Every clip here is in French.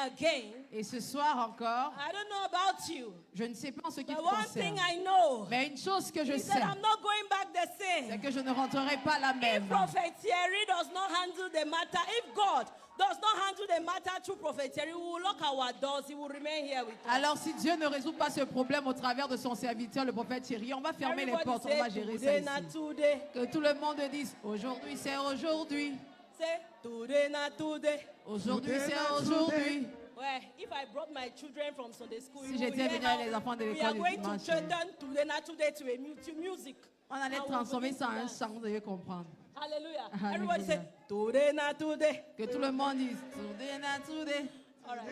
Again, et ce soir encore, I don't know about you, je ne sais pas en ce qui but te one concerne, thing I know mais une chose que je is sais, that I'm not going back the c'est same. que je ne rentrerai pas la même. If Prophet Thierry does not handle the matter, if God does not handle the matter through Prophet Thierry, we will lock our doors. He will remain here with us. Alors si Dieu ne résout pas ce problème au travers de son serviteur, le prophète Thierry, on va fermer les portes, on va gérer ça today na ici. today. Que tout le monde dise, aujourd'hui c'est aujourd'hui. Say today na today. Aujourd'hui c'est aujourd'hui. Well, if I brought my children from Sunday school, Si you will j'étais hear venu how avec les enfants de we are l'école du going to dimanche, turn today na today to a music. on allait And we transformer begin ça to en un dance. chant, vous devez comprendre. Hallelujah. Hallelujah. Everybody say today na today. Que tout le monde dise, today na today. All right.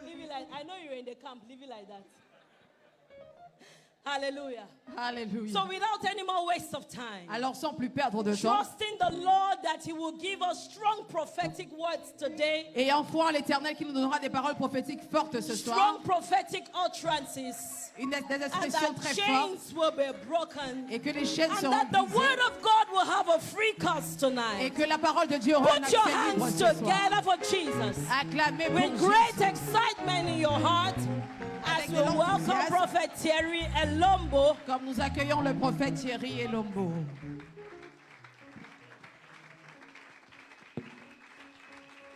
Leave it like I know you're in the camp. Leave it like that. Hallelujah. Alléluia. So without any more waste of time, Alors sans plus perdre de temps, trusting the Lord that He will give us strong prophetic words today, et en foi en l'Éternel qui nous donnera des paroles prophétiques fortes ce soir, strong prophetic utterances, des and expressions that très fortes, chains will be broken, et que les chaînes and seront that the brisées, Word of God will have a free course et tonight. que la parole de Dieu aura un Put your accès libre hands ce soir. together for Jesus. Acclamez pour With great Jésus. excitement in your heart, as Avec we de l'enthousiasme. welcome Prophet Thierry Elombo. Comme nous accueillons le prophète Thierry Elombo.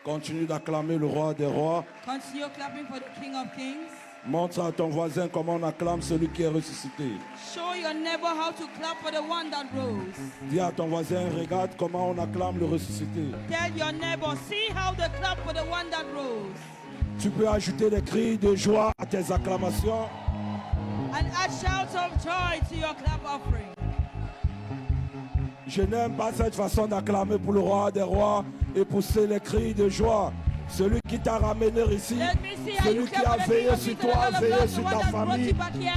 Continue d'acclamer le roi des rois. Continue clapping for the King of Kings. Montre à ton voisin comment on acclame celui qui est ressuscité. Show your neighbor how to clap for the one that rose. Dis à ton voisin, regarde comment on acclame le ressuscité. Tell your neighbor, see how they clap for the one that rose. Tu peux ajouter des cris de joie à tes acclamations. And add shouts of joy to your clap offering. Je n'aime pas cette façon d'acclamer pour le roi des rois et pousser les cris de joie. Celui qui t'a ramené ici, Let me see how you celui qui clap a for the veillé King of sur Kings, toi, the Lord of veillé Lords, the sur one ta that brought famille. you back here,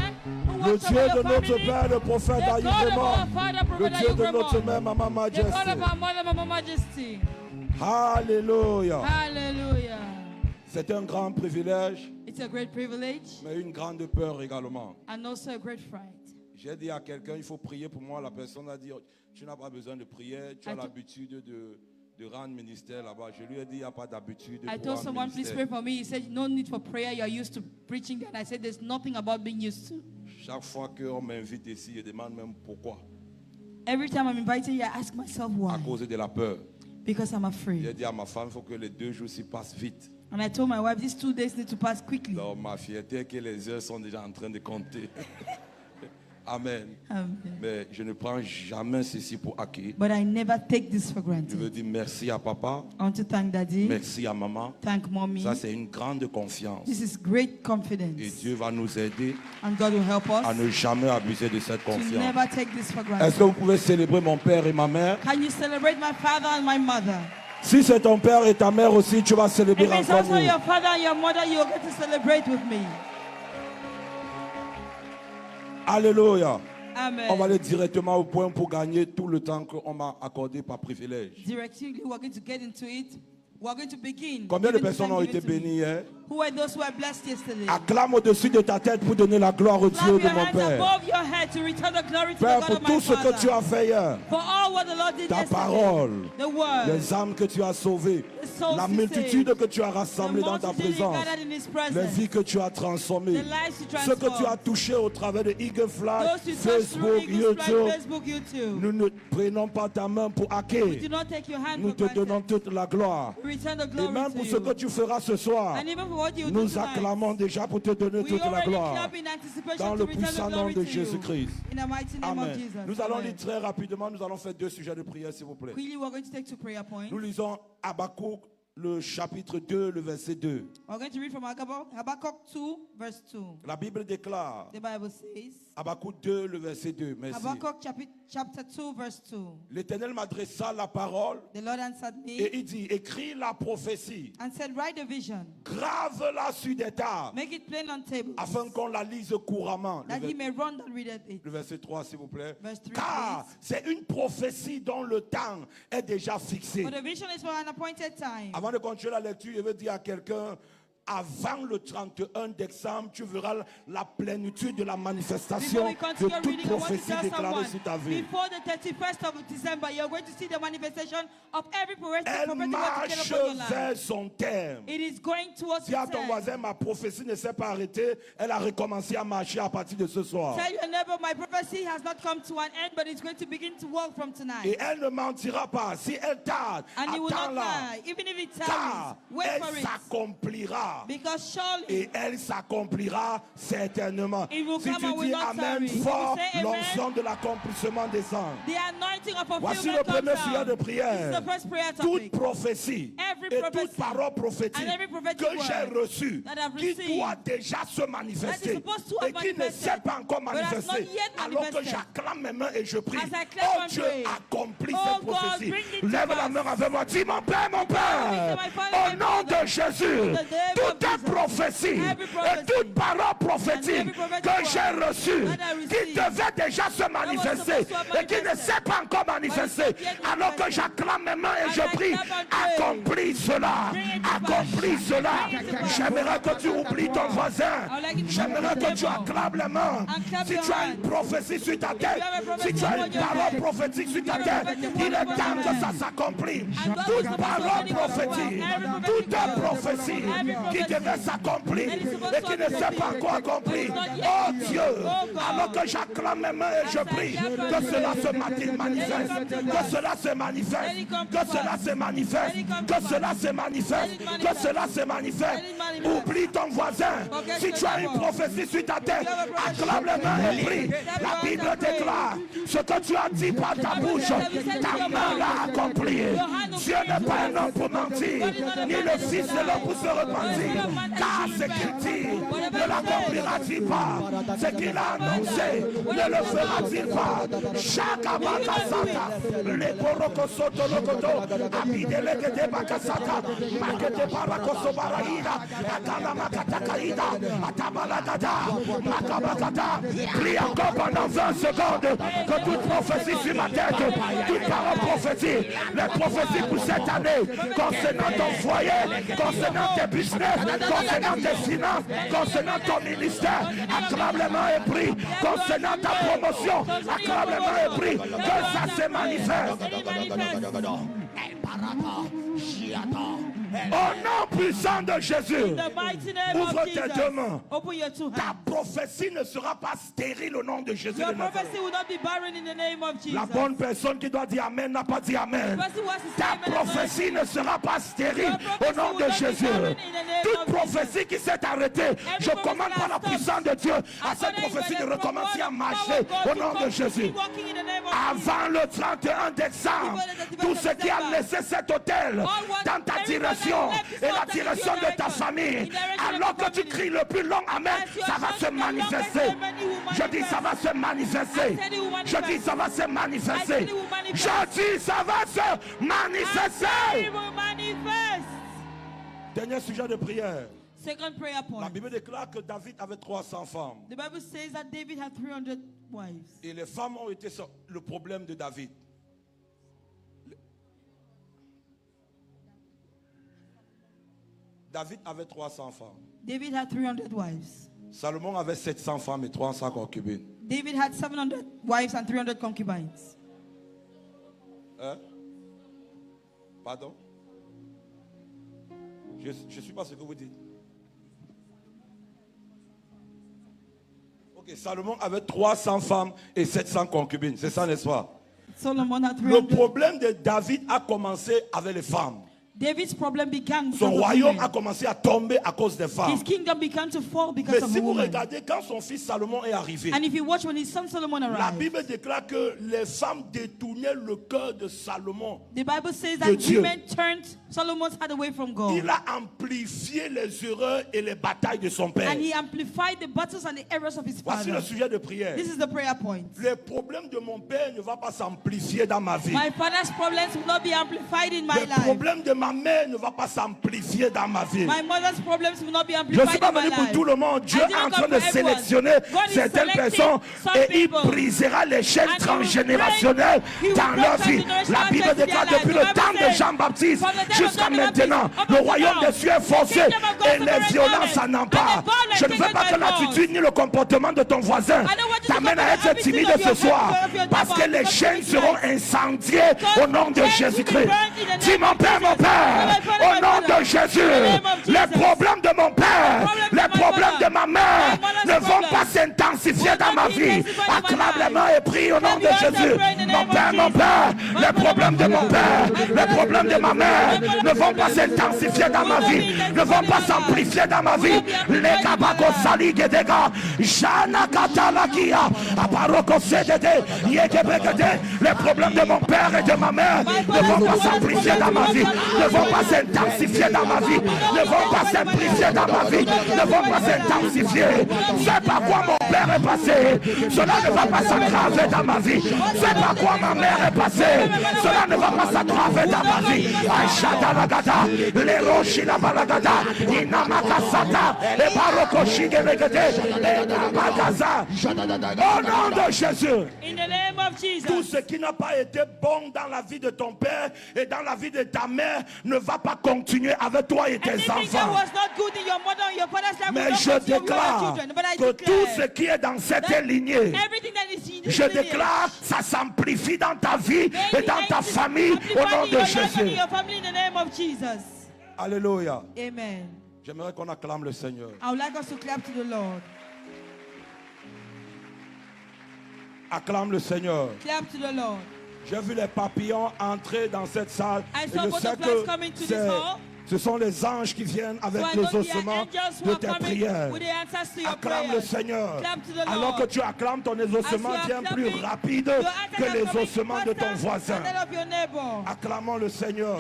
who Le watched Dieu over de your notre family. Père, le prophète The God of Aïe-Vraiment, our Father, le Prophet Dieu de notre Aïe-Vraiment. mère, Maman The God Majesté. of our Mother, Mama Majesty. Alléluia. Hallelujah. C'est un grand privilège, It's a great privilege mais une grande peur également. and also a great fright. J'ai dit à quelqu'un, il faut prier pour moi. La personne a dit, tu n'as pas besoin de prier, tu as l'habitude de rendre ministère là-bas. Je lui ai dit, il n'y a pas d'habitude I pour told rendre someone, please ministère. pray for me. He said, no need for prayer. You're used to preaching. And I said, there's nothing about being used to. Chaque fois qu'on m'invite ici, je demande même pourquoi. Every time I'm invited here, I ask myself À why. cause de la peur. Because I'm J'ai afraid. dit à ma femme, il faut que les 2 jours s'y passent vite. And I told my wife, these 2 days need to pass quickly. Donc ma fierté est que les heures sont déjà en train de compter. Amen. Amen. Mais je ne prends jamais ceci pour acquis. But I never take this for Je veux granted. dire merci à papa, I want to thank Daddy, merci à maman. thank Mommy. Ça, c'est une grande confiance. This is great Et confidence. Dieu va nous aider And God will help à us ne jamais abuser de cette to confiance. never take this for Est-ce granted. que vous pouvez célébrer mon père et ma mère? Can you celebrate my father and my mother? Si c'est ton père et ta mère aussi, tu vas célébrer If it's encore also mieux. your father and your mother, you'll get to celebrate with me. Alléluia. Amen. On va aller directement au point pour gagner tout le temps qu'on m'a accordé par privilège. Directly, we're going to get into it. We're going to begin. Combien de Giving the personnes ont time été given to me. bénies hier? Who were those who were blessed yesterday? Acclame au-dessus de ta tête pour donner la gloire au Clap Dieu your de mon hands Père. above your head to return the glory to Père, the pour God of my tout ce que tu Father. as fait hier, For all what the Lord did ta yesterday. parole, The word. les âmes que tu as sauvées, The souls la he multitude saved. que tu as The rassemblée dans ta multitude he présence, gathered in his les presence. vies que tu as transformées, The lives you ce que tu as transformed. touché au travers de Eagle Flag, Those you touched through Facebook, Eagles Flight, YouTube, Facebook, YouTube. nous ne prenons pas ta main pour Do hacker. not take your hand Nous for te granted. donnons toute la gloire. We return the Et glory même to pour ce que you. tu feras ce soir, And even for what you do nous tonight. acclamons déjà pour te donner We toute la already gloire. clap in anticipation Dans to le return the puissant nom glory de to you. Jésus-Christ. In the mighty name of Amen. Jesus. Nous allons Amen. lire très rapidement, nous allons faire 2 sujets de prière, s'il vous plaît. Quickly, we're going to take 2 prayer points. Nous lisons Habakkuk, le chapitre 2, le verset 2. We're going to read from Habakkuk 2, verse 2. La Bible déclare, The Bible says, Habakkuk 2, le verset 2, merci. Habakkuk chapter 2, verse 2. L'Éternel m'adressa la parole The Lord answered me et il dit, écris la prophétie, and said, write the vision, grave-la sur des tables, make it plain on tables, afin qu'on la lise couramment. that he may run and read it. Le verset 3, s'il vous plaît. Verse 3, Car please. c'est une prophétie dont le temps est déjà fixé. For the vision is for an appointed time. Avant de continuer la lecture, je veux dire à quelqu'un, avant le 31 décembre, tu verras la plénitude de la Before manifestation we de continue toute reading, I want to prophétie tell déclarée someone, sur ta vie. before the 31st of December, you're going to see the manifestation of every prophetic Elle word declared marche upon your life. vers son terme. It is going towards Dis à its ton end. voisin, ma prophétie ne s'est pas arrêtée. Elle a recommencé à marcher à partir de ce soir. Tell your neighbor, my prophecy has not come to an end, but it's going to begin to work from tonight. Et elle ne mentira pas. Si elle tarde, And you will not attends-la. lie, even if it Car tarries. Wait elle for it. s'accomplira. Because surely Et elle s'accomplira certainement. It will Si come tu and will dis not Amen tarry. If you fort, say amen, l'onction de l'accomplissement descend. the anointing of Voici le fulfillment premier comes sujet de down. This prière. is the first prayer Toute topic. prophétie Every et prophecy toute parole prophétique and every prophetic que j'ai word reçue, that I've qui received doit déjà se manifester supposed to et have qui ne manifested, s'est pas encore but has manifesté, not yet alors que manifested. j'acclame mes mains et je prie. As I clap Oh and Dieu, pray. accomplis Oh cette God, prophétie. bring it to Lève la pass. main avec moi. Dis mon Père, mon Père. my Father, Au my nom Father. de Jésus, In the name of toute Jesus. prophétie Every et prophecy toute parole prophétique and every prophetic que word j'ai reçue, that I qui received, devait déjà se manifester supposed to have et qui ne manifested, s'est pas encore manifesté, but is not yet alors que manifested. j'acclame mes mains et As je I prie, clap and pray. accomplis cela, Bring it to pass. accomplis cela. Bring it to pass. J'aimerais que tu oublies ton voisin. I would like you to J'aimerais clap que tu your acclames les mains. And clap Si your tu as hands. une prophétie sur ta tête, you have a si tu as prophecy une on your parole head, prophétique sur ta you have a tête, prophetic il word est upon temps your que head. ça s'accomplisse. And God Toute is supposed to parole manifest prophétique, every prophetic toute word, prophétie every qui prophecy devait s'accomplir that is supposed et to qui ne s'est pas encore accompli. but is not yet Oh accomplished. Dieu, Oh God. alors que j'acclame mes mains et je As I prie, clap and que pray, cela se manifeste, come to que pass. cela se manifeste, Let it come to que cela pass. se manifeste, Let it come to que pass. cela se manifeste, Let it que manifest. cela se manifeste. Let it manifest. Oublie ton voisin. Forget Si your tu as une neighbor. prophétie sur ta tête, You have a prophecy. acclame les mains et prie. Step La out Bible and pray. déclare ce que tu as dit par ta bouche, ta main l'a accompli. Dieu n'est pas un homme pour mentir, ni le Fils de l'homme pour se repentir. Car ce qu'il dit, ne l'accomplira-t-il pas? Ce qu'il a annoncé, ne le fera-t-il pas? Chaque abakasata, les borokosoto lokoto, abidelegede bakasata, makete barakoso baraïda, akala makatakaïda, atabalagada, makabakata. Prie encore pendant 20 secondes que toute prophétie sur ma tête, toute parole prophétique, les prophéties pour cette année, concernant ton foyer, concernant tes business, concernant tes finances, concernant ton ministère, acclame les mains et prie, concernant ta promotion, acclame les mains et prie, que ça se manifeste. Au nom puissant de Jésus, The mighty name ouvre of tes Jesus. deux mains. Open your two Ta hands. prophétie ne sera pas stérile au nom de Jésus Your de Nazareth. prophecy will not be barren in the name of Jesus. La bonne personne qui doit dire Amen n'a pas dit Amen. The person who has to say Ta amen has not prophétie ne sera pas stérile au nom de Jésus. Toute prophétie qui s'est arrêtée, je commande par la puissance de Dieu à cette prophétie de recommencer à marcher au nom de Jésus. Avant le 31 décembre, tout ce qui a laissé cet hôtel dans ta direction et la direction de ta famille, alors que tu cries le plus long Amen, ça va se manifester. Je dis ça va se manifester. Je dis ça va se manifester. Je dis ça va se manifester. Dernier sujet de prière. Second prayer La point. Bible déclare que David avait 300 femmes. The Bible says that David had 300 wives. Et les femmes ont été le problème de David. David avait 300 femmes. David had 300 wives. Salomon avait 700 femmes et 300 concubines. David had 700 wives and 300 concubines. Hein? Pardon? Je ne suis pas ce que vous dites. Ok, Salomon avait 300 femmes et 700 concubines. C'est ça, n'est-ce pas? Solomon had Le 300. problème de David a commencé avec les femmes. David's problem began Son because of royaume women. a commencé à tomber à cause des femmes. His kingdom began to fall because Mais of si vous women. regardez quand son fils Salomon est arrivé, And if you watch when his son Solomon la arrived, Bible déclare que les femmes détournaient le cœur de Salomon. the Bible says de that Dieu. women turned Solomon's heart away from God. Il a amplifié les erreurs et les batailles de son père. And he amplified the battles and the errors of his Voici le father. sujet de prière. This is the prayer point. Les problèmes de mon père ne vont pas s'amplifier dans ma vie. My father's problems will not be amplified in my Les life. problèmes de ma ma mère ne va pas s'amplifier dans ma vie. My mother's problems will not be Je ne amplified suis pas in my venu pour life. tout le monde. Dieu est en train de sélectionner certaines personnes et il brisera les chaînes transgénérationnelles dans leur vie. La Bible déclare depuis le temps de Jean-Baptiste jusqu'à maintenant, le royaume des cieux est forcé et les violences en emparent. Je ne veux pas que l'attitude ni le comportement de ton voisin t'amène à être timide ce soir, parce que les chaînes seront incendiées au nom de Jésus-Christ. Dis mon Père, au nom de Jésus, les problèmes de mon père, les problèmes de ma mère ne vont pas s'intensifier dans ma vie. Acclame les mains et prie au nom de Jésus. Mon Père, les problèmes de mon père, les problèmes de ma mère ne vont pas s'intensifier dans ma vie, ne vont pas s'amplifier dans ma vie. Les kabako saligedega, Jana katalakia, aparoko sedede, yekebekede, les problèmes de mon père et de ma mère ne vont pas s'amplifier dans ma vie, ne vont pas s'intensifier dans ma vie, ne vont pas s'amplifier dans ma vie, ne vont pas s'intensifier. C'est par quoi mon père est passé, cela ne va pas s'aggraver dans ma vie. C'est par quoi ma mère est passée, cela ne va pas s'aggraver dans ma vie. Aïchata lagada, les rochis la balagada, inamakasata, et barokoshi gelegede, et namagaza. Au nom de Jésus. In the name of Jesus. Tout ce qui n'a pas été bon dans la vie de ton père et dans la vie de ta mère ne va pas continuer avec toi et tes enfants. Mais je déclare que tout ce qui est dans cette lignée, je déclare, ça s'amplifie dans ta vie et dans ta famille au nom de Jésus. Alléluia. Amen. J'aimerais qu'on acclame le Seigneur. I would like us to clap to the Lord. Acclame le Seigneur. Clap to the Lord. J'ai vu les papillons entrer dans cette salle. I Et saw je sais butterflies coming to que this hall. ce sont les anges qui viennent avec les ossements de tes prières. Acclame le Seigneur. Alors que tu acclames, ton exaucement vient plus rapide que les ossements de ton voisin. Acclamons le Seigneur.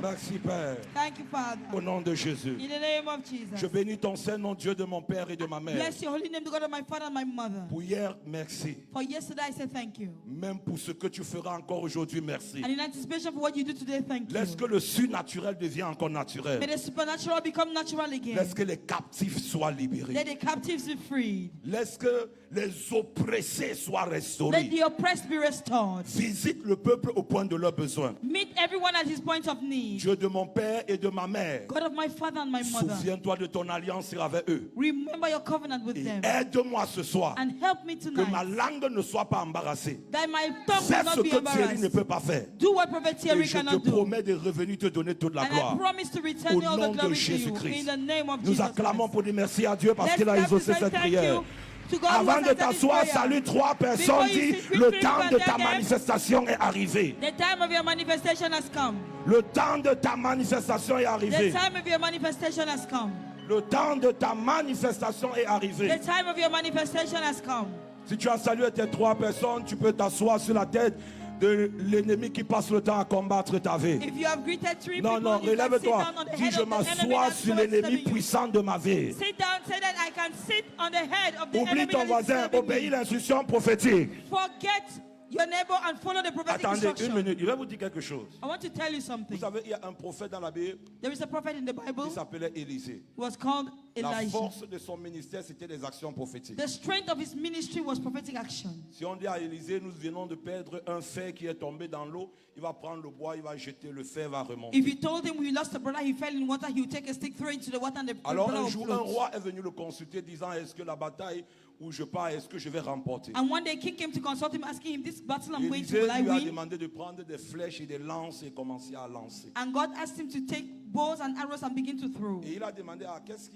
Merci Père. Thank you, Father. Au nom de Jésus. In the name of Jesus. Je bénis ton Saint-Nom, Dieu de mon Père et de ma mère. Bless your holy name, the God of my father and my mother. Pour hier, merci. For yesterday, I said thank you. Même pour ce que tu feras encore aujourd'hui, merci. And in anticipation for what you do today, thank Laisse you. que le surnaturel devienne encore naturel. May the supernatural become natural again. Laisse que les captifs soient libérés. Let the captives be freed. Laisse que les oppressés soient Let restaurés. the oppressed be restored. Visite le peuple au point de leurs besoins. Meet everyone at his point of need. Dieu de mon père et de ma mère, God of my father and my mother. souviens-toi de ton alliance avec eux. Remember your covenant with Et them. aide-moi ce soir And help me que ma tonight. langue ne soit pas embarrassée. That my tongue Fais will ce not be que Thierry ne embarrassed. peut pas faire. Do what Prophet Et Thierry je te cannot do. promets de revenir te donner toute la And I gloire. promise to Au return all nom the de glory to you. Jésus-Christ. In the name of Nous Jesus acclamons Christ. pour dire merci à Dieu parce Let's qu'il a clap to exaucé say cette thank prière. you to God who Avant has de answered t'asseoir, this prayer. salue trois personnes. Before you Dis, speak, le please temps de ta thank them. manifestation est arrivé. The time of your manifestation has come. Le temps de ta manifestation est The arrivé. time of your manifestation has come. Le temps de ta manifestation est arrivé. The time of your manifestation has come. Si tu as salué tes trois personnes, tu peux t'asseoir sur la tête de l'ennemi qui passe le temps à combattre ta vie. If you have greeted three Non, people, non, you can sit relève-toi. down on the Dis, head je of the enemy m'assois that's sur disturbing l'ennemi you. puissant de ma vie. Sit down, say that I can sit on the head of the Oublie enemy ton that is voisin, disturbing obéis you. l'instruction prophétique. Forget your neighbor and follow the prophetic Attendez une instruction. minute, je vais vous dire quelque chose. I want to tell you something. Vous savez, il y a un prophète dans la Bible There is a prophet in the Bible qui s'appelait Élisée. who was called La Elijah. force de son ministère, c'était des actions prophétiques. The strength of his ministry was prophetic action. Si on dit à Élisée, nous venons de perdre un fer qui est tombé dans l'eau, il va prendre le bois, il va jeter le fer, va remonter. If you told him we lost a brother, he fell in water, he would take a stick, throw it into the water, and the Alors brother un would jour, float. un roi est venu le consulter disant, est-ce que la bataille où je pars, est-ce que je vais remporter? And one day, king came to consult him, asking him, "This battle I'm going to, Élisée will I lui a win?" demandé de prendre des flèches et des lances et commencer à lancer. And God asked him to take bows and arrows and begin to throw. Et il a demandé, qu'est-ce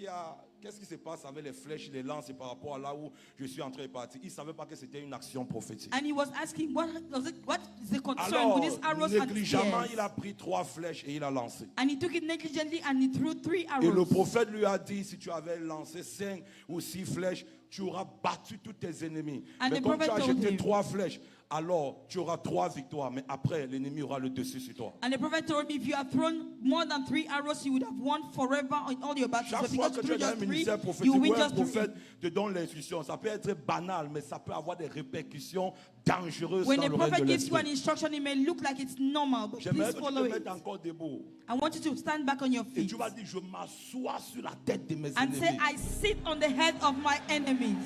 qui se passe avec les flèches et les lances par rapport à là où je suis en train de partir? Il ne savait pas que c'était une action prophétique. And he was asking, what is the concern Alors, with these arrows and négligemment, spears? il a pris 3 flèches et il a lancé. And he took it negligently and he threw 3 Et le arrows. prophète lui a dit, si tu avais lancé 5 ou 6 flèches, tu auras battu tous tes ennemis. And Mais the comme tu prophet as told jeté him. 3 flèches, alors tu auras 3 victoires. Mais après, l'ennemi aura le dessus sur toi. And the prophet told me, if you have thrown more than 3 arrows, you would have won forever on all your battles. Chaque But fois because que tu through es dans un just 3, ministère you prophétique win où un just 3. prophète te donne l'instruction, ça peut être banal, mais ça peut avoir des répercussions dangereuses When dans a le règne prophet de gives you an l'esprit. instruction, it may look like it's normal, but J'aimerais please que tu follow te mettes it. encore debout. I want you to stand back on your Et feet tu vas dire, je m'assois sur la tête de mes and say, ennemis. I sit on the head of my enemies.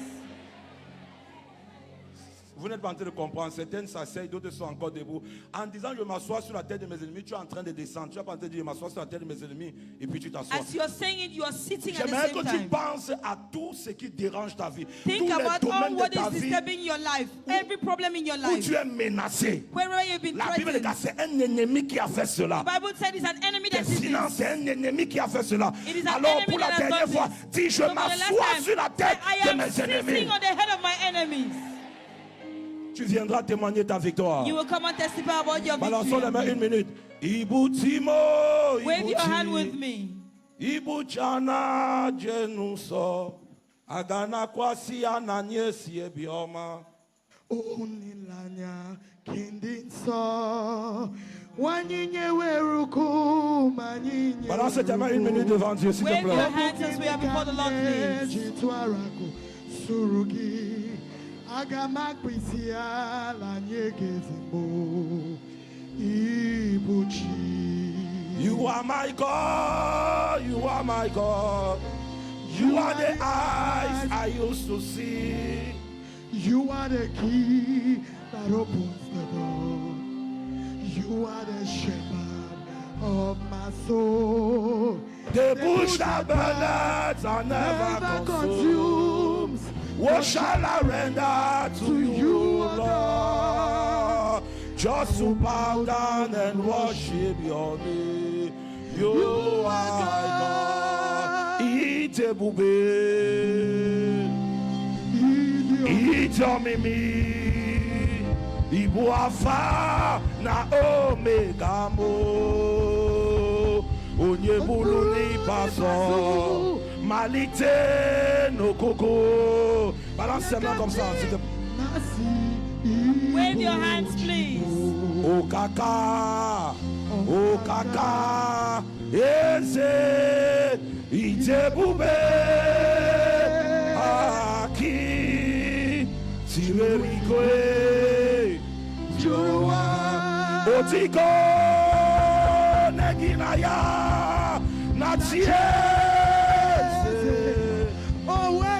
Vous n'êtes pas en train de comprendre. Certaines s'asseyent, d'autres sont encore debout. En disant je m'assois sur la tête de mes ennemis, tu es en train de descendre. Tu n'es pas en train de dire je m'assois sur la tête de mes ennemis et puis tu t'assois. As you are saying it, you are sitting at the J'aimerais same que tu time. penses à tout ce qui dérange ta vie. Think Tous les about all domaines de what ta is vie disturbing your life, every problem in your où life, tu es menacé. wherever you've been La Bible dit threatened. que c'est un ennemi qui a fait cela. The Bible said it's an enemy Tes that did finances, this. c'est un ennemi qui a fait cela. It is an Alors enemy pour la that has dernière done fois, this. dis je So for the last m'assois time, sur la tête I de am mes sitting ennemis. on the head of my enemies. Tu viendras témoigner ta victoire. You will come and testify about your Balançons les mains victory. 1 minute. Ibutimo, Wave your hand with me. Ibuchana jenuso. Agana kwasi ananyesi ebioma. Unilanya kindinso Wanyinye weruku manyinye Balancez tes mains 1 minute devant Dieu, s'il te Wave your plaît. hands as we are before the Lord, please. Jitwaraku surugi Agamakpisia lanyegezimbo Ibuchi You are my God, you are my God. You are the eyes I used to see. You are the key that opens the door. You are the shepherd of my soul. The bush that burneth and never Never consumes. consumes. What shall I render to you, Lord? Just to bow down and worship your name. You are God. Ite bube, ite mimi, ibu alpha na omega mo. Onye bulu ni paso, malite no koko. Balance tes mains comme ça, s'il te plaît. Wave your hands, please. O kaka, eze, ite bube, aki, tirerikoe, joa, otiko, neginaya, nachiese,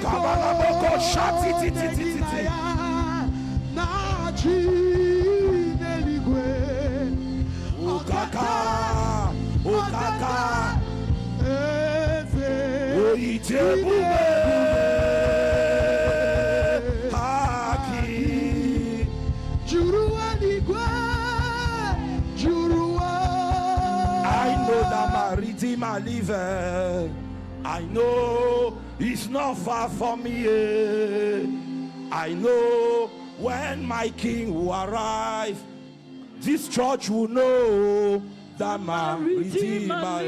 kabalaboko, shati, titi. Okaka, oite bube, haki. I know that my Redeemer liveth. I know it's not far from me. I know when my King will arrive, this church will know that my Redeemer.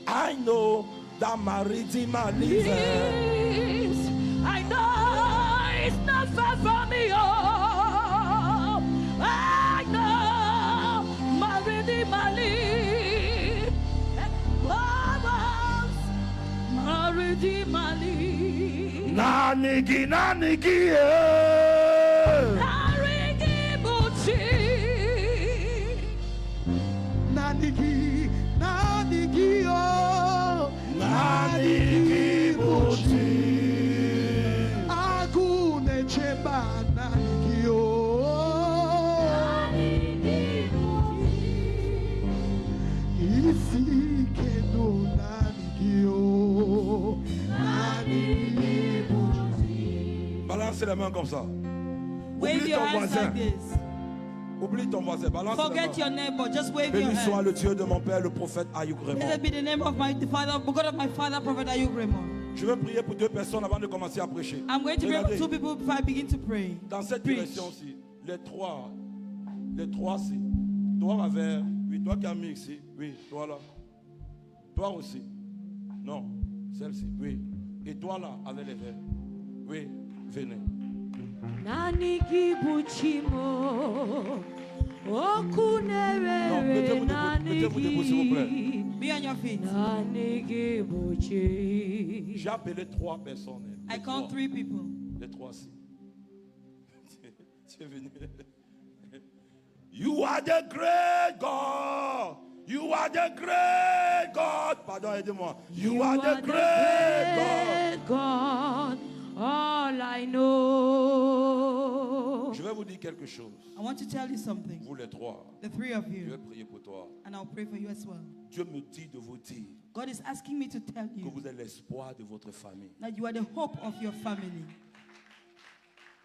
I know that my Redeemer lives. I know it's not far from me. Oh, I know my Redeemer lives. My Redeemer lives. Nanigi, Nanigi buti. Agune chemba nanigio Isi kendo nanigio Balance les mains comme ça. Wave Oublie your ton hands voisin. like this. Oublie ton voisin. Balance les Forget mains. your neighbor. Just wave your Béni soit hands. le Dieu de mon père, le prophète Ayuk Raymond. Blessed be the name of the God of my father, Prophet Ayuk Raymond. Je vais prier pour 2 personnes avant de commencer à prêcher. I'm going to pray Regardez, for 2 people before I begin to pray. dans cette Preach. direction-ci, les trois, c'est toi avec, oui, toi qui as mis ici, oui, toi là, toi aussi, non, celle-ci, oui, et toi là avec les verres, oui, venez. Nani kibuchimo Non, mettez-vous debout, s'il vous plaît. Be on your feet. J'ai appelé 3 personnes. I called 3 people. Les 3-ci. Tu es venu. You are the great God. You are the great God. Pardon, aidez-moi. You are the great God. All I know. Je vais vous dire quelque chose. I want to tell you something. Vous les 3. The 3 of Je vais you. prier pour toi. And I'll pray for you as well. Dieu me dit de vous dire God is asking me to tell que you vous êtes l'espoir de votre famille. that you are the hope of your family.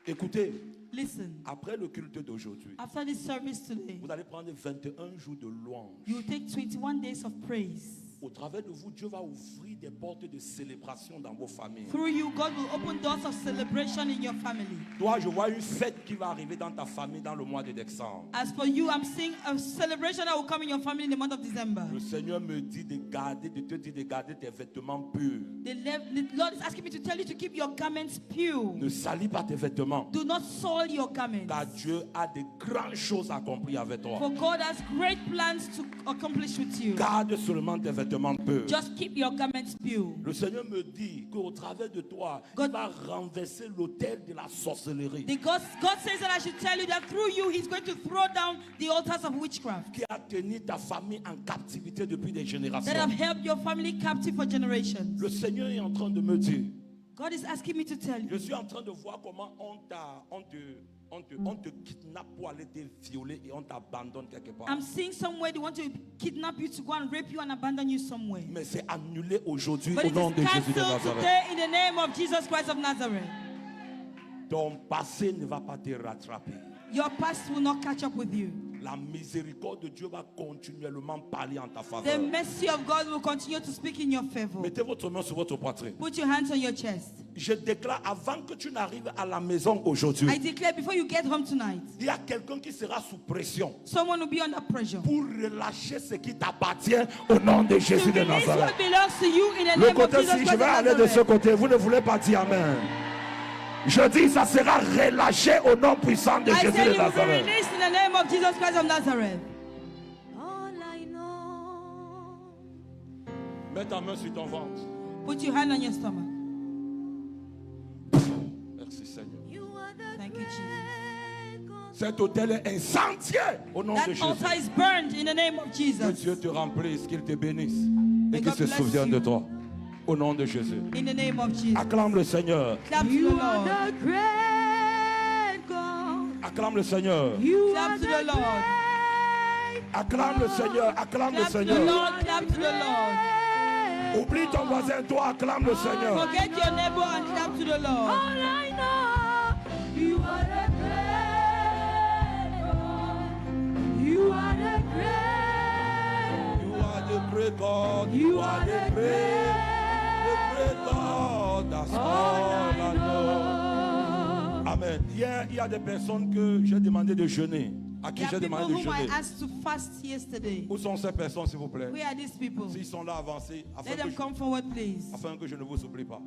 Écoutez, Listen. après le culte d'aujourd'hui, After this service today, vous allez prendre 21 jours de louange. you will take 21 days of praise. Au travers de vous, Dieu va ouvrir des portes de célébration dans vos familles. Through you, God will open doors of celebration in your family. Toi, je vois une fête qui va arriver dans ta famille dans le mois de décembre. As for you, I'm seeing a celebration that will come in your family in the month of December. Le Seigneur me dit de te dire de garder tes vêtements purs. The Lord is asking me to tell you to keep your garments pure. Ne salis pas tes vêtements. Do not soil your garments. Car Dieu a de grandes choses accomplir avec toi. For God has great plans to accomplish with you. Garde seulement tes vêtements purs. Just keep your garments pure. Le Seigneur me dit qu'au travers de toi, God- il va renverser l'autel de la sorcellerie God says that I should tell you that through you, He's going to throw down the altars of witchcraft qui a tenu ta famille en captivité depuis des that générations. have held your family captive for generations. Le Seigneur est en train de me dire, God is asking me to tell you. je suis en train de voir comment on te kidnappe pour aller te violer et on t'abandonne quelque part. I'm seeing somewhere they want to kidnap you, to go and rape you and abandon you somewhere. Mais c'est annulé aujourd'hui But au it nom is de Jésus de cancelled Nazareth. today in the name of Jesus Christ of Nazareth. Ton passé ne va pas te rattraper. Your past will not catch up with you. La miséricorde de Dieu va continuellement parler en ta The faveur. mercy of God will continue to speak in your favor. Mettez votre main sur votre poitrine. Put your hands on your chest. Je déclare avant que tu n'arrives à la maison aujourd'hui, I declare before you get home tonight, il y a quelqu'un qui sera sous pression someone will be under pressure. pour relâcher ce qui t'appartient au nom de To Jésus de release Nazareth. what belongs to you in the Le name of côté Jesus si je Christ vais of aller de ce Nazareth. côté, vous ne voulez pas dire amen. Je dis ça sera relâché au nom puissant de I Jésus say de you will be Nazareth. released in the name of Jesus Christ of Nazareth. All I know. Mets ta main sur ton ventre. Put your hand on your stomach. Merci Seigneur. You are the Thank you, Jesus. great God. Cet hôtel est incendié au nom de That Jésus. altar is burned in the name of Que Jesus. Dieu te remplisse, qu'il te bénisse May et qu'il God se bless souvienne you. de toi. Au nom de Jésus. In the name of Jesus. Acclame le Seigneur. Clap to the You Lord. are the great God. Acclame le Seigneur. You Clap are to the the Lord. great Acclame le Seigneur. Acclame le Clap to the Seigneur. Lord. Clap to the Lord. Oublie ton voisin, toi, acclame le Seigneur. Forget your neighbor and clap to the Lord. All I know, you are the great God. You are the great. You are the great God. You are the great God. That's all I know. Amen. Hier, il y a des personnes que j'ai demandé de jeûner. À qui There j'ai are people demandé de whom I jeûner. asked to fast yesterday. Où sont ces personnes, s'il vous plaît? Where are these people? S'ils sont là, avancez. Let them come forward, please. Afin que je ne vous oublie pas.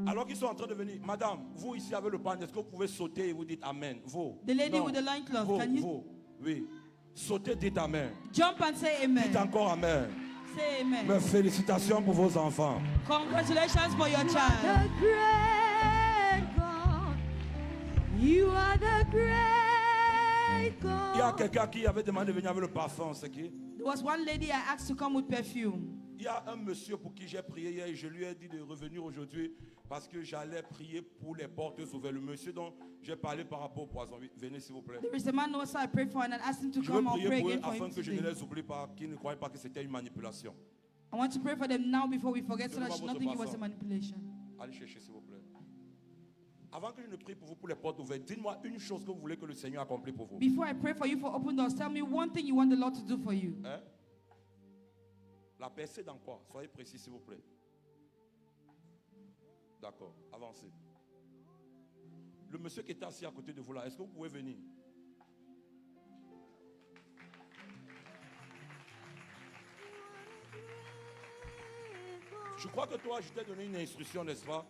Alors qu'ils sont en train de venir, madame, vous ici avec le pan, est-ce que vous pouvez sauter et vous dites Amen? Vous. The lady Non. with the loincloth, Vous, can you vous. Oui. Sautez, dites Amen. jump and say Dites amen? encore Amen. Say amen. Mais félicitations pour vos enfants. Congratulations for your The child. great God. You are the great Il y a God. quelqu'un qui avait demandé de venir avec le parfum, c'est qui? There was one lady I asked to come with perfume. Il y a un monsieur pour qui j'ai prié hier et je lui ai dit de revenir aujourd'hui parce que j'allais prier pour les portes ouvertes. Le monsieur dont j'ai parlé par rapport au poison. Oui, venez s'il vous plaît. There is a man also I prayed for and I asked him to Je veux come. I'll prier pray pour eux again for afin him que je ne today. les oublie pas, qu'ils ne croient pas que c'était une manipulation. I want to pray for them now before we forget so that Donnez-moi she not votre think it was a parfum. manipulation. Allez chercher s'il vous plaît. Avant que je ne prie pour vous pour les portes ouvertes, dites-moi une chose que vous voulez que le Seigneur accomplisse pour vous. Before I pray for you for open doors, tell me one thing you want the Lord to do for you. Hein? La percée dans quoi? Soyez précis s'il vous plaît. D'accord, avancez. Le monsieur qui est assis à côté de vous là, est-ce que vous pouvez venir? Je crois que toi, je t'ai donné une instruction, n'est-ce pas,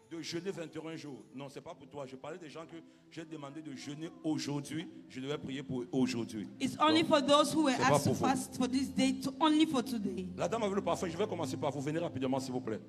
de jeûner 21 jours. Non, c'est pas pour toi. Je parlais des gens que j'ai demandé de jeûner aujourd'hui. Je devais prier pour aujourd'hui. It's only for those who were C'est pas asked to pour vous. fast for this day, only for today. La dame avec le parfum, je vais commencer par vous. Venez rapidement, s'il vous plaît.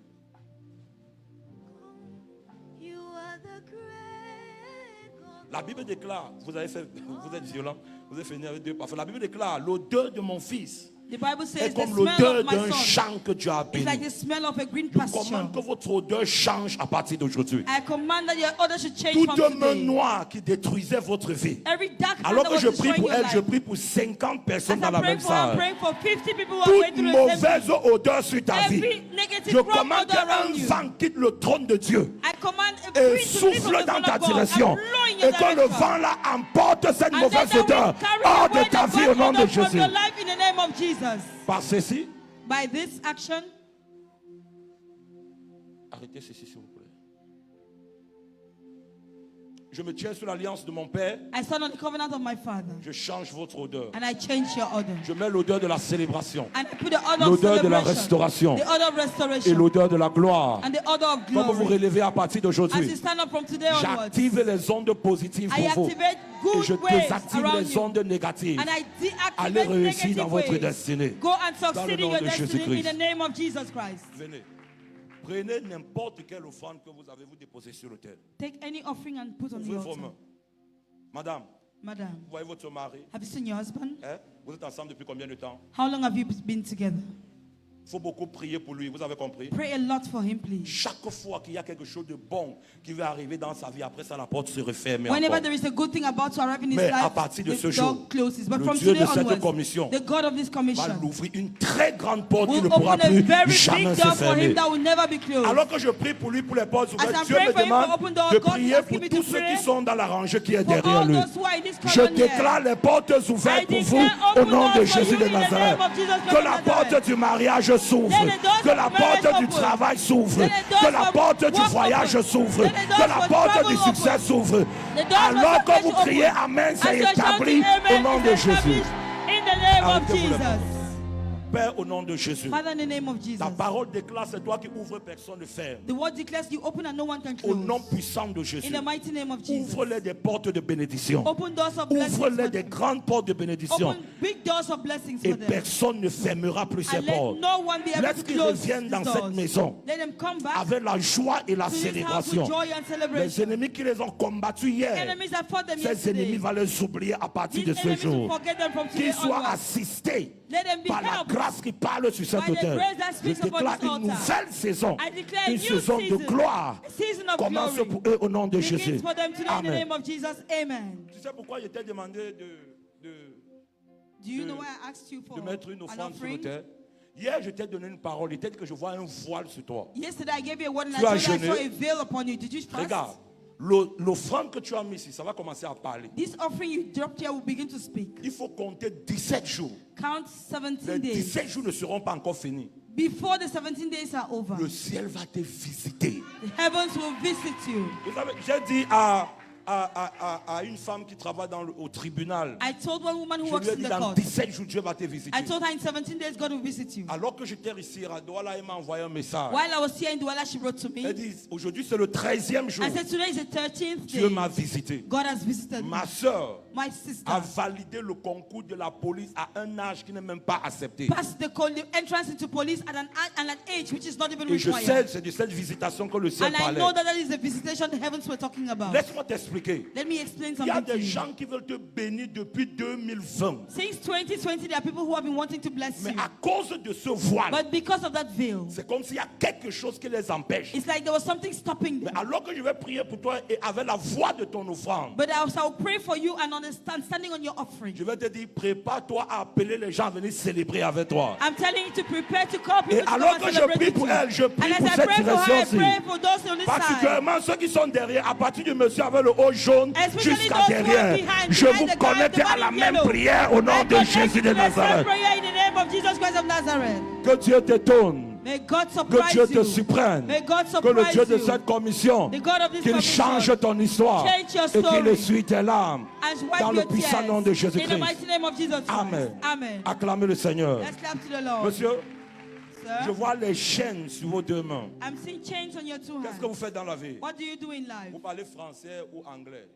La Bible déclare, vous êtes violent, vous êtes fini avec 2 parfums. La Bible déclare, l'odeur de mon fils The Bible est says the comme smell l'odeur of my d'un son champ que Dieu a is like béni. the smell of a green Je pasture. commande que votre odeur change à partir d'aujourd'hui. I command that your odor should change Toute from main today. noire qui détruisait votre vie. Every dark hand Alors that que was je prie destroying pour your elle, je life. prie pour 50 personnes As dans I la pray même for her, I'm salle. praying for 50 people who are going Toute through the same mauvaise thing. odeur sur ta vie. Every negative Je wrong commande odor around qu'un you. vent quitte le trône de Dieu I command a et breeze to leave from souffle the dans throne ta of God. direction. I'm blowing Et your que le direction. vent là emporte cette And mauvaise then the odeur wind carry hors away de ta the vie au bad nom de odor from Jésus. your life in the name of Jesus. Par ceci, By this action, arrêtez ceci s'il vous plaît. Je me tiens sur l'alliance de mon Père. I stand on the covenant of my Father. Je change votre odeur. And I change your odor. Je mets l'odeur de la célébration, And I put the odor of l'odeur de la celebration, restauration the odor of et restoration, l'odeur de la gloire. and the odor of Comme vous glory. relevez à partir As you d'aujourd'hui, stand up from today onwards, j'active les ondes positives I pour vous. activate Et je good waves désactive around les you. ondes négatives. And I Allez deactivate réussir dans negative votre waves. destinée. Go and Dans le succeed in nom your de destiny Jésus-Christ. in the name of Jesus Christ. Venez. Prenez n'importe quelle offrande que vous avez vous déposée sur l'autel. Take any offering and put on the Ouvrez vos altar. mains. Madame, Madam, vous voyez votre mari, have you seen your husband? hein? Vous êtes ensemble depuis combien de temps? How long have you been together? Il faut beaucoup prier pour lui, vous avez compris? Pray a lot for him, please. Chaque fois qu'il y a quelque chose de bon qui va arriver dans sa vie, après ça, la porte se referme. Whenever encore. there is a good thing about to arrive in his Mais à life, partir de the ce door jour, closes. But le from Dieu today de cette onwards, commission the God of this va commission l'ouvrir une très grande porte qui will ne pourra open a plus very jamais big se door for fermer. him that will never be closed. Alors que je prie pour lui, pour les portes As ouvertes, I'm Dieu praying me for him for demande open door, de God is prier asking pour me tous to ceux pray qui sont dans la rangée qui est for derrière all lui. those who are in this Je column here. déclare les portes ouvertes I pour vous declare au open nom doors de for Jésus you de in the Nazareth. name of Jesus Christ Que of la Nazareth. porte du mariage s'ouvre, Let the doors que of la marriage porte du open. travail s'ouvre, Let the doors que la of porte du work voyage open. s'ouvre, Let the doors que la of porte travel du succès open. s'ouvre. The doors of Alors que success vous open. criez Amen, As c'est you're établi shouting au amen, nom it's de Jésus. established in the name of Arrêtez-vous les Jesus. Père, au nom de Jésus. Father, in the name of Jesus. Ta parole déclare, c'est toi qui ouvres, personne ne ferme. The word declares you open and no one can Au close. nom puissant de Jésus. In the mighty name of Jesus. Ouvre-les des portes de bénédiction. Open doors of blessings. Ouvre-les for des them. grandes portes de bénédiction. Open big doors of blessings Et for them. personne ne fermera plus ces And let portes. no one be able Laisse to qu'ils close reviennent dans these cette doors. maison Let them come back avec la joie et la to this house célébration. with joy and Les celebration. ennemis qui les ont combattus hier, Enemies that fought them ces yesterday. ennemis vont les oublier à partir de These ce enemies will jour. forget them from today Qu'ils soient onwards. assistés Let them be par la helped grâce qui parle sur cet by the autel. grace that Je speaks upon déclare this une altar. nouvelle saison, I declare a une new saison de season, gloire. a season of Commence glory. pour eux au nom de Jésus. Begins for them today in the Amen. name of Jesus. Amen. Tu sais pourquoi je t'ai demandé Do you de- know why I asked you for de mettre une an offrande sur offering? l'autel? Hier, je t'ai donné une parole. Il était que je vois un voile sur toi. Yesterday I gave you a word and I Tu as told you I saw jeûné. a veil upon you. Did you fast? Regarde, l'offrande que tu as mise ici, ça va commencer à parler. This offering you dropped here will begin to speak. Il faut compter 17 jours. Count 17 Les days. 17 jours ne seront pas encore finis. Before the 17 days are over, Le ciel va te visiter. the heavens will visit you. Vous savez, j'ai dit à une femme qui travaille au tribunal, I told one woman who je works lui ai in dit the dans court. 17 jours, Dieu va te visiter. I told her in 17 days God will visit you. Alors que j'étais ici à Douala, elle m'a envoyé un message. While I was here in Douala, she wrote to Elle me. dit, aujourd'hui c'est le 13e jour. I said, today is the 13th Dieu day. m'a visité. God has visited me. Ma soeur My sister a validé le concours de la police à un âge qui n'est même pas accepté. passed the entrance into police at an age which is not even Et je sais, required. c'est de cette visitation que le ciel And I parlait. know that is the visitation the heavens were talking about. Laisse-moi t'expliquer. Let me explain Il y a something to des you. gens qui veulent te bénir depuis 2020. Since 2020, there are people who have been wanting to bless Mais you. à cause de ce voile, But because of that veil, c'est comme s'il y a quelque chose qui les empêche. it's like there was something stopping Mais them. alors que je vais prier pour toi et avec la voix de ton offrande, But I will pray for you and understand, standing on your offering. je vais te dire, prépare-toi à appeler les gens à venir célébrer avec toi. I'm telling you to prepare to call Et people to alors come que and je celebrate prie with pour you. elle, je prie And pour as I cette pray for her, I direction-ci. pray for those on this side. Particulièrement ceux qui sont derrière, à partir du monsieur avec le haut jaune Especially jusqu'à those who are derrière. behind Je vous the guy, connecte the à man la in même yellow. prière au nom I de connect Jésus de to the same Nazareth. prayer in the name of Jesus Christ of Nazareth. Que Dieu t'étonne. May God Que surprise Dieu te you. surprenne. May God Que le surprise Dieu de you. cette commission, The God of this qu'il commission change ton histoire change your et qu'il story essuie tes larmes and wipe dans le your puissant tears. nom de In the Jésus-Christ. mighty name of Jesus Christ. Amen. Amen. Acclamez le Seigneur. Let's clap to the Lord. Monsieur, Sir, Je vois les chaînes sur vos deux mains. I'm seeing chains on your two Qu'est-ce que vous hands. faites dans la vie? What do you do in life? Vous parlez français ou anglais.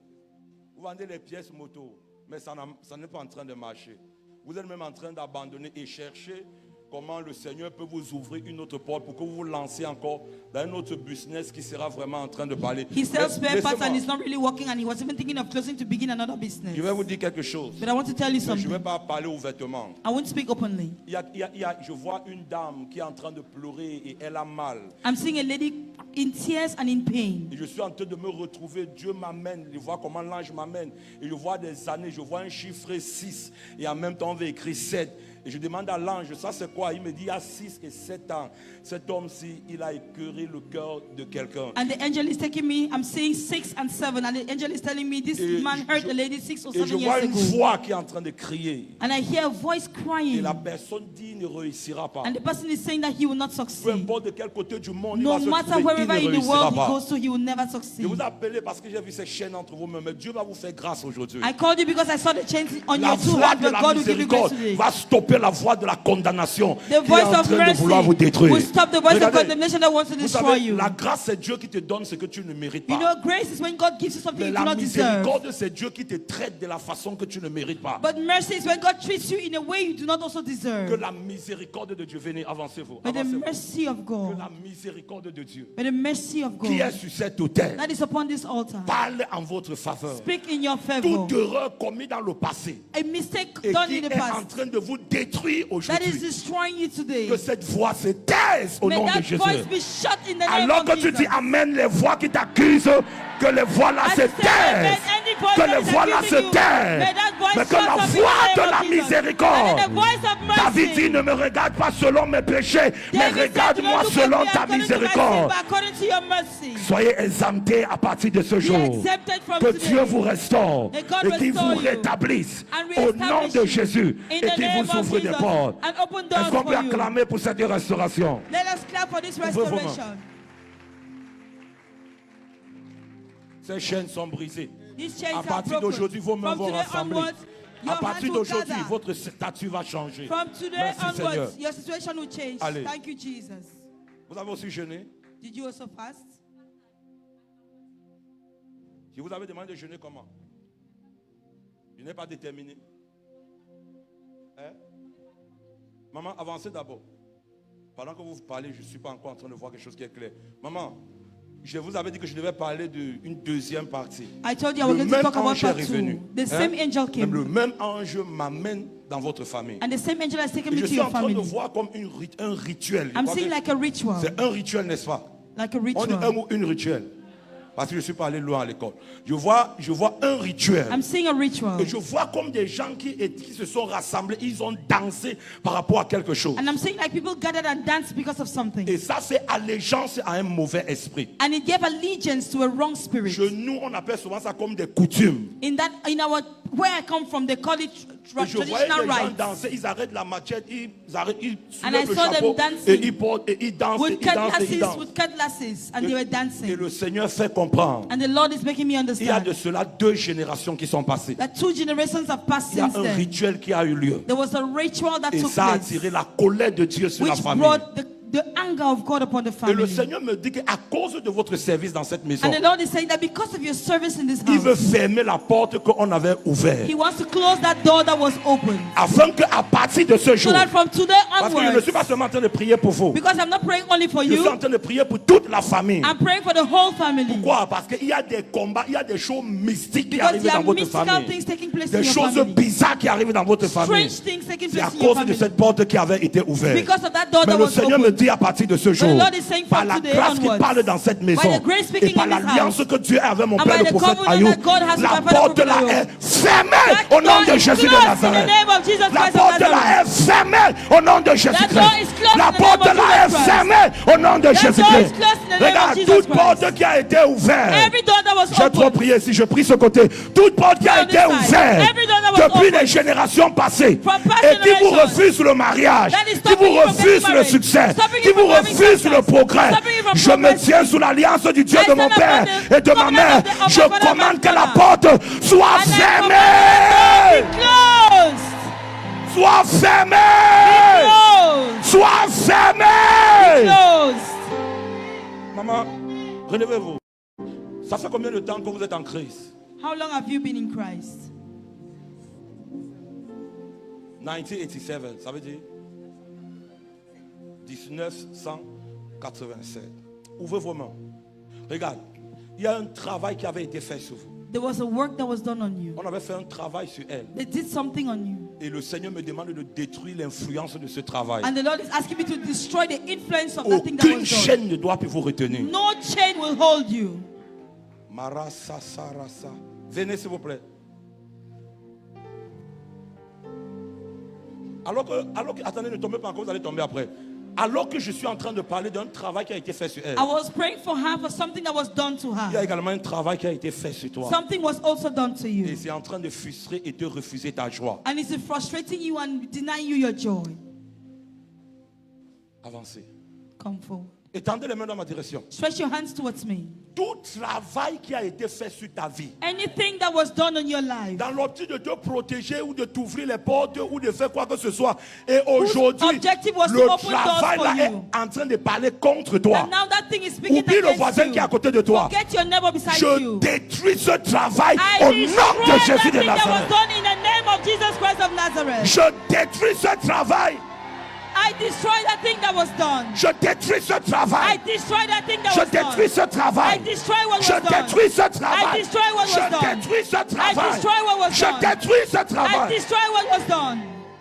Vous vendez les pièces moto, mais ça n'est pas en train de marcher. Vous êtes même en train d'abandonner et chercher comment le Seigneur peut vous ouvrir une autre porte pour que vous vous lanciez encore dans un autre business qui sera vraiment en train de parler. He sells spare parts and Laissez-moi. it's not really working, and he was even thinking of closing to begin another business. Je vais vous dire quelque chose. But I want to tell you Mais je ne something. vais pas parler ouvertement. I won't speak openly. Je vois une dame qui est en train de pleurer et elle a mal. I'm seeing a lady in tears and in pain. Et je suis en train de me retrouver. Dieu m'amène. Je vois comment l'ange m'amène. Et je vois des années. Je vois un chiffre 6. Et en même temps, on va écrire 7. Et je demande à l'ange, ça c'est quoi? Il me dit, il y a 6 et 7 ans. Cet homme-ci, il a écœuré le cœur de quelqu'un. And the angel is taking me, I'm seeing 6 and 7. And the angel is telling me this Et man hurt the lady 6 or Et 7 je vois years une ago. voix qui est en train de crier. And I hear a voice Et crying. la personne dit, il ne réussira pas. And the person is saying that he will not Peu succeed. importe de quel côté du monde No il va matter se trouver, il wherever ne in the réussira world he pas. goes to, he will never Je succeed. vous ai appelé parce que j'ai vu ces chaînes entre vos mains. Mais Dieu va vous faire grâce aujourd'hui. I called you because I saw the chains on La your two voix hands, de but la God will give you grace miséricorde today. va stopper la voix de la condamnation The qui est voice en of train de vouloir vous mercy détruire. will stop the voice of Regardez, condemnation that wants to vous destroy savez, you. la grâce, c'est Dieu qui te donne ce que tu ne mérites You pas. know, grace is when God gives you something Mais you do la not deserve. miséricorde, c'est Dieu qui te traite de la façon que tu ne mérites pas. But mercy is when God treats you in a way you do not also Que deserve. la miséricorde de Dieu, venez, avancez-vous. By the Avancez-vous. mercy of Que God. la miséricorde de Dieu, By the mercy of qui est God. sur cette autel, That is upon this altar. parle en votre faveur. Speak in your favor. Toute erreur commise dans le passé A mistake et done qui in the est en past train de vous détruire that is aujourd'hui, destroying you today. que cette voix se taise au May nom de that Jésus. voice be shut in the name Alors of que tu Jesus. dis amène les voix qui t'accusent, que les voix là I se say, amen. taisent. Any voice Que that les is voix là accusing se you, taisent. may that voice Mais que shut la up in the voix name de of la Jesus. miséricorde, And then the voice of mercy. David dit ne me regarde pas selon mes péchés, mais David said, regarde-moi "Do not look at selon me ta according to my sin, miséricorde. but according to your mercy." Soyez exemptés à partir de ce jour. exempted from Que today. Dieu vous restaure May God et qu'il restore vous you. rétablisse And au nom reestablish de you. Jésus In et the qu'il name vous of ouvre des Jesus. portes. And open doors Est-ce qu'on peut for you. acclamer pour cette restauration? Let us clap for this Ouvrez vos mains. restoration. Ces chaînes sont brisées. These chains À are partir broken. d'aujourd'hui, vos mains From vont today rassembler. onwards, your À partir hands will d'aujourd'hui, gather. votre statut va changer. From today Merci, Seigneur. onwards, your situation will change. Allez. Thank you, Jesus. Vous avez aussi jeûné? Did you also fast? Je vous avais demandé de jeûner comment? Je n'ai pas déterminé. Hein? Maman, avancez d'abord. Pendant que vous parlez, je ne suis pas encore en train de voir quelque chose qui est clair. Maman, je vous avais dit que je devais parler d'une deuxième partie. I told you I was Le going to même talk about ange est part revenu. 2. The Hein? same angel Même le came. même ange m'amène dans votre famille. And the same angel has taken Et me je to suis your en train de family. voir comme un rituel. Je I'm crois seeing que like a ritual. c'est un rituel, n'est-ce pas? Like a On dit un ritual. ou une rituel. Parce que je suis pas allé loin à l'école. Je vois un rituel. I'm seeing a ritual. Et je vois comme des gens qui se sont rassemblés, ils ont dansé par rapport à quelque chose. And I'm seeing like people gathered and danced because of something. Et ça, c'est allégeance à un mauvais esprit. And it gave allegiance to a wrong spirit. Chez nous, on appelle souvent ça comme des coutumes. In where I come from, they call it Et je voyais traditional les gens rites. danser, ils arrêtent la machette, ils And I soulèvent le saw them chapeau, dancing. et ils portent, et ils dansent, et With ils dansent, et ils dansent. cutlasses, and they were Et dancing. le Seigneur fait comprendre. And the Lord is making me Il y a understand de cela 2 générations qui sont passées. that 2 generations have passed Il y a since un then. rituel qui a eu lieu. There was a ritual that Et took ça a place, attiré la colère de Dieu sur la which famille. brought the anger of God upon the Et le family. Seigneur me dit qu'à cause de votre service dans cette maison, And the Lord is saying that because of your service in this il veut house, fermer la porte qu'on avait ouverte. He wants to close that door that was open. Afin qu'à partir de ce So jour, that from today parce que je ne onwards, suis pas seulement en train de prier pour vous, because I'm not praying only for je suis you, en train de prier pour toute la famille. I'm praying for the whole family. Pourquoi? Parce qu'il y a des combats, il y a des choses mystiques qui Because arrivent there dans are votre mystical famille. things taking place Des in your choses family. bizarres qui arrivent dans votre famille. Strange things taking C'est à place in your cause de family. cette porte qui avait été ouverte. Because of that door Mais that le was Seigneur me open. dit à partir de ce jour, The Lord is saying par from la today grâce qui onwards, parle dans cette maison, by the grace speaking et par in this l'alliance house, que Dieu a avec mon and père by le the prophète covenant Ayoub, that God has with la my father, porte là Prophet est Ayoub. fermée That au nom door de is Jésus de closed in the Nazareth. name of Jesus La Christ of porte là Nazareth. est fermée au nom de door is Jésus-Christ. closed La in the name porte of là est Jesus Christ. fermée au nom de door is Jésus-Christ. closed in the name of Regarde, Jesus toute Christ. porte qui a été ouverte. Every door that was J'ai trop open prié. Si je prie ce côté, toute porte qui a On été this side. ouverte Every door that was depuis open les générations passées from past et qui vous generations refuse le mariage, that is qui stopping vous you from refuse getting le married, succès, stopping qui you vous from having refuse le success, progrès, stopping you from je me progress. tiens sous l'alliance du Dieu I de mon stand Père upon the et de ma covenant mère. of the- of Je my father and commande my que la mother. porte soit And I fermée. closed. Soit fermée. Closed. Soit fermée. Maman, relevez-vous. Ça fait combien de temps que vous êtes en Christ? How long have you been in Christ? 1987, ça veut dire 1987. Ouvrez vos mains. Regarde, il y a un travail qui avait été fait sur vous. There was a work that was done on you. On avait fait un travail sur elle. They did something on you. Et le Seigneur me demande de détruire l'influence de ce travail. And the Lord is asking me to destroy the influence of that thing that Aucune was done. chaîne ne doit plus vous retenir. No chain will hold you. Marasa Sarasa. Venez s'il vous plaît. Attendez, ne tombez pas encore, vous allez tomber après. Alors que je suis en train de parler d'un travail qui a été fait sur elle, I was praying for her for something that was done to il y a her. également un travail qui a été fait sur toi. Something was also done to Et you. c'est en train de frustrer et de refuser ta joie. And it's frustrating you and denying you your joy. Avancez. Come forward. Étendez les mains dans ma direction. Stretch your hands towards me. Tout travail qui a été fait sur ta vie, Anything that was done on your life, dans l'optique de te protéger ou de t'ouvrir les portes ou de faire quoi que ce soit. Et aujourd'hui, objective was to le open doors travail for là est you. en train de parler contre toi. and now that thing is speaking Oublie le against voisin you. qui est à côté de toi. Forget your neighbor beside Je you. détruis ce travail I au nom destroy de Jésus that de thing that was Nazareth. done in the name of Jesus Christ of Nazareth. Je détruis ce travail. I destroy that thing that was done. Je détruis ce I travail. destroy that thing that Je was détruis done. ce travail. I destroy what was Je done. détruis ce I travail. destroy what was Je done. détruis ce I travail. destroy what was Je done. détruis ce I travail. destroy what was done.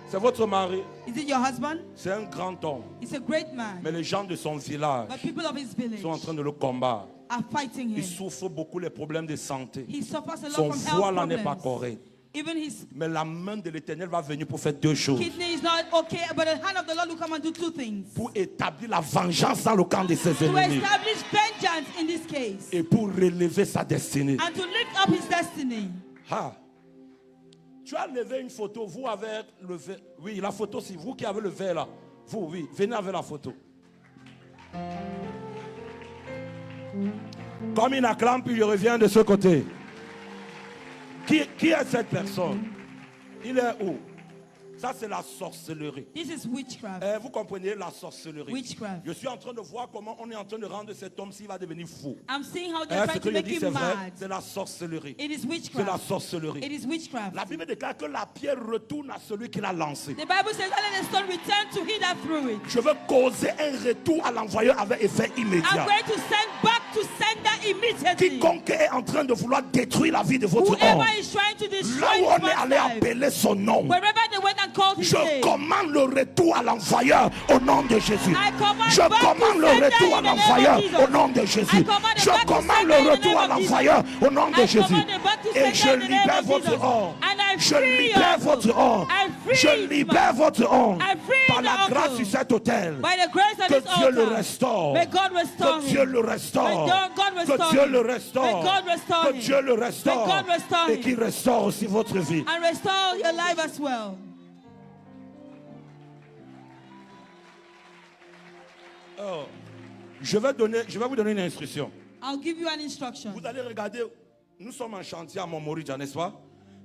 C'est votre mari. Is it your husband? C'est un grand homme. He's a great man. Mais les gens de son village But people of his village sont en train de le combattre. are fighting Il him. souffre beaucoup les problèmes de santé. He suffers a lot Son from foie health là n'est pas problems. correct. Even his Mais la main de l'Éternel va venir pour faire deux choses. kidney is not okay, but the hand of the Lord will come and do two things. Pour établir la vengeance dans le camp de ses To ennemis. establish vengeance in this case. Et pour relever sa destinée. And to lift up his destiny. Ah. Tu as levé une photo, vous avec le verre. Oui, la photo, c'est vous qui avez le verre là. Vous, oui, venez avec la photo. Comme il acclame, puis je reviens de ce côté. Qui est cette personne? Il est où? Ça, c'est la sorcellerie. This is witchcraft. Vous comprenez la sorcellerie. Witchcraft. Je suis en train de voir comment on est en train de rendre cet homme s'il va devenir fou. I'm seeing how they're Ce trying que to je make dis, him c'est vrai. mad. C'est la sorcellerie. It is C'est la witchcraft. sorcellerie. It is witchcraft. La Bible déclare que la pierre retourne à celui qui l'a lancée. The Bible says, and let the stone return to he that threw it. Je veux causer un retour à l'envoyeur avec effet I'm immédiat. going to send back to sender immediately. Quiconque est en train de vouloir détruire la vie de votre homme, Whoever is trying to là destroy où his on est allé man's life, appeler son nom, wherever they went and called his je name, commande le retour à l'envoyeur au nom de Jésus. I command Je back to commande le sender retour à in the name of l'envoyeur Jesus. au nom de Jésus. I command it Je back to commande sender le in the retour name à of l'envoyeur au nom de I Jésus. command it back to Et sender je in the name libère of votre Jesus. homme. And I Je free libère your votre uncle. homme. I free Je his libère man. votre homme. I free Par la the grâce uncle. sur cet autel. By the grace of Que this Dieu le altar. restaure. May God restore Que Dieu him. le restaure. May God restore Que Dieu him. le restaure. May God restore Que him. Dieu le restaure. May God restore Et him. qu'il restaure aussi votre vie. And restore your life as well. Oh. Je vais vous donner une instruction. I'll give you an instruction. Vous allez regarder, nous sommes en chantier à Montmorija, n'est-ce pas?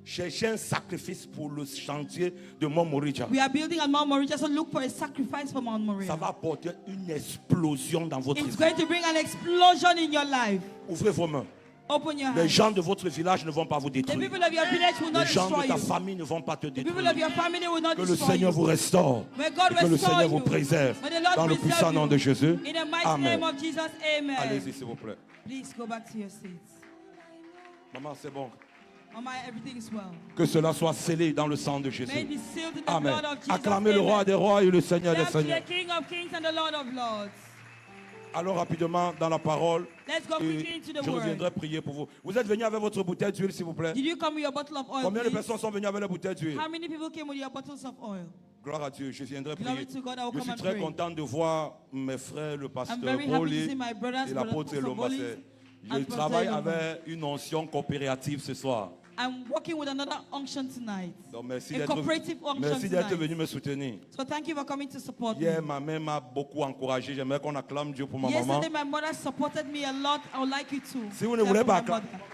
Cherchez un sacrifice pour le chantier de Montmorija. We are building at Mount Moriah, so look for a sacrifice for Mount Moriah. Ça va apporter une explosion dans votre It's vie. going to bring an explosion in your life. Ouvrez vos mains. Open your Les hands. gens de votre village ne vont pas vous The détruire. people of your village will not Les gens destroy de ta you. famille ne vont pas te The people of détruire. your family will not Que le destroy Seigneur you. vous restaure. May God Et que le restore Seigneur vous you. préserve. May the Lord Dans le preserve puissant nom you. de Jésus. In the mighty Amen. name of Jesus, amen. Allez-y, s'il vous plaît. Please go back to your seats. Maman, c'est bon. Mama, everything is well. Que cela soit scellé dans le sang de May Jésus. it be sealed in the Amen. blood of Jesus. Acclamez le roi des rois et le Seigneur des Shout to the seigneurs. King of Kings and the Lord of Lords. Allons rapidement dans la parole. Let's go Et quickly into the je word. reviendrai prier pour vous. Vous êtes venus avec votre bouteille d'huile, s'il vous plaît. Did you come with your bottle of oil? Combien de Please? personnes sont venues avec la bouteille d'huile? How many people came with your bottles of oil? Gloire à Dieu, je viendrai Glory prier. to God, I will Je come suis and très pray. content de voir mes frères, le I'm pasteur very happy to Boli see my brothers, et l'apôtre Pastor Lomba. Boli Je and Pastor travaille Lomba. avec une onction coopérative ce soir. I'm working with another unction tonight. Donc merci A d'être cooperative unction tonight. venu me soutenir. So thank you for coming to support Hier, me. ma mère m'a beaucoup encouragé. J'aimerais qu'on acclame Dieu pour ma maman. Yesterday, my mother supported me a lot. I would like you to. Si vous ne clap voulez for pas my acclamer. mother.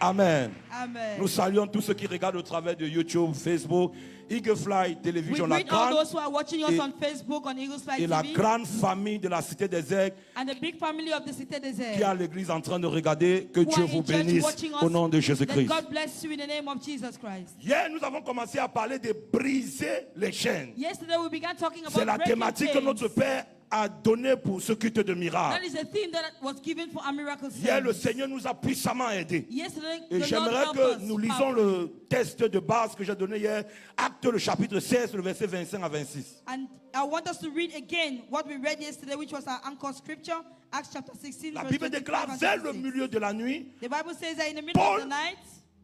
Amen. Amen. Nous saluons tous ceux qui regardent au travers de YouTube, Facebook, Eagle Fly We Television, la greet all grande those who are watching us on Facebook, on Eagles Fly et la TV, grande famille de la Cité des Aigles and the big family of the Cité des qui est Airs. à l'église en train de regarder. Que Who Dieu are vous in church bénisse watching us. au nom de That Jésus-Christ. God bless you in the name of Jesus Christ. Hier, nous avons commencé à parler de briser les chaînes. Yesterday we began talking C'est about la breaking thématique que chains. notre Père a donnée pour ce culte de That miracles. is a theme that was given for a miracle Hier, le service. Seigneur nous a puissamment aidés. Yesterday, Et the Lord j'aimerais helped que us nous lisons powerfully. le texte de base que j'ai donné hier, Acte le chapitre 16, le verset 25 à 26. And I want us to read again what we read yesterday, which was our anchor scripture, Acts chapter 16, La verse Bible 25 déclare, and vers le 26. milieu de la nuit, The Bible says that in the middle Paul- of the night,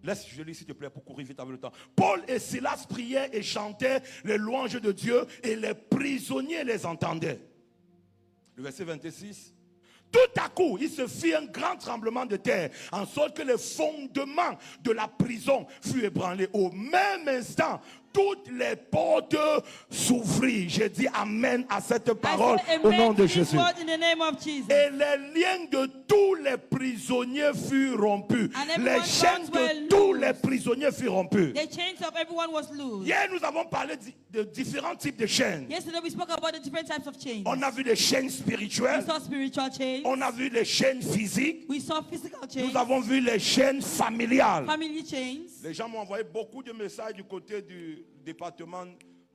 laisse, je lis s'il te plaît pour courir vite avec le temps. Paul et Silas priaient et chantaient les louanges de Dieu et les prisonniers les entendaient. Le verset 26. Tout à coup, il se fit un grand tremblement de terre, en sorte que les fondements de la prison furent ébranlés. Au même instant, toutes les portes s'ouvrirent. J'ai dit Amen à cette parole I say au amen nom to de this Jésus. word in the name of Jesus. Et les liens de tous les prisonniers furent rompus. And Les everyone's chaînes bonds were de tous loosed. les prisonniers furent rompus. The chains of everyone was loose. Hier, nous avons parlé de différents types de chaînes. Yesterday we spoke about the different types of chains. On a vu des chaînes We spirituelles. saw spiritual chains. On a vu les chaînes physiques. We saw physical chains. Nous avons vu les chaînes familiales. Family chains. Les gens m'ont envoyé beaucoup de messages du côté du département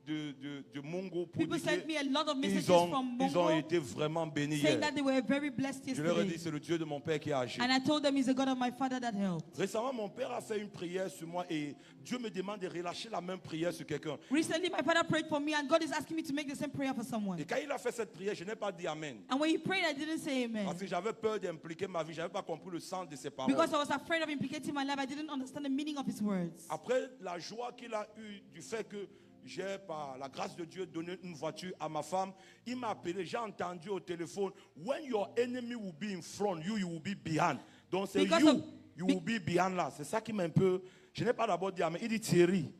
de Mungo pour People dire sent me a lot of messages qu'ils ont, from ils ont Bongo été vraiment bénis saying hier. that they were very blessed Je leur ai dit, yesterday. c'est le Dieu de mon père qui a agi. And I told them it's the God of my father that helped. Récemment, mon père a fait une prière sur moi et Dieu me demande de relâcher la même prière sur quelqu'un. Recently, my father prayed for me, and God is asking me to make the same prayer for someone. Et quand il a fait cette prière, je n'ai pas dit Amen. And when he prayed, I didn't say amen. Parce que j'avais peur d'impliquer ma vie. Je n'avais pas compris le sens de ses paroles. Because I was afraid of implicating my life. I didn't understand the meaning of his words. Après la joie qu'il a eue du fait que j'ai, par la grâce de Dieu, donné une voiture à ma femme, il m'a appelé, j'ai entendu au téléphone, when your enemy will be in front, you will be behind. Donc c'est Because you, of- you will be behind là. C'est ça qui m'a un peu... Je n'ai pas d'abord dit Amen. Il dit Thierry,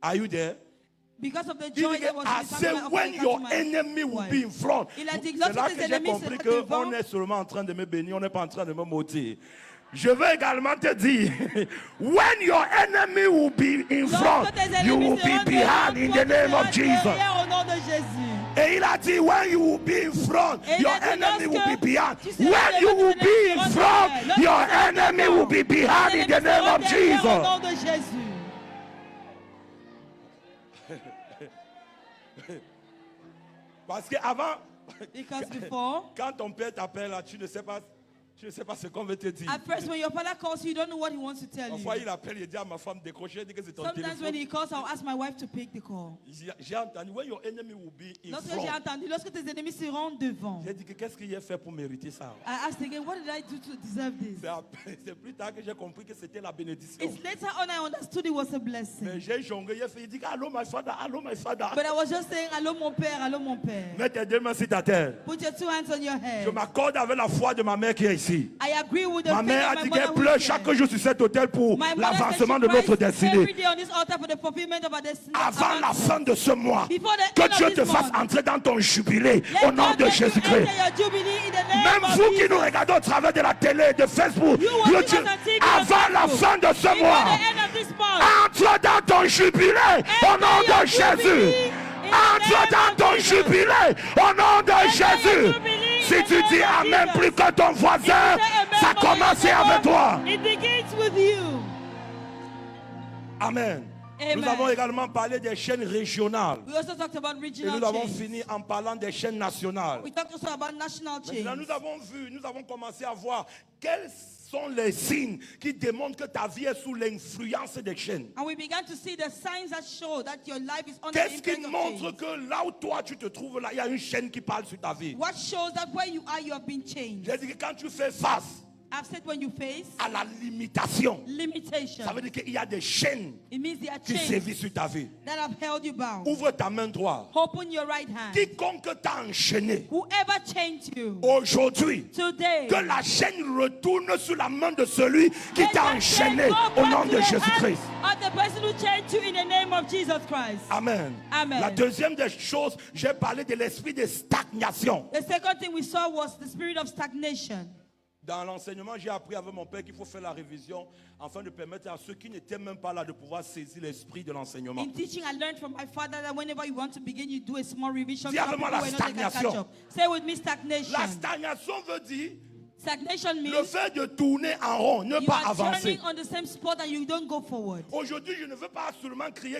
are you there? Because of the Il joy dit, that was I in the say family of when my your wife. enemy will be in front. Il a dit, C'est lorsque là tes que j'ai ennemis compris seront devant, qu'on est seulement en train de me bénir, on n'est pas en train de me maudire. Je veux également te dire, when your enemy will be in front, lorsque tes you ennemis will be seront behind in devant, the name toi, of tu seras Jesus. derrière au nom de Jésus. Et il a dit, when you will be in front, Et il your a dit, enemy will lorsque be behind. tu seras When devant, you tes will ennemis be in seront front, derrière. your Lorsque tu seras enemy devant, will be behind tes in the ennemis name seront of derrière au Jesus. nom de Jésus. Parce qu'avant, Because before, quand ton père t'appelle là, tu ne sais pas ce qu'on veut te dire. at first when your father calls you, you don't know what he wants to tell Parfois, you. il appelle, il dit à ma femme décrocher, il dit que c'est ton Sometimes when téléphone. he calls, I'll ask my wife to pick the call. J'ai entendu, when your enemy will be in Lorsque j'ai front. entendu, lorsque tes ennemis seront devant, J'ai dit que qu'est-ce qu'il a fait pour mériter ça? I asked again, what did I do to deserve this? C'est plus tard que j'ai compris que c'était la bénédiction. It's later on I understood it was a blessing. Mais j'ai jonglé, il dit, allô my father, allô my father. But I was just saying, allô mon père, allô mon père. Mets tes deux mains sur ta tête. Put your two hands on your Je head. m'accorde avec la foi de ma mère qui est ici. I agree with the Ma faith mère of a my dit mother qu'elle who pleure is chaque here. jour sur cet hôtel pour My mother l'avancement said de she notre prays destinée. every day on this altar for the fulfillment of our destiny. Avant la fin de ce mois, Before the que end of Dieu this te fasse month. entrer dans ton jubilé Let au nom God de let you Jésus-Christ. enter your jubilee in the name Même of vous qui Jesus. nous regardez au travers de la télé, de Facebook, You watching YouTube, us on TV, avant on la Facebook. fin de ce Before mois, the end of this month. entre dans ton jubilé au nom your de Jésus. jubilee in the Entre name dans of ton Jesus. jubilé au nom de your Jésus. jubilee Si in the tu name dis of Amen Jesus. plus que ton voisin, Say amen ça more than commence your avec neighbor. toi. It begins with you. Amen. Amen. Nous avons également parlé des chaînes régionales. We also talked about Et regional nous avons chains. fini en parlant des chaînes nationales. We talked also about national chains. Maintenant, nous avons commencé à voir quels sont les signes qui démontrent que ta vie est sous l'influence des chaînes. And we began to see the signs that show that your life is under the Qu'est-ce qui influence of montre chains. que là où toi tu te trouves là, il y a une chaîne qui parle sur ta vie. What shows that where you are, you have been changed. J'ai dit que quand tu fais face I've said when you face à la limitation, limitation, ça veut dire qu'il y a des chaînes it means there are qui chains sévissent sur ta vie. that have held you bound. Ouvre ta main droite. Open your right hand. Quiconque t'a enchaîné Whoever chained you aujourd'hui, today, que la chaîne retourne sur la main de celui qui let t'a that chain enchaîné go au back nom to de the Jésus-Christ. hand of the person who chained you in the name of Jesus Christ. Amen. Amen. La deuxième des choses, j'ai parlé de l'esprit de stagnation. The second thing we saw was the spirit of stagnation. Dans l'enseignement, j'ai appris avec mon père qu'il faut faire la révision afin de permettre à ceux qui n'étaient même pas là de pouvoir saisir l'esprit de l'enseignement. In teaching, I learned from my father that whenever you want to begin, you do a small revision. Dis So avec moi people la who are not, they can stagnation. catch up. Say with me, stagnation. La stagnation veut dire Stagnation le means fait de tourner en rond, ne you pas are avancer. turning on the same spot and you don't go forward. Aujourd'hui, je ne veux pas seulement crier,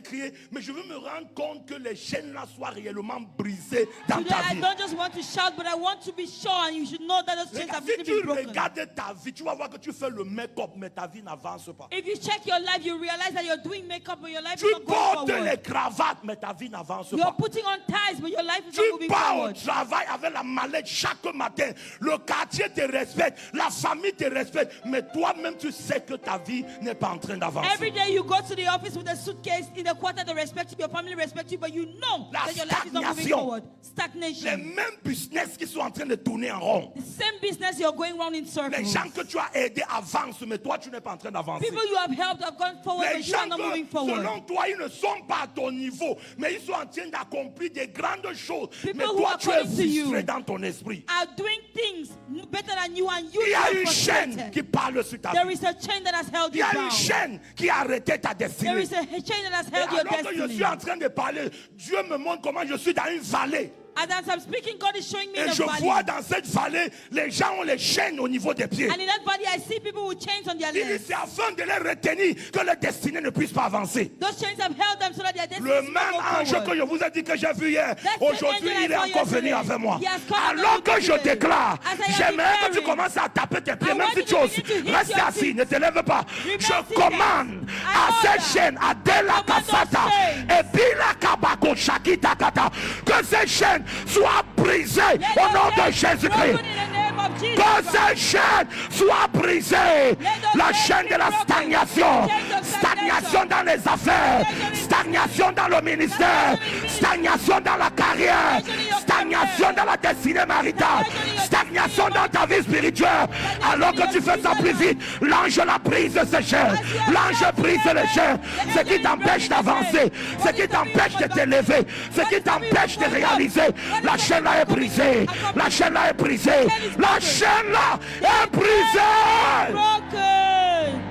mais je veux me rendre compte que les chaînes là soient réellement brisées dans Today, ta I vie. don't just want to shout, but I want to be sure, and you should know that those chains have Si been tu broken. regardes ta vie, tu vas voir que tu fais le make-up, mais ta vie n'avance pas. If you check your life, you realize that you're doing makeup, but your life Tu is not going portes forward. les cravates, mais ta vie n'avance You're pas. putting on ties, but your life is Tu not moving pars au forward. travail avec la mallette chaque matin. Le quartier te respecte, la famille te respecte, mais toi-même tu sais que ta vie n'est pas en train d'avancer. Every day you go to the office with a suitcase, in the quarter they respect you, your family respect you, but you know La that your life is not moving stagnation. forward. Les Stagnation. mêmes business qui sont en train de tourner en rond. The same business you're going round in Les circles. gens que tu as aidés avancent, mais toi tu n'es pas en train d'avancer. People you have helped have gone forward, Les but you are gens not moving que, forward. selon toi, ils ne sont pas à ton niveau, mais ils sont en train d'accomplir des grandes choses. People Mais who toi, are tu es coming to you frustré dans ton esprit. Are doing things better than you, and you Il y a are une chaîne frustrated. qui parle sur ta There vie. is a chain that has held Il y you a down. une chaîne qui a arrêté ta There destinée. is a chain that has Et held your alors que je destiny. suis en train de parler, Dieu me montre comment je suis dans une vallée. And as I'm speaking, God is showing me Et the je valley. vois dans cette vallée, les gens ont les chaînes au niveau des pieds. And in that valley, I see people with chains on their Il dit, legs. c'est afin de les retenir que leur destinée ne puisse pas avancer. Those chains have held them so that their destiny Le is même not ange forward. que je vous ai dit que j'ai vu hier, That same aujourd'hui angel I il est saw encore venu yesterday. avec moi. He has come Alors again que je today. déclare, As I am j'aimerais que tu declaring, commences à taper tes pieds, I même want si you tu to oses. begin to hit Reste your assis, feet. ne te lève pas. Remain Je seated. commande I à order. ces chaînes, à Dela I command those Kasata chains. et Bila Kabako Shakita Kata, que ces chaînes soient brisées Let au nom those de chains Jésus-Christ. broken in the name of Jesus Que Christ. ces chaînes soient brisées. those La chains chaîne be de la broken. stagnation. Chains of Stagnation dans les affaires. Stagnation dans le ministère. Stagnation dans la carrière. Stagnation dans la destinée maritale. Stagnation dans ta vie spirituelle. Alors que tu fais ça plus vite, l'ange la brise ces chaînes. L'ange brise les chaînes. Ce qui t'empêche d'avancer. Ce qui t'empêche de t'élever. Ce qui t'empêche de réaliser. La chaîne là est brisée. La chaîne là est brisée. La chaîne là est brisée. Broken.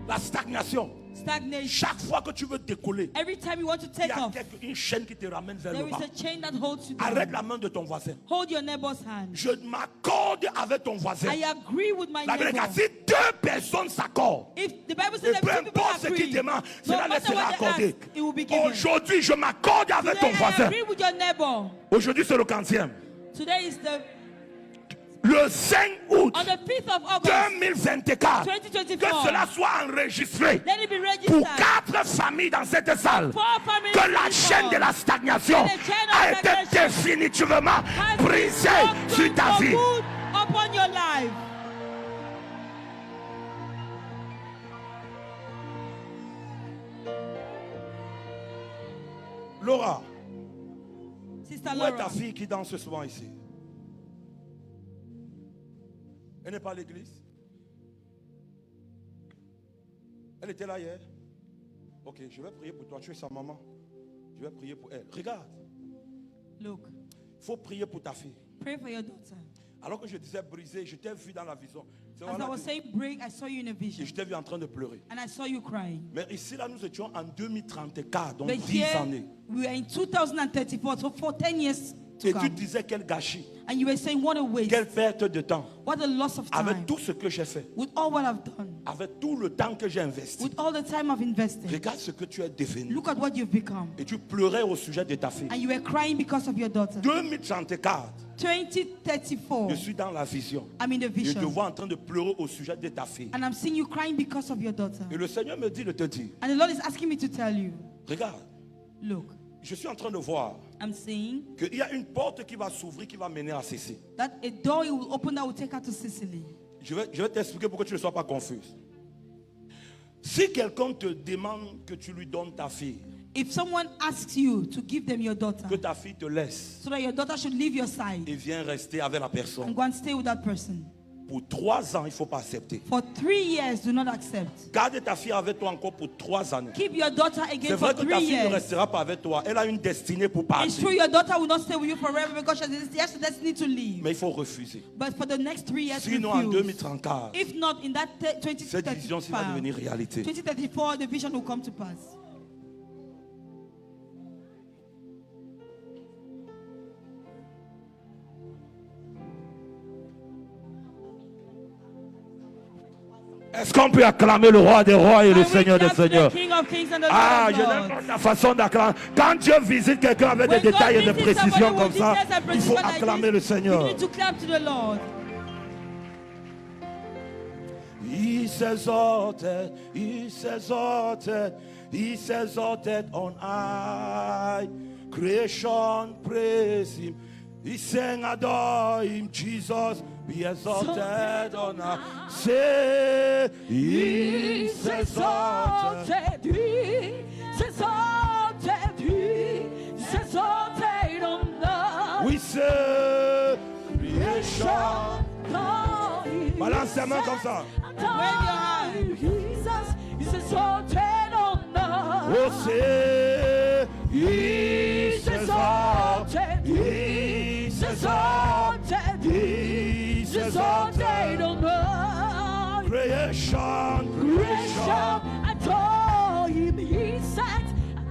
La stagnation. Stagnation. Chaque fois que tu veux décoller, Every time you want to il y take a off, une chaîne qui te ramène vers there le is bas. a chain that holds you down. Arrête la main de ton voisin. Hold your neighbor's hand. Je m'accorde avec ton voisin. I agree with my La Bible neighbor. dit, si deux personnes s'accordent, If the Bible et says that peu two people importe ce agree, qu'ils demandent, no cela leur matter sera what they accordé. ask, it will be given. Aujourd'hui, je m'accorde avec Today ton I voisin. agree with your neighbor. Aujourd'hui, c'est le 40e. Today is Le 5 août on the 5th of August, 2024, 2024. que cela soit enregistré Let it be pour registered. 4 familles dans cette salle. Four families Que la in this chaîne hall. de la stagnation And the chain of a été stagnation définitivement has been brisée broken sur ta for vie. good upon your life. Laura, Sister où est ta Laura, fille qui danse ce soir ici? Elle n'est pas à l'église? Elle était là hier? Ok, je vais prier pour toi. Tu es sa maman. Je vais prier pour elle. Regarde, look, il faut prier pour ta fille. pray for your daughter. Alors que je disais briser, je t'ai vu dans la vision. C'est As I voilà was que- saying break, I saw you in a et vision. je t'ai vu en train de pleurer. And I saw you crying. Mais ici, là, nous étions en 2034, donc But 10 here, années. we are in 2034, so for 10 years to Et tu come. disais quel gâchis, And you were saying, what a waste, quelle perte de temps. what a loss of time. Avec tout ce que j'ai fait, With all what I've done, avec tout le temps que j'ai investi. with all the time I've invested, Regarde ce que tu es devenu. look at what you've become. Et tu pleurais au sujet de ta fille. And you were crying because of your daughter. 2034, 2034, je suis dans la vision. I'm in the Je te vision. vois en train de pleurer au sujet de ta fille. And I'm seeing you crying because of your daughter. Et le Seigneur me dit de te dire, And the Lord is asking me to tell you, regarde, look, je suis en train de voir I'm seeing qu'il y a une porte qui va s'ouvrir, qui va mener à Cécile. that a door you will open that will take her to Sicily. Je vais t'expliquer pour que tu ne sois pas confuse. Si quelqu'un te demande que tu lui donnes ta fille, If someone asks you to give them your daughter, que ta fille te laisse so that your daughter should leave your side et viens rester avec la personne, and go and stay with that person, Pour 3 ans, il ne faut pas accepter. For 3 years, do not accept. Garde ta fille avec toi encore pour 3 années. Keep your daughter C'est again for vrai que 3 ta fille ne years. restera pas avec toi. Elle a une destinée pour It's partir. true your daughter will not stay with you forever because she has the destiny to leave. Mais il faut refuser. But for the next 3 years, Sinon, en refuse. 2034, If not, in that cette vision va 2034, devenir réalité. 2034, the vision will come to pass. Est-ce qu'on peut acclamer le roi des rois et le And we Seigneur des clap to the seigneurs? King of Kings and the Lord Ah, of je Lords. n'aime pas la façon d'acclamer. Quand Dieu visite quelqu'un avec des When God détails et des visits somebody précisions with comme ça, details and il faut precision like acclamer this, le You Seigneur. need to clap to the Lord. Il s'exaltait, il s'exaltait, il s'exaltait on high. Creation praise him. He sang adore him, Jesus be exalted on high. Say, he s'exalted. Lui, s'exaltait, lui, s'exaltait on the We say, creation. Balance tes mains comme ça. Jesus is exalted on the Oh, say, he s'exalted. He s'exalted. He s'exalted. on the Creation, creation. creation. Adore him, he said,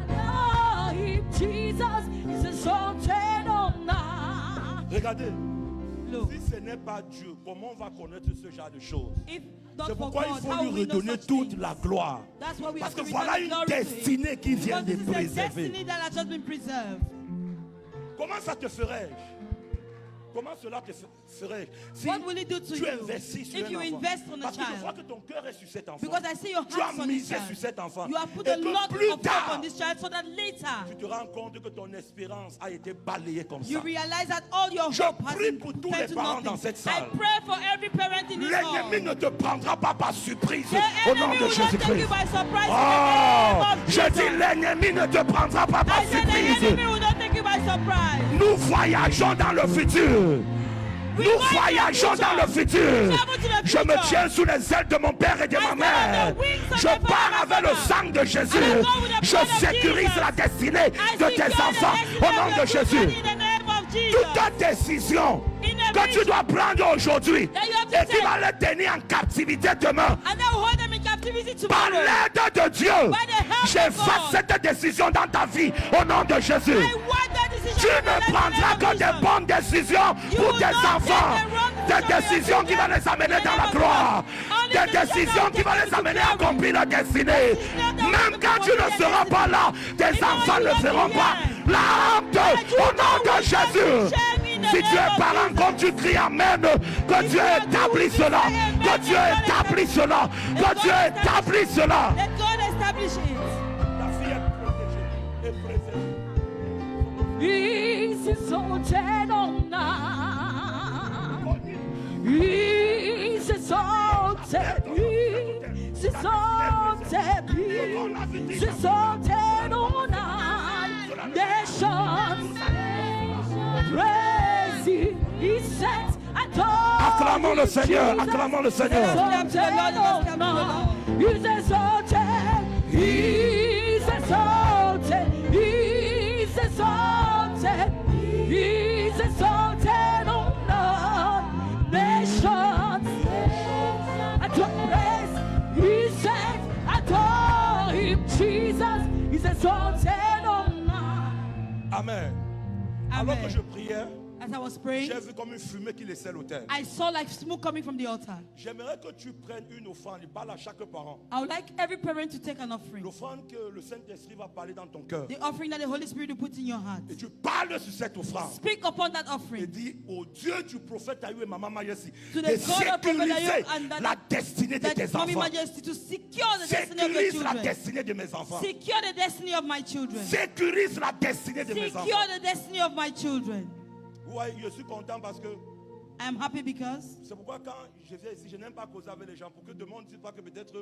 adore him, Jesus is exalted on the. Regardez, Look, si ce n'est pas Dieu, comment on va connaître ce genre de choses? if not C'est for pourquoi God, il faut how lui will we know redonner such toute things? la gloire. That's why we Parce have que to voilà return une glory to Him. destinée qui vient Because de this is the préserver. destiny that has just been preserved. Comment ça te ferait-je? Comment cela te ferait si What will it do to tu you investis sur if un you enfant? invest on a Parce que je child? vois que ton cœur est sur cet enfant. Because I see your Tu as hands on this misé child. sur cet enfant. You have put Et a que lot plus of hope tard, on this child so that later tu te rends compte que ton espérance a été balayée comme you ça. realize that all your Je hope has prie been pour tous turned les to parents nothing. dans cette I salle. pray for every parent in this hall. L'ennemi ne te prendra pas par surprise The au nom enemy de will not take you Jésus-Christ. by surprise Oh, in the name of je Jesus. dis l'ennemi ne te prendra pas par I said the surprise. enemy will not take you by surprise. Nous voyageons dans le futur. Nous voyageons dans le futur. Je me tiens sous les ailes de mon père et de ma mère. Je pars avec le sang de Jésus. Je sécurise la destinée de tes enfants au nom de Jésus. Toute décision que tu dois prendre aujourd'hui et qui va les tenir en captivité demain, And I will hold them in captivity par tomorrow. l'aide de Dieu, j'efface cette décision dans ta vie au nom de Jésus. I want that decision Tu in my ne life in prendras the que name des of Jesus. bonnes décisions pour tes enfants. Des décisions qui vont les amener dans la gloire. Des décisions qui vont les amener à accomplir leur destinée. Même quand tu ne seras pas là, tes enfants ne feront pas la honte au nom de Jésus. Si tu es parent, comme tu cries Amen, que Dieu établit cela. Que Dieu établit cela. Que Dieu établit cela. Let God establish it. Ta fille est protégée et préservée. He's exalted on high. He's exalted. He's exalted. He's exalted on high. Nations praise Him. He set Acclamons le Seigneur. Acclamons le Seigneur. He's exalted. He's exalted. He's exalted. He's exalted on the nations. Adore praise. He said, adore him. Jesus is exalted on high. Amen. Alors que je priais, As I was praying, j'ai vu comme une fumée qui laissait l'autel. I saw like smoke coming from the altar. J'aimerais que tu prennes une offrande et parle à chaque parent. I would like every parent to take an offering. L'offrande que le Saint-Esprit va parler dans ton cœur. The offering that the Holy Spirit will put in your heart. Et tu parles sur cette offrande. Speak upon that Et offering. dis au Dieu du prophète Ayou et Maman Mayesi To de the God of Prophet sécuriser Ayub and that- la destinée de tes That Mommy enfants. Majesty to secure the destiny of your Sécurise la children. destinée de mes enfants. Secure the destiny of my children. Sécurise la destinée de mes Secure enfants. the destiny of my children. Ouais, je suis content parce que I am happy because C'est pourquoi quand je viens ici, je n'aime pas causer avec les gens pour que tout le monde ne dise pas que peut-être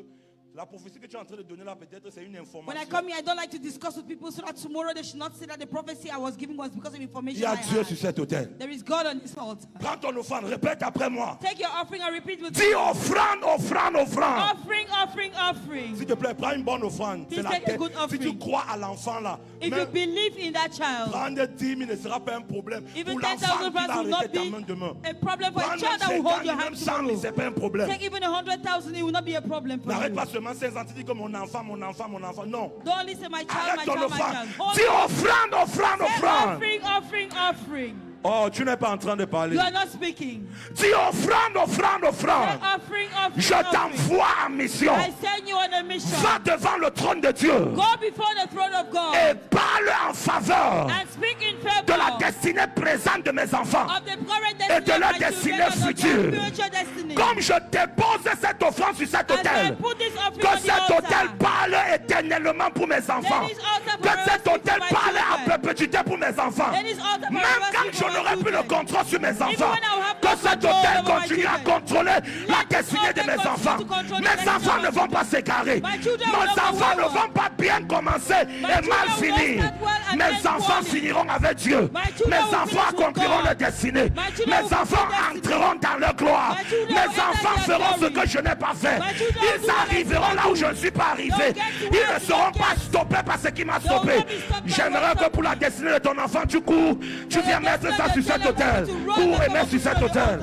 la prophétie que tu es en train de donner là, peut-être c'est une when I information. come here, I don't like to discuss with people so that tomorrow they should not say that the prophecy I was giving was because of Il information y a I Dieu had. sur cet autel. There is God on this altar. Prends ton offrande, répète après moi. Take your offering and repeat with Dis offrande, offrande, offrande. offering, offering, offering. S'il te plaît, prends une bonne offrande. Please C'est la take a tête. good Si tu offering. crois à l'enfant là, If you même believe in that child, prendre 10 000 ne sera pas un problème. even Pour l'enfant 10,000 qui va pounds will not arrêter ta be main demain. a problem for a Prendre child that will 50 hold your 000, même hand 100 000, tomorrow. c'est pas un problème. Take even 100,000, it will not be a problem for N'arrête you. pas seulement 5 ans, tu dis que mon enfant, mon enfant, mon enfant. Non. Don't only say my child, my Arrête ton child, my offrande. child. Hold Dis offrande, offrande, Say offrande. offering, offering, offering. Oh, tu n'es pas en train de parler. You are not speaking. Dis offrande, offrande, Say offrande. offering, offering, Je offering. t'envoie en mission. I send you on a mission. Va devant le trône de Dieu Go before the throne of God et parle en faveur and speak in de la favor destinée présente de mes enfants. of the current et de destiny leur of my destinée children and of their future. spiritual destiny. Comme je dépose cette offrande sur cet As I autel, put this offering que on the cet autel altar, parle éternellement pour mes enfants. Let this altar Que cet forever autel speak to my parle à children. perpétuité pour mes enfants. Let this altar Même forever quand speak je for my n'aurai plus le children. contrôle sur mes enfants, when I will have que no cet control autel over my continue à children. contrôler la Let this destinée de altar mes continue enfants. to control the Mes destiny enfants of ne my vont pas s'égarer. My children Mes will not go enfants ne wayward. vont pas bien commencer et mal children will finir. not start well and Mes end enfants poorly. finiront avec Dieu. My children Mes will enfants finish with accompliront God. leur destinée. My children Mes will enfants fulfill destiny. entreront dans leur gloire. My children Mes will enter enfants their feront ce glory. que je n'ai pas fait. My children will Ils do what I arriveront cannot là où do. je ne suis pas arrivé. They'll get to Ils where ne I seront can't pas get. stoppés par ce qui m'a They'll stoppé. not be stopped by J'aimerais what que pour la destinée de ton enfant, tu cours. Tu viens mettre ça sur cet autel. Cours et mets sur cet autel.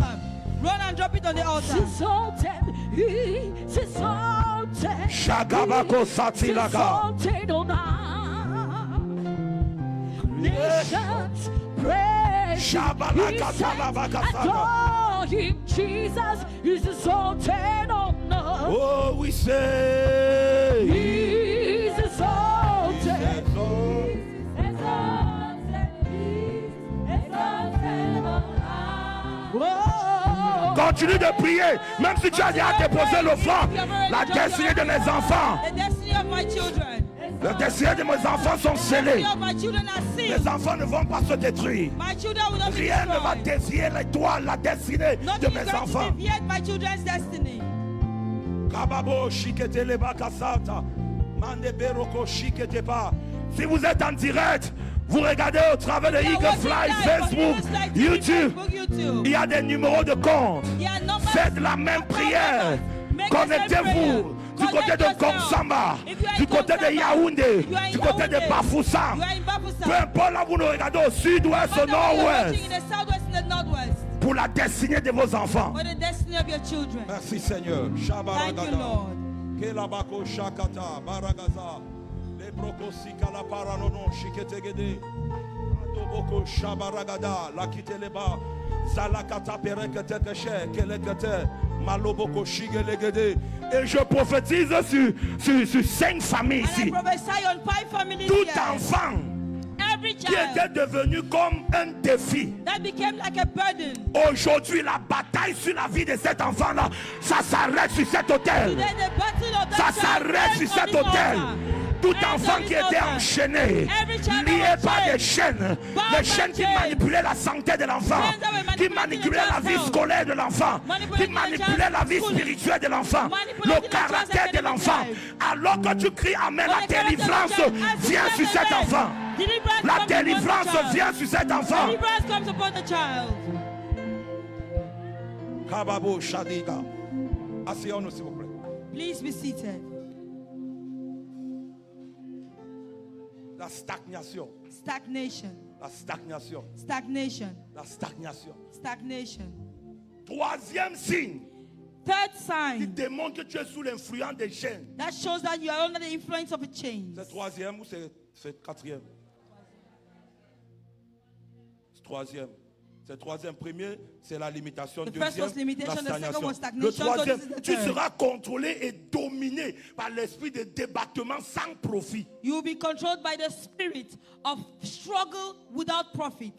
Run and drop it on the altar. Shagabako Satilaga. Nations praise Shabalaka Talabaka. adore him. Jesus is exalted on earth. Oh, we say. He's exalted. Whoa. Continue de prier, même si tu as déjà déposé l'offrande. La destinée de mes enfants, The destiny of my children. la destinée de mes enfants sont The scellées. destiny of my children are Mes sealed. enfants ne vont pas se détruire. My children will not be Rien ne va destroyed. dévier l'étoile, la destinée de Nothing is mes going to enfants. deviate my children's destiny. Kababo shikete bakasata. Mande beroko shikete pa. Si vous êtes en direct, vous regardez au travers de They are Eagle watching Fly, live on Facebook, Eagles Fly TV, YouTube. Facebook, YouTube. Il y a des numéros de compte. There are numbers. Faites la même prière. Make the same Connectez-vous du prayer. côté de Connect yourself. Komsamba, If you are du in côté de Komsamba, Yaoundé, you are in du côté de Yaoundé, Bafoussam. You are in Bafoussam. Peu importe là, vous nous regardez au sud-ouest, au Whether you are nord-ouest, watching in the southwest and the northwest. pour la destinée de vos enfants. For the destiny of your children. Merci Seigneur. Thank you, Shabaragada. Lord. Kelabako Shakata, Baragaza, Lebroko Sikala Paranono, Shiketegede, Adoboko Shabaragada, Lakiteleba, Zalakata Pereketekeshe, Kelekete, Maloboko Shigelegede. Et je prophétise sur 5 familles And I ici. prophesy on 5 families Tout here. enfant Every qui était child devenu comme un défi. that became like a burden. Aujourd'hui, la bataille sur la vie de cet enfant-là, ça s'arrête sur cet autel. Today the battle of Ça that child s'arrête sur ends on cet this autel. altar. Tout Ends enfant on qui this était altar. enchaîné, Every child lié that was par des chained. chaînes, Bound des chaînes by qui chains. manipulaient la santé de l'enfant, Chains that were qui manipulating manipulaient the la vie child's scolaire de l'enfant, Manipulating qui the manipulaient child's la vie schooling. spirituelle de l'enfant, Manipulating le the child's caractère de academic l'enfant. life. Alors que tu cries Amen, When la the character of the délivrance child has vient been sur cet set enfant. Deliverance La comes upon the délivrance child. vient sur cet enfant. Deliverance comes upon the child. Kababo Shadiga. Asseyons-nous s'il vous plaît. Please be seated. La stagnation, Stagnation. la stagnation, Stagnation. la stagnation. Stagnation. Troisième signe Third qui sign démontre que tu es sous l'influence des chaînes. that shows that you are under the influence of a chain. C'est troisième ou c'est quatrième? C'est troisième. C'est troisième. Premier, c'est la limitation. The first Deuxième, was limitation, la the second stagnation. was stagnation, Le troisième, so this is the tu third. seras contrôlé et dominé par l'esprit de débattement sans profit. You will be controlled by the spirit of struggle without profit.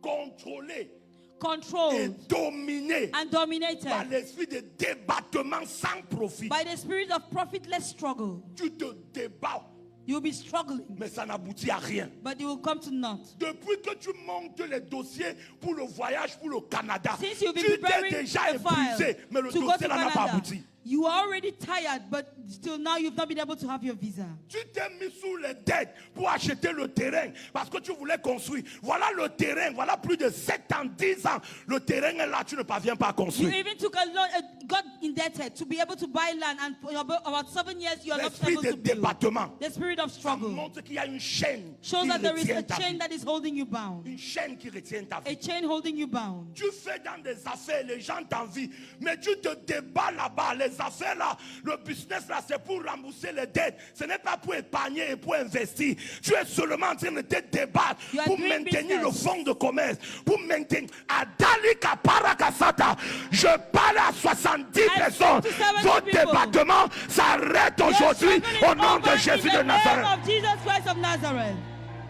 Contrôlé et Controlled dominé and par dominated l'esprit de débattement sans profit. by the spirit of profitless struggle. Tu te débats You will be struggling, Mais ça n'aboutit à rien. but you will come to naught. Depuis que tu montes les dossiers pour le voyage pour le Canada, Since you've been tu t'es preparing déjà a épuisé, file mais le to go dossier to là n'a pas Canada, abouti. you are already tired, but still now you've not been able to have your visa. Tu t'es mis sous les dettes pour acheter le terrain parce que tu voulais construire. Voilà le terrain, voilà plus de 7 ans, 10 ans. Le terrain est là, tu ne parviens pas à You construire. even took a loan, got indebted to be able to buy land, and for about 7 years you are not L'esprit able de to build. débattement The spirit of ça struggle montre qu'il y a une chaîne shows qui that there is retient a ta chain vie. that is holding you bound. Une chaîne qui retient ta A vie. chain holding you bound. Tu fais dans des affaires, les gens t'envient, mais tu te débats là-bas. Les affaires là, le business là, c'est pour rembourser les dettes. Ce n'est pas pour épargner et pour investir. Tu es seulement en train de te débattre You are pour doing maintenir business. le fonds de commerce, pour maintenir. Adalika Parakasata, je parle à 70 personnes. to 70 Votre people. débattement s'arrête Your aujourd'hui struggle is au nom over de Jésus in de the Nazareth. name of Jesus Christ of Nazareth.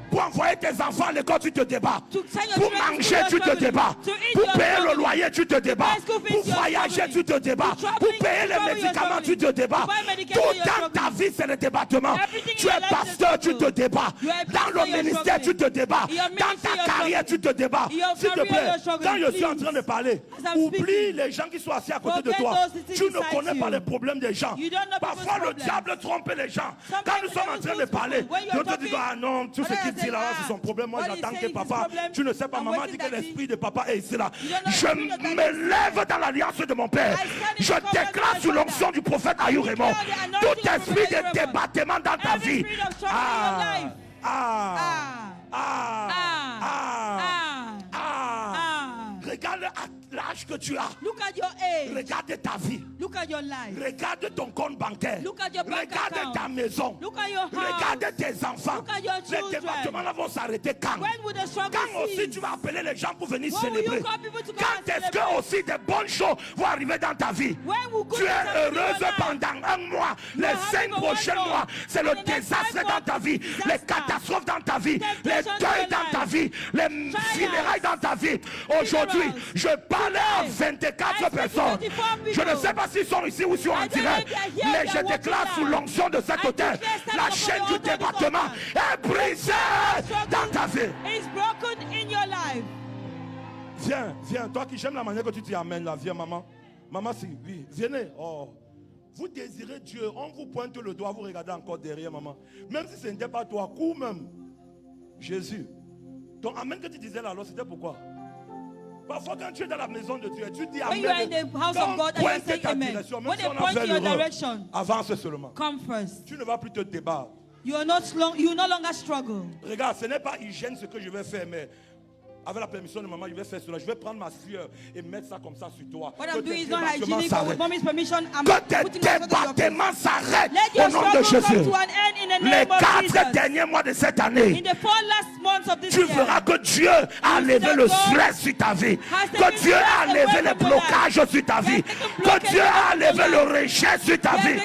Pour envoyer tes enfants à l'école, tu te débats. To send your Pour children to manger, school, tu you're te struggling. débats. To eat, Pour you're payer le struggling. loyer, tu te débats. buy school fees, Pour you're voyager, struggling. tu te débats. To traveling, Pour payer to les travel, you're médicaments, tu te struggling. débats. To buy medication, Tout you're dans ta struggling. vie, c'est le débattement. Everything in Tu es your life is a pasteur, tu te struggle. débats. You are a Dans pastor, le you're ministère, tu te struggling. débats. In your Dans ministry, ta you're carrière, tu te débats. In your S'il te career, plaît, you're struggling. quand je suis en Please. train de parler, As I'm oublie speaking, les gens qui sont assis à côté de forget toi. those sitting Tu ne beside connais pas you. les problèmes des gens. You don't know people's Parfois, le problems. diable trompe les gens. Sometimes Quand nous the sommes en devil train de fools parler, people. When you are d'autres disent, talking, ah non, tout ce others qu'il dit say, là, ah, c'est son problème. Moi, what j'attends he's que saying is papa. his problem. Tu ne sais pas, I'm maman waiting dit que that l'esprit de papa est ici là. You don't know Je the spirit of that me is- lève dans l'alliance de mon père. I stand in Je the covenant déclare of sous my l'onction father. du prophète Ayou Raymond. declare the anointing Tout of the esprit prophet de Ayou Raymond. débattement dans ta Every vie. spirit of struggle in your life. Regarde l'âge que tu as. Look at your age. Regarde ta vie. Look at your life. Regarde ton compte bancaire. Look at your bank Regarde account. ta maison. Look at your house. Regarde tes enfants. Look at your Les children. départements là vont s'arrêter quand? When will the struggle Quand aussi cease? tu vas appeler les gens pour venir When will you célébrer? call people to come Quand and est-ce que celebrate? aussi des bonnes choses vont arriver dans ta vie? When will good Tu es things happen in your heureuse life? pendant un mois. Les are 5 happy for prochains 1 month. mois, c'est le For the next désastre 5 dans ta vie, months, les disaster. catastrophes dans ta vie, les Temptations deuils in dans your ta life. vie, les Trials. funérailles dans ta vie. Aujourd'hui, Funerals. je parlais à Today, 24 I speak to personnes. 24 people. Je ne sais pas s'ils sont ici ou s'ils sont en I don't know direct, if they are here, mais they je are déclare watching sous live. l'onction de cet I autel, declare stand la up chaîne upon du the altar of this département altar. est brisée dans ta vie. It's broken in your life. Viens, viens, toi qui j'aime la manière que tu dis amen là, viens maman. Maman, si, oui, venez. Oh. Vous désirez Dieu, on vous pointe le doigt, vous regardez encore derrière maman. Même si ce n'était pas toi, cours même. Jésus. Ton amen que tu disais là, alors c'était pourquoi? Parfois quand tu es dans la maison de Dieu, tu dis When you are in amen. the house Quand of God on and you pointe say ta amen. direction, même When si they on a point fait in your l'erreur, direction, avance seulement. come first. Tu ne vas plus te débattre. You will no longer struggle. Regarde, ce n'est pas hygiène ce que je vais faire, mais avec la permission de maman, je vais faire cela. Je vais prendre ma sueur et mettre ça comme ça sur toi. What Que I'm doing tes is not débattements hygienic, but with s'arrêtent. mommy's permission, I'm Que tes putting my foot on your face. débattements s'arrêtent Let au your nom de struggle come Jésus. to an end in the Les name of 4 Jesus. derniers mois de cette année, In the 4 last months of this tu year, verras que Dieu a levé le stress sur ta vie. Que Dieu a levé les blocages sur ta vie. Que Dieu a levé le rejet sur ta vie.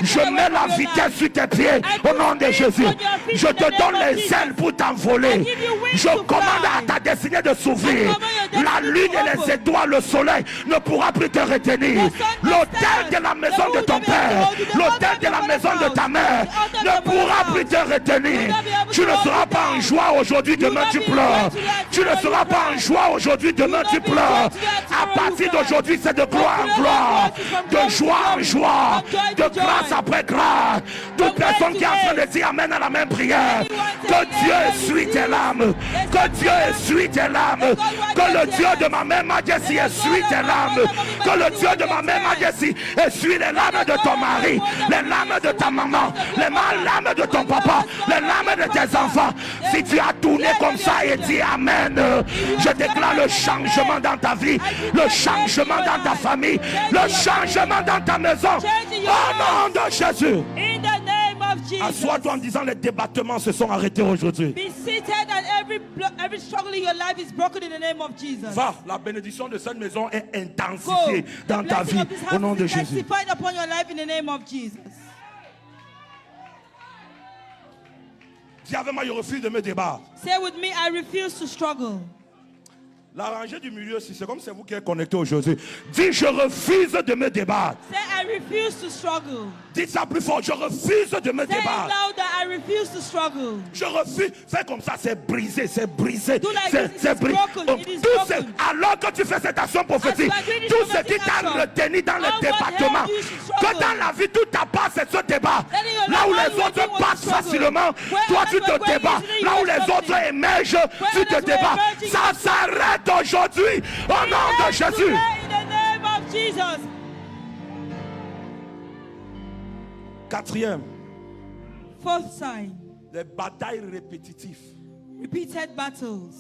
Je mets la vitesse sur tes pieds au nom de Jésus. Je te donne les ailes pour t'envoler. Je commande à ta destinée de s'ouvrir. La lune et les étoiles, le soleil ne pourra plus te retenir. L'autel de la maison de ton père, l'autel de la maison de ta mère ne pourra plus te retenir. Tu ne seras pas en joie aujourd'hui, demain tu pleures. Tu ne seras pas en joie aujourd'hui, demain tu pleures. À partir d'aujourd'hui, c'est de gloire en gloire, de joie en joie, de grâce après grâce. Toute personne qui est en train de dire amen à la même prière, que Dieu essuie tes larmes, que Dieu essuie tes larmes, que le Dieu de ma mère Majesty essuie tes larmes, que le Dieu de ma mère Majesty essuie les larmes de ton mari, les larmes de ta maman, les larmes de ton papa, les larmes de tes enfants. Si tu as tourné comme ça et dit amen, je déclare le changement dans ta vie, le changement dans ta famille, le changement dans ta maison, au nom de Jésus. in the name of Jesus. Assois-toi en disant les débattements se sont arrêtés aujourd'hui. Be seated and every struggle in your life is broken in the name of Jesus. Va, la bénédiction de cette maison est Go. intensifiée dans The ta blessing vie of this au nom house de is Jésus. intensified upon your life in the name of Jesus. Dis avec moi, je refuse de me débattre. Say with me, I refuse to struggle. La rangée du milieu, si c'est comme c'est vous qui êtes connecté aujourd'hui, dis je refuse de me débattre. Say, I refuse to struggle. Dites ça plus fort. Je refuse de me Say it débattre. louder. I refuse to struggle. Je refuse. Fais comme ça, c'est brisé, c'est brisé. Do like C'est this, it is brisé. broken, it is broken. Alors que tu fais cette action prophétique, As you agree this tout ce prophetic qui t'a action, retenu dans le all what département, held you to struggle. que dans la vie tout ta part c'est ce débat. Letting your Là où life les all you autres were doing was passent struggle. facilement, Where toi tu others te were going débats. easily, Là you où were les struggling. autres émergent, tu others te were débats. emerging, Ça you s'arrête aujourd'hui au nom de Jésus. Today, in the name of Jesus. Quatrième, Fourth sign. les batailles répétitives. Repeated battles.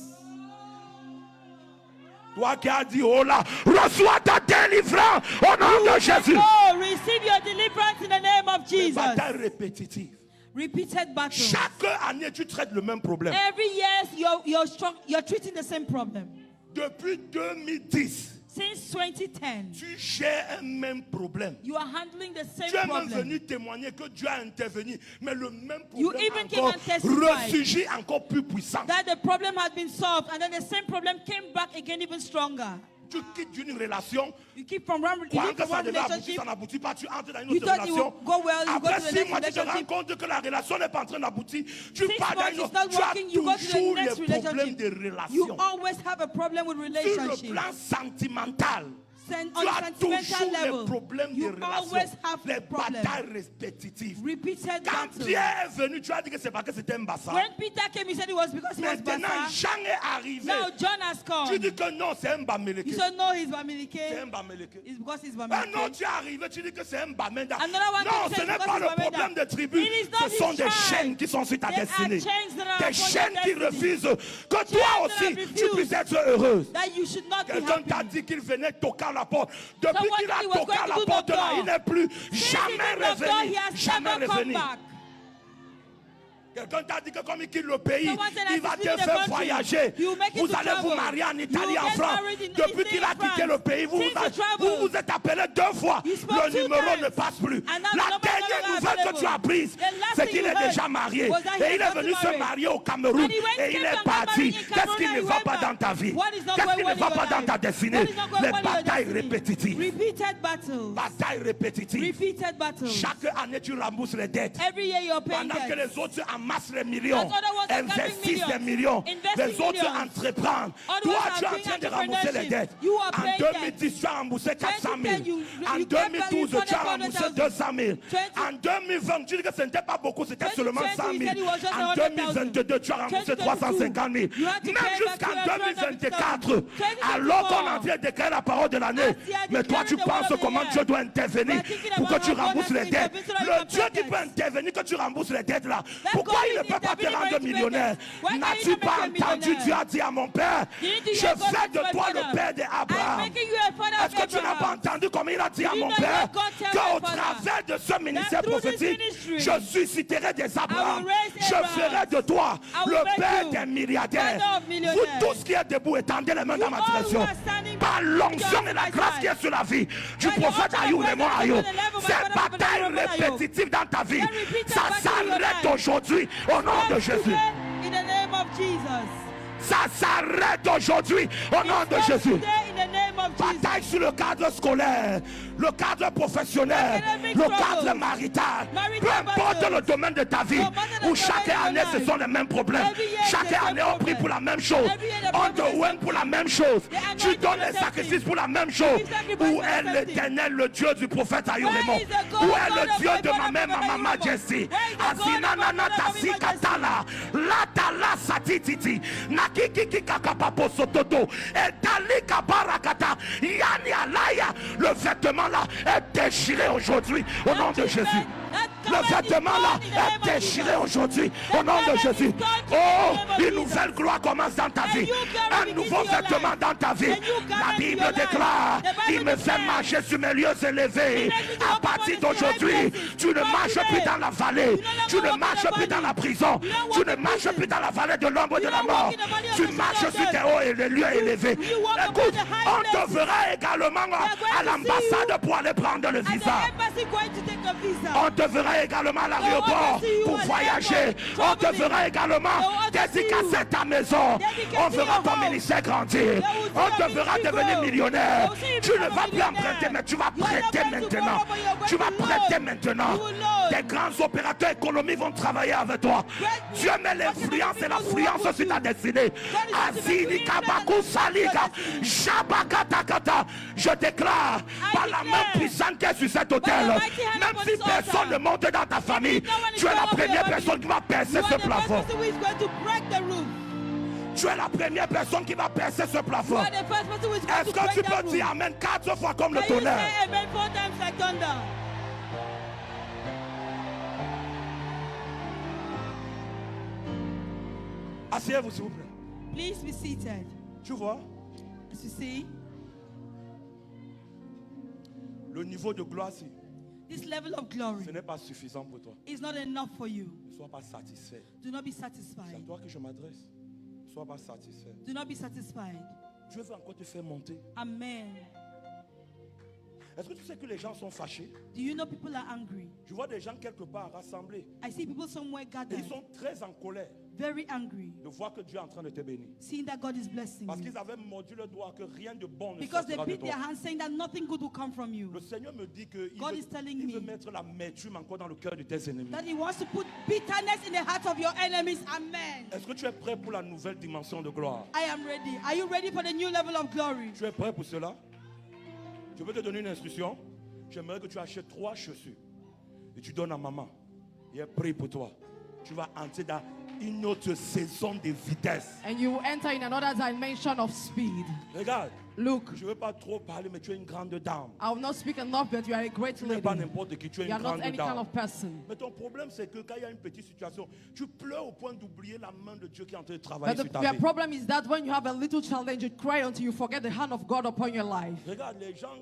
Toi qui as dit, oh là, reçois ta délivrance au nom de Jésus. Oh, receive your deliverance in the name of Les Jesus. batailles répétitives. Repeated battles. Chaque année, tu traites le même problème. Every year, you're treating the same problem. Depuis 2010, Since 2010, tu gères un même problème. you are handling the same Tu es même problem. venu témoigner que Dieu a intervenu, mais le même You problème even came encore and testified ressurgit encore plus puissant. That the problem had been solved, and then the same problem came back again even stronger. Tu quittes d'une relation, You keep from one, you croyant leave que from ça one devait aboutir, relationship. ça n'aboutit pas, tu entres dans une You autre thought you relation. would go well, you go Après to the 6 next mois, tu te rends relationship. compte que la relation n'est pas en train d'aboutir. Tu 6 pars dans months une is autre. not Tu as working, you go to the toujours next les problèmes relationship. de You relation. always have a problem with Sur le relationship. plan sentimental, On tu as sentimental toujours les level, problèmes de you relation. always have Les problems. batailles répétitives. Repeated Quand battles. Pierre est venu, tu as dit que c'est parce que c'était un bassin. When Peter came, he said it was because he was Maintenant, Bassa. Jean est arrivé. Now John has Tu come. dis que non, c'est un You Bameleke. said no, he's C'est Bamileke. un Bameleke. It's because he's Un Bamileke. autre, tu es arrivé, tu dis que c'est un Bamenda. Another one Non, came, ce said n'est because pas he's le Bamenda. problème des tribus. It is not Ce sont his des tribe. chaînes qui sont sur ta There are destinée. chains that are Des upon chaînes your qui destiny. refusent que toi that aussi refuse tu puisses être heureuse. That you should not be Quelqu'un t'a happy. dit qu'il venait toquer à la porte. Depuis Someone qu'il a said he was toqué à going la to do porte the là, door. il n'est plus Since he jamais did not go, revenu. he has Jamais never come revenu. back. Quelqu'un t'a dit que comme il quitte le pays, Someone said il as va he te leaves the faire country, voyager. you will make it Vous to allez vous travel. marier en You Italie, will en get France. married in Depuis Italy, qu'il a in quitté France. le pays, vous Since he traveled, vous êtes appelé 2 fois. you spoke Le 2 numéro times. ne passe plus. And now La the number dernière is nouvelle que available. tu as prise, The last c'est thing qu'il you est heard déjà marié. was that he Et il est had venu got se married. marier au Cameroun. And he went Et il came est and got married parti. in Qu'est-ce Cameroon qui and ne he va went pas back? dans ta vie? What is not Qu'est-ce going qui ne well va in pas your dans ta life? destinée? What is not going Les well in your batailles destiny? répétitives. Repeated battles. Batailles répétitives. Repeated battles. Chaque année, tu rembourses les dettes. Every year you're paying Pendant que debts. les autres amassent les millions, As other ones are investissent gathering des millions, millions, les investing autres millions. entreprennent. Other Toi, ones tu es are en train de doing rembourser les dettes. entrepreneurship. You are En paying 2010, tu as remboursé 400 000. 2010, En you 2012, tu as paid remboursé 400,000. 200 000. 20 En 2020, tu dis que ce n'était pas beaucoup, c'était seulement 100 000. 2020, it was just En 100,000. 2022, tu as remboursé 350 000. You had to Même pay jusqu'en back 2024, 2024, alors qu'on est en train de déclarer la parole de l'année. As he had Mais toi, tu declared the word penses of the comment year. Dieu doit intervenir You are thinking pour que about tu how God rembourses has les dettes. intervened so that you Le can Dieu pay qui debts. peut intervenir que tu rembourses les dettes là. That Pourquoi God il ne is peut pas te intervening rendre for you to pay millionnaire? debts. Why can N'as-tu you not pas make you entendu millionaire? Dieu a dit à mon père, Didn't you je hear God fais say to de my toi le father, père I'm d'Abraham. making you a father Est-ce of que tu n'as pas Abraham. entendu comment il a dit à Did you mon not père hear God tell qu'au my father travers de ce ministère through this prophétique, ministry, je susciterai des Abraham. raise Je Abraham. ferai de toi I will le make père you des milliardaires. father of millionaires. Vous tous qui êtes debout, étendez les mains dans ma all who direction. are standing Par l'onction by et la my grâce side. qui est sur la vie du By the prophète altar Ayou of Raymond God, Ayou, by the level of ces my father, batailles Raymond Ayou. répétitives dans ta vie, They repeat ça the battle in your s'arrête life. aujourd'hui au nom de Jésus. Today, in the name of Jesus. Ça s'arrête aujourd'hui au nom de Stop Jésus. today in the name of Jesus. Bataille sur le cadre scolaire, le cadre professionnel, Academic le troubles, cadre marital. marital Peu importe battles. le domaine de ta vie, No matter the où chaque domain of année your ce life. sont les mêmes problèmes. Every year Chaque it's the same année on prie problem. pour la même chose. Every year the On problem te is oint pour la même chose. The anointing Tu donnes is the les same sacrifices thing. pour la même chose. You sacrifice Où for the est same thing. l'Éternel, le Dieu du prophète Ayou Where Raymond? is the God Où est of le God Dieu of de God ma of mère, God of Maman God? Majesty? Where is the God of Azinana God of God Tasi of Katala, Latala Satititi, Nakiki Kakapapo Sototo, et Talika Barakata, Yani Alaya. Le vêtement là est déchiré aujourd'hui au nom de Jésus. Le vêtement là est déchiré aujourd'hui au nom de Jésus. Oh, une nouvelle gloire commence dans ta vie. Un nouveau vêtement dans ta vie. La Bible déclare, il me fait marcher sur mes lieux élevés. À partir d'aujourd'hui, tu ne marches plus dans la vallée. Tu ne marches plus dans la prison. Tu ne marches plus dans la vallée de l'ombre de la mort. Tu marches sur tes hauts et les lieux élevés. Écoute, on te verra également à l'ambassade pour aller prendre le And the visa. embassy going to take a visa. On te verra verra également à l'aéroport pour voyager. On te verra également dédicacer ta maison. On verra ton ministère grandir. On te verra devenir millionnaire. Tu ne vas plus emprunter, mais tu vas prêter maintenant. Tu vas prêter maintenant. Des grands opérateurs économiques vont travailler avec toi. Dieu met l'influence et l'affluence sur ta destinée. Azini Kabaku Saliga Shabakatakata. Je déclare par la main puissante qui est sur cet hôtel, même si personne ne monte dans ta famille, tu es la première personne qui va percer ce plafond. Tu es la première personne qui va percer ce plafond. Est-ce que tu peux dire Amen 4 fois comme le tonnerre? Asseyez-vous s'il vous plaît. Please be seated. Tu vois, As you see, le niveau de gloire, this level of glory ce n'est pas suffisant pour toi. is not enough for you. Ne sois pas satisfait. Do not be C'est à satisfied. toi que je m'adresse. Ne sois pas satisfait. Do not be satisfied. Dieu veut encore te faire monter. Amen. Est-ce que tu sais que les gens sont fâchés? Do you know people are angry? Je vois des gens quelque part rassemblés. I see people somewhere Et gathered, ils sont très en colère very angry, de voir que Dieu est en train de te bénir. seeing that God is blessing Parce you. qu'ils avaient mordu le doigt que rien de bon ne Because they sortira de beat their toi. hands saying that nothing good will come from you. Le Seigneur me dit qu'il God veut, is telling il veut me mettre l'amertume encore dans le cœur de tes ennemis. That He wants to put bitterness in the hearts of your enemies. Amen. Est-ce que tu es prêt pour la nouvelle dimension de gloire? I am ready. Are you ready for the new level of glory? Tu es prêt pour cela? Je veux te donner une instruction. J'aimerais que tu achètes 3 chaussures et tu donnes à maman. Et elle prie pour toi. Tu vas entrer dans une autre saison de vitesse. And you will enter in another dimension of speed. Regarde, Look, je ne veux pas trop parler, mais tu es une grande dame. I will not speak enough, but you are a great Tu n'es lady. pas n'importe qui, tu es You une are not grande any kind dame. of person. Mais ton problème, c'est que quand il y a une petite situation, tu pleures au point d'oublier la main de Dieu qui est en train de travailler But sur ta your vie. problem is that when you have a little challenge, you cry until you forget the hand of God upon your life. Regarde, les gens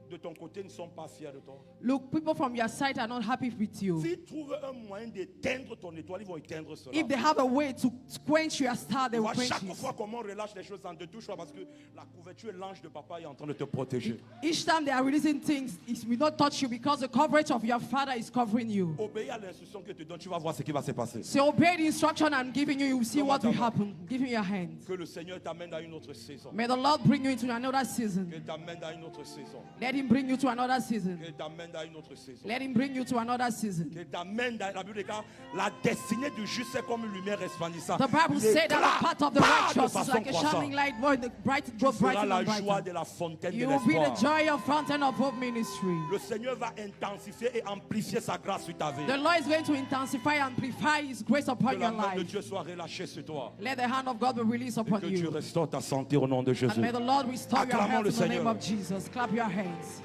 de ton côté ne sont pas fiers de toi. Look, people from your side are not happy with you. S'ils trouvent un moyen d'éteindre ton étoile, ils vont éteindre cela. If they have a way to quench your star, they will Vois, quench chaque it. fois comment on relâche les choses en de touche parce que la couverture et l'ange de papa est en train de te protéger. Each time they are releasing things, it will not touch you because the coverage of your father is covering you. Obéis à l'instruction que te donne, tu vas voir ce qui va se passer. So obey the instruction I'm giving you, you will see Comment what will ça va? happen. Give me your hand. Que le Seigneur t'amène à une autre saison. May the Lord bring you into another season. Que t'amène à une autre saison. Let him bring you to another season. Que t'amène à une autre saison. Let him bring you to another season. Que t'amène dans la Bible dit la destinée du juste c'est comme une lumière resplendissante. The Bible says that the path of the L'éclat righteous part is de like a façon shining croissante. light, boy, the bright Tu goes feras brighter la and joie brighter. de la fontaine de You will be the l'espoir. joy of Fountain of Hope ministry. Le Seigneur va intensifier et amplifier sa grâce sur ta vie. The Lord is going to intensify and amplify His grace Que upon la your main de life. Dieu soit relâchée sur toi. Let the hand of God be released Et upon que tu you. restaures ta santé au nom de Jésus. And may the Lord restore your Acclamons health le in the name Seigneur. of Jesus. Clap your hands.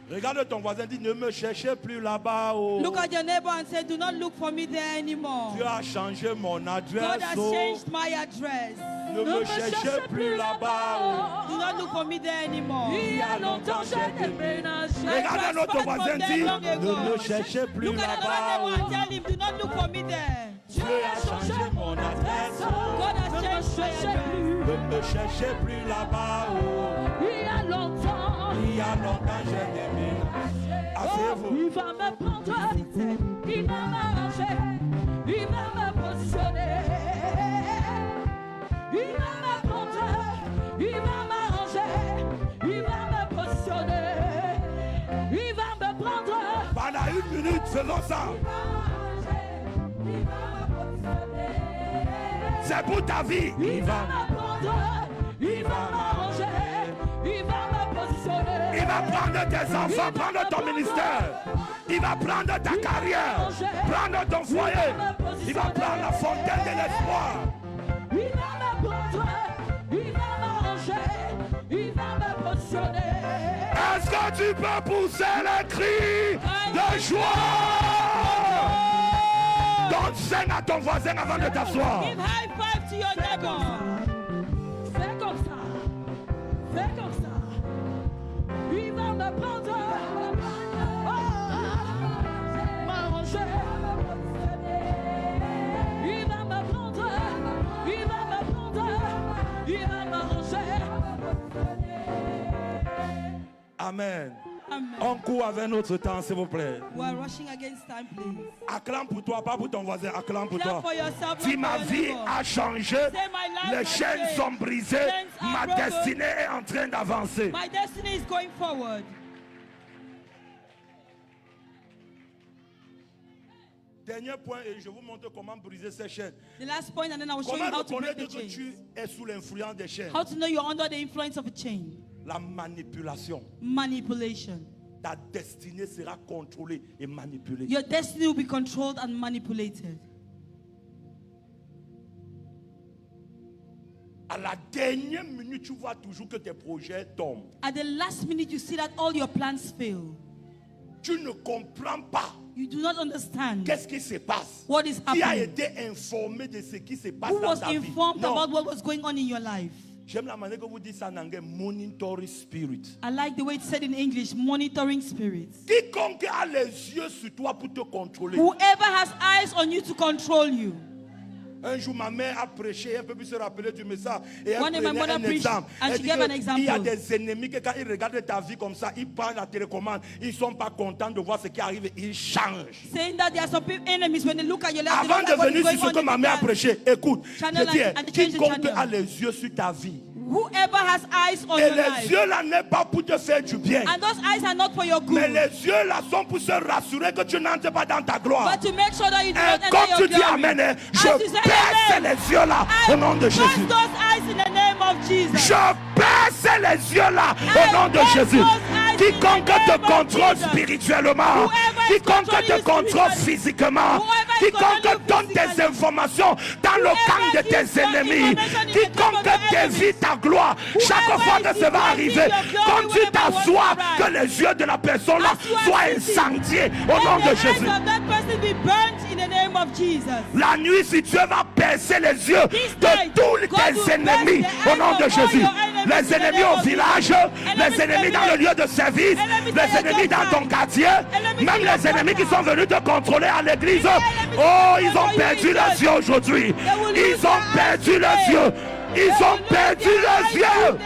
Regarde ton voisin, dis ne me cherchez plus là-bas. Oh. Look at your neighbor and say, do not look for me there anymore. Dieu a changé mon God adresse. has Oh. changed my address. Ne me cherchez plus là-bas. Do not look for me there anymore. Il y a longtemps, j'ai déménagé. Regarde notre voisin, dis long ago. ne me cherchez plus Look at another là-bas. neighbor and tell him, do not look for me there. Dieu a changé mon adresse. God has changed my address. Ne me cherchez plus là-bas. Oh. Il y a longtemps, Il y a longtemps j'ai déménagé. Asseyez-vous. il va me prendre, il va m'arranger, il va me positionner. Il va me prendre, il va m'arranger, il va me positionner. Il va me prendre, Pendant 1 minute, faisons ça. il va me positionner. C'est pour ta vie. Il va me prendre, il va m'arranger, il va me positionner. Il va prendre tes enfants, prendre ton ministère. Il va prendre ta carrière, prendre ton foyer. Il va prendre la fontaine de l'espoir. Il va me prendre, il va m'arranger, il va me positionner. Est-ce que tu peux pousser le cri de joie? Donne 5 à ton voisin avant de t'asseoir. Give high five to your neighbor. Fais comme ça, fais comme ça. Il va me prendre, m'arranger. Il va me prendre, il va me prendre, il va m'arranger. Amen. Amen. On court avec notre temps, s'il vous plaît. We are rushing against time, please. Acclame pour toi, pas pour ton voisin. Acclame pour Clap toi. for yourself, Si not ma for your vie neighbor. a changé, Say my life les has chaînes changed. sont brisées, Chains are ma broken. destinée est en train d'avancer. My destiny is going forward. Dernier point, et je vous montre comment briser ces chaînes. The last point, and then I will show you Comment how to break reconnaître the que chain. tu es sous l'influence des chaînes? How to know you're under the influence of a chain. La manipulation. Manipulation. Ta destinée sera contrôlée et manipulée. Your destiny will be controlled and manipulated. À la dernière minute, tu vois toujours que tes projets tombent. At the last minute, you see that all your plans fail. Tu ne comprends pas You do not understand qu'est-ce qui se passe. what is Qui a happening. été informé de ce qui se passe Who dans was ta vie? informed Non. about what was going on in your life? J'aime la manière que vous dites ça en anglais, monitoring spirit. I like the way it's said in English, monitoring spirits. Quiconque a les yeux sur toi pour te contrôler. Whoever has eyes on you to control you. Un jour, ma mère a prêché, un peu plus se rappeler du message. Et elle One day my prenait mother un preached exemple. and Elle she dit gave an que example. il y a des ennemis que quand ils regardent ta vie comme ça, ils prennent la télécommande, ils ne sont pas contents de voir ce qui arrive, ils changent. Saying that there are some people, enemies, when they look at your life, they Avant don't like de what is venir going sur ce que on ma in mère a your life. prêché, écoute, Channel je dis, and change the quiconque channel. a les yeux sur ta vie, Whoever has eyes on et your les life, yeux là n'est pas pour te faire du bien, and those eyes are not for your mais good, les yeux là sont pour se rassurer que tu n'entres pas dans ta gloire. but to make sure that you do Et not comme enter tu your dis glory. Amen, hein, As je you say baisse amen, les yeux là au nom de close Jésus. those eyes in the name of Jesus. Je baisse les yeux là au nom de Jésus. Quiconque te contrôle spirituellement, quiconque te contrôle physiquement, quiconque donne des informations dans le camp de tes ennemis, quiconque t'évite ta gloire, chaque fois que ça va arriver, quand tu t'assois, que les yeux de la personne là soient incendiés au nom de Jésus. La nuit, si Dieu va baisser les yeux de tous tes ennemis au nom de Jésus. Les ennemis au village, les ennemis dans le lieu de service, les ennemis dans ton quartier, même les ennemis qui sont venus te contrôler à l'église. Oh, ils ont perdu les yeux aujourd'hui. Ils ont perdu les yeux. Ils ont perdu les yeux.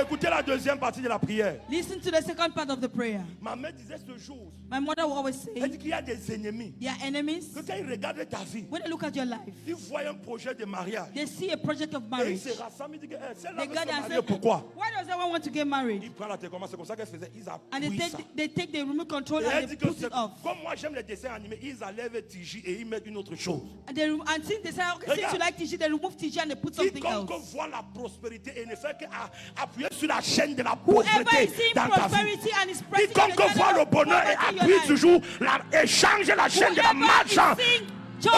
Écoutez la deuxième partie de la prière. Listen to the second part of the prayer. Ma mère disait ce jour, My mother will always elle say, dit qu'il y a des ennemis. their enemies, Que quand ils regardent ta vie, when they look at your life, ils voient un projet de mariage. they see a project of Et ils marriage. se rassemblent, ils disent que celle-là They veut go se there and marier. say, Pourquoi? why does everyone want to get married? Ils prennent la télécommande, c'est comme ça qu'elle faisait. Ils And appuient ça. they take the remote control Et and elle they dit que put c'est it off. comme moi j'aime les dessins animés, ils enlèvent Tiji et ils mettent une autre chose. And since they say, okay, since you like TG, they remove TG and they put something else. Quiconque voit la prospérité et ne fait qu'appuyer sur la chaîne de la Whoever pauvreté is seeing dans ta vie. prosperity and is pressing on the Quiconque voit le bonheur et poverty in your appuie life. toujours et change la chaîne de la marchand.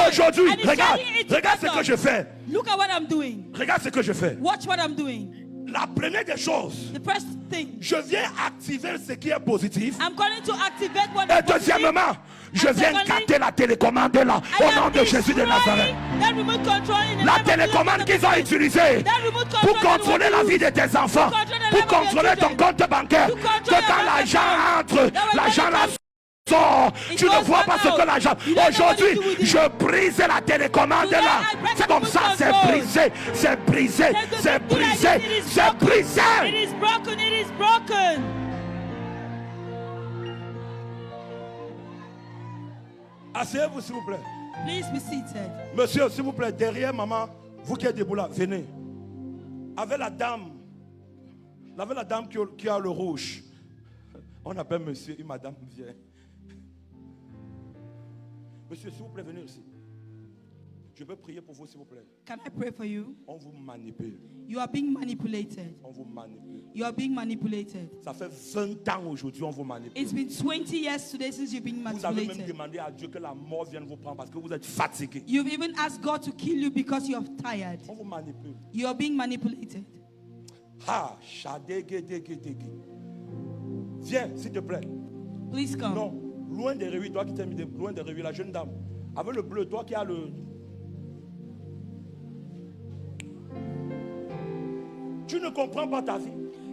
Aujourd'hui, regarde ce que je fais. Look at what I'm doing. Regarde ce que je fais. Watch what I'm doing. La première des choses, The first thing, je viens activer ce qui est positif. I'm going to activate what Et is positive. deuxièmement, je And viens secondly, capter la télécommande là, I au am nom de Jésus de Nazareth. destroying that remote control in the La name of télécommande Jesus. qu'ils ont utilisée That remote control pour that they contrôler want la to vie use. de tes enfants, To control the pour life of your contrôler ton children. compte bancaire, To control que your quand bank l'argent account. entre, That when l'argent money là comes, sort, it tu ne goes vois back pas ce out. que l'argent. You don't know what Aujourd'hui, to do with it. je brise la télécommande Today, là. I break C'est comme the ça, remote c'est control. brisé, c'est brisé, c'est brisé, c'est It brisé. is broken. It is broken. Asseyez-vous s'il vous plaît. Please be seated. Monsieur, s'il vous plaît, derrière maman, vous qui êtes debout là, venez. Avec la dame qui a le rouge. On appelle monsieur et madame vient. Monsieur, s'il vous plaît, venez ici. Je peux prier pour vous, s'il vous plaît. Can I pray for you? On vous manipule. You are being manipulated. On vous manipule. You are being manipulated. Ça fait 20 ans aujourd'hui, on vous manipule. It's been 20 years today since you've been Vous avez même manipulated. demandé à Dieu que la mort vienne vous prendre parce que vous êtes fatigué. You've even asked God to kill you because you're tired. On vous manipule. You are being manipulated. Ah, shadegedegedege. Viens, s'il te plaît. Please come. Non, loin des réveils, toi qui t'es mis loin des réveils, la jeune dame. Avec le bleu, toi qui as le... Tu ne comprends pas ta vie.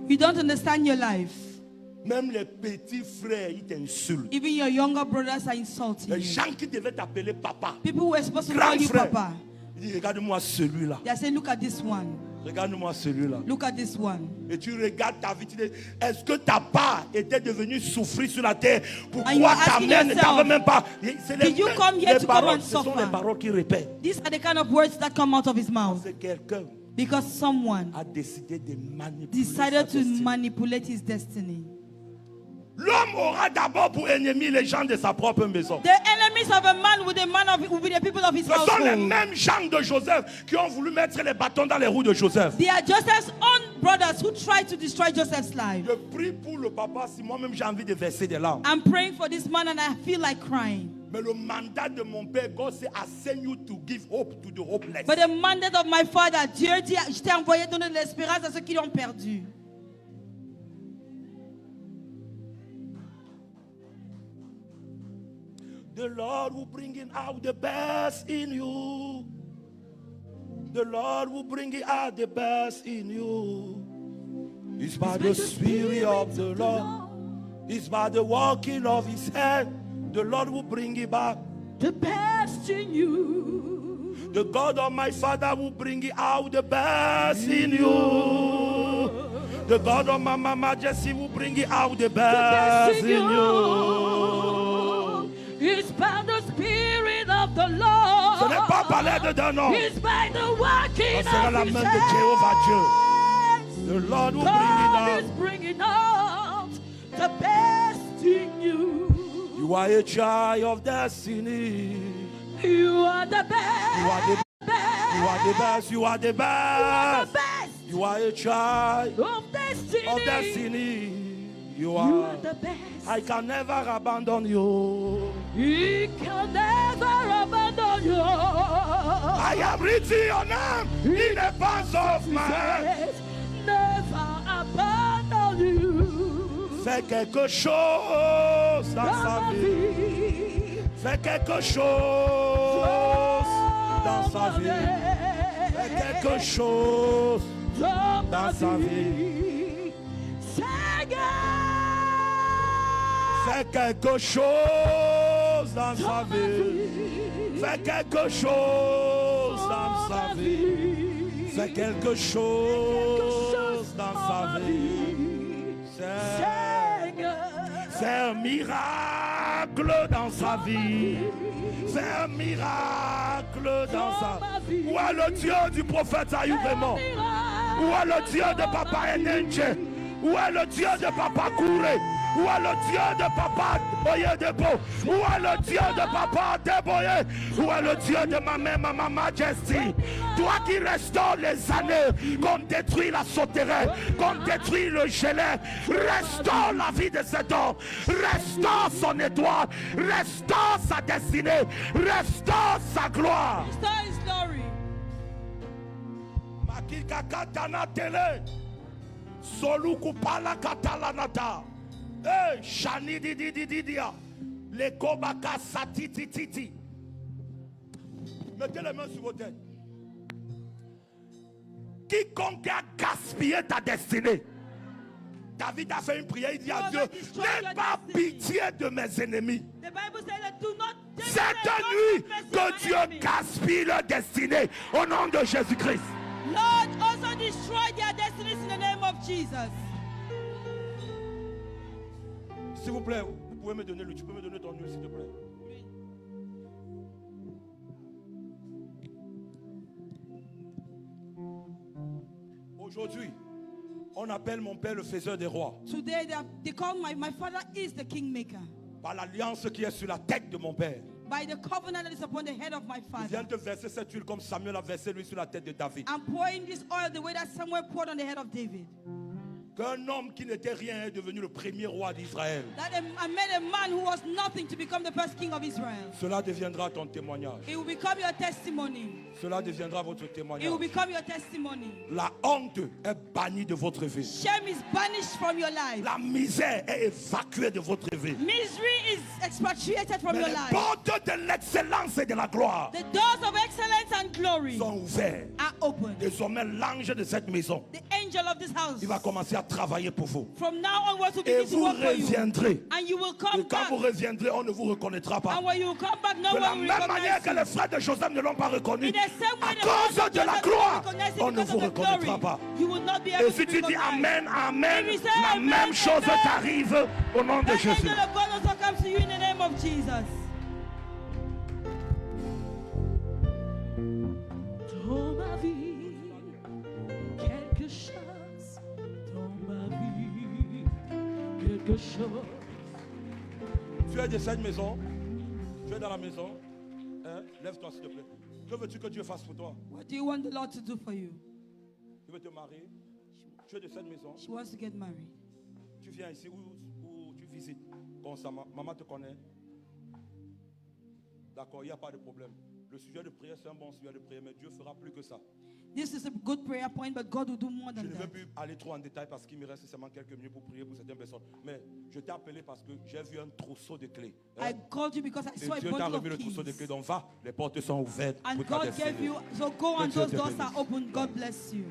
You don't understand your life. Même les petits frères, ils t'insultent. Even your younger brothers are insulting Les you. gens qui devaient t'appeler papa. People who were supposed to call Grand you frère. Papa. Il dit, regarde-moi celui-là. They say, look at this one. Regarde-moi celui-là. Look at this one. Et tu regardes ta vie, tu dis, est-ce que ta part était devenue souffrir sur la terre? And you Pourquoi are ta asking mère ne yourself, t'avait même pas? C'est did you come here to come and ce sont suffer? les paroles qui répètent. These are the kind of words that come out of his mouth. C'est quelqu'un Because someone a décidé de manipuler decided sa to destinée. manipulate his destiny. L'homme aura d'abord pour ennemi les gens de sa propre maison. The enemies of a man will be the people of his Ce sont les household. mêmes gens de Joseph qui ont voulu mettre les bâtons dans les roues de Joseph. They are Joseph's own brothers who tried to destroy Joseph's life. Je prie pour le papa si moi-même j'ai envie de verser des larmes. I'm praying for this man and I feel like crying. Mais le mandat de mon père, God say, I send you to give hope to the hopeless. But the mandate of my father, Dieu dit, je t'ai envoyé donner de l'espérance à ceux qui l'ont perdu. The Lord will bring out the best in you. The Lord will bring out the best in you. It's by the Spirit of the Lord. It's by the walking of His hand. The Lord will bring it back. The best in you. The God of my Father will bring out the best in you. The God of my Mama Jessie will bring out the best in you. It's by the Spirit of the Lord. Ce n'est pas parler dedans, non. It's by the working Ce sera la of His main de Jéhovah Dieu. hands. The Lord will God is bring it bringing out the best in you. out. You are a child of destiny. You are the best. You are the best. You are the best. You are the You are the best. best You are a child of destiny. of destiny. You You are. are the best. I can never abandon you. He can never abandon you. I am written your name in the palms of my hand. Never abandon you. Fais quelque chose dans sa Dans ma vie. vie. Fais quelque chose dans sa vie. Fais quelque chose dans sa vie. Fais quelque chose dans sa vie. Fais quelque chose dans sa vie. Fais quelque chose dans sa vie. Fais un miracle dans sa vie. Fais un miracle dans sa vie. Où est le Dieu du prophète Ayoub vraiment? Où est le Dieu de Papa Enenche? Où est le Dieu de Papa Kouré? Où est le Dieu de Papa Boye Debo? Où est le Dieu de Papa Deboye? Où est le Dieu de ma mère, Maman Majesty? Toi qui restaures les années, qu'on détruit la sauterelle, qu'on détruit le gelé, restaure la vie de cet homme, restaure son étoile, restaure sa destinée, restaure sa gloire. Restore his glory. Makikakatana tele, solukupala katalanata. Eh, shani di di di di dia. Les kobaka satiti titi. Mettez les mains sur vos têtes. Quiconque a gaspillé ta destinée. David a fait une prière, il dit à Dieu, n'aie pas pitié de mes ennemis. The Bible says that do not Cette nuit, que Dieu gaspille leur destinée au nom de Jésus-Christ. Lord, also destroy their destinies in the name of Jesus. S'il vous plaît, vous pouvez me donner tu peux me donner ton huile, s'il te plaît. Aujourd'hui, on appelle mon père le faiseur des rois. Today they call my father is the kingmaker. Par l'alliance qui est sur la tête de mon père. By the covenant that is upon the head of my Je viens father. de verser cette huile comme Samuel a versé lui sur la tête de David. I'm pouring this oil the way that Samuel poured on the head of David. Qu'un homme qui n'était rien est devenu le premier roi d'Israël. That I made a man who was nothing to become the first king of Israel. Cela deviendra ton témoignage. It will become your testimony. Cela deviendra votre It témoignage. will become your testimony. La honte est bannie de votre vie. Shame is banished from your life. La misère est évacuée de votre vie. Misery is expatriated from Mais your les life. portes de l'excellence et de la gloire The doors of excellence and glory sont ouvertes. are open. Désormais, l'ange de cette maison The angel angel of this house. Il va commencer à travailler pour vous. From now onwards, will Et begin to vous work for you. reviendrez. And you will Et come quand back. vous reviendrez, on ne vous reconnaîtra pas. And when you come back, no De la one will même manière recognize que you. les frères de Joseph ne l'ont pas reconnu, In the same way à the fathers cause of de la Joseph gloire, will recognize you on ne because vous of the reconnaîtra glory. pas. You will not be Et able si to tu dis recognize. Amen, Amen, If you say la amen, même chose amen, t'arrive au nom de the Jésus. angel of God also comes to you in the name of Jesus. Dans ma vie, quelque chose. Dans ma vie, quelque chose. Tu es de cette maison, tu es dans la maison, hein? Lève-toi s'il te plaît. Que veux-tu que Dieu fasse pour toi? What do you want the Lord to do for you? Tu veux te marier? Tu es de cette maison, She wants to get married. tu viens ici ou tu visites constamment. Maman te connaît. D'accord, il n'y a pas de problème. Le sujet de prière, c'est un bon sujet de prière, mais Dieu fera plus que ça. This is a good prayer point, but God will do more Je than ne veux that. plus aller trop en détail parce qu'il me reste seulement quelques minutes pour prier pour certaines personnes. Mais je t'ai appelé parce que j'ai vu un trousseau de clés. I called you because I Et saw a Dieu t'a bundle remis le of trousseau de clés. keys. Donc va, les portes sont ouvertes. And pour ta God destinée. gave you, so go and Dieu those te doors bénisse. are open. God bless you.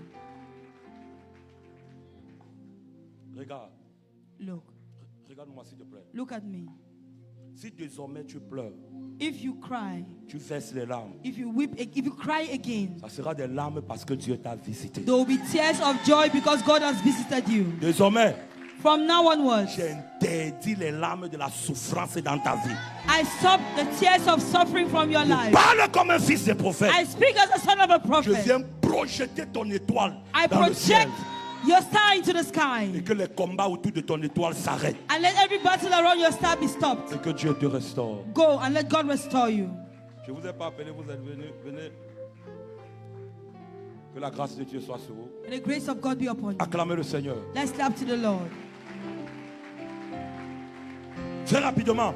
Regarde, regarde-moi s'il te plaît. Look at me. Si désormais tu pleures, If you cry, tu verses les larmes, if you weep, if you cry again, ça sera des larmes parce que Dieu t'a visité. there will be tears of joy because God has visited you. Désormais, From now onwards, j'interdis les larmes de la souffrance dans ta vie. I stop the tears of suffering from your life. Parle comme un fils de prophète. I speak as a son of a Je prophet. viens projeter ton étoile I dans le ciel. project your star into the Et sky. que les combats autour de ton étoile s'arrêtent. And let every battle around your star be stopped. Et que Dieu te restaure. Go and let God restore you. Je ne vous ai pas appelé, vous êtes venus. Venez. Que la grâce de Dieu soit sur vous. May the grace of God be upon you. Acclamez le Seigneur. Let's clap to the Lord. Très rapidement,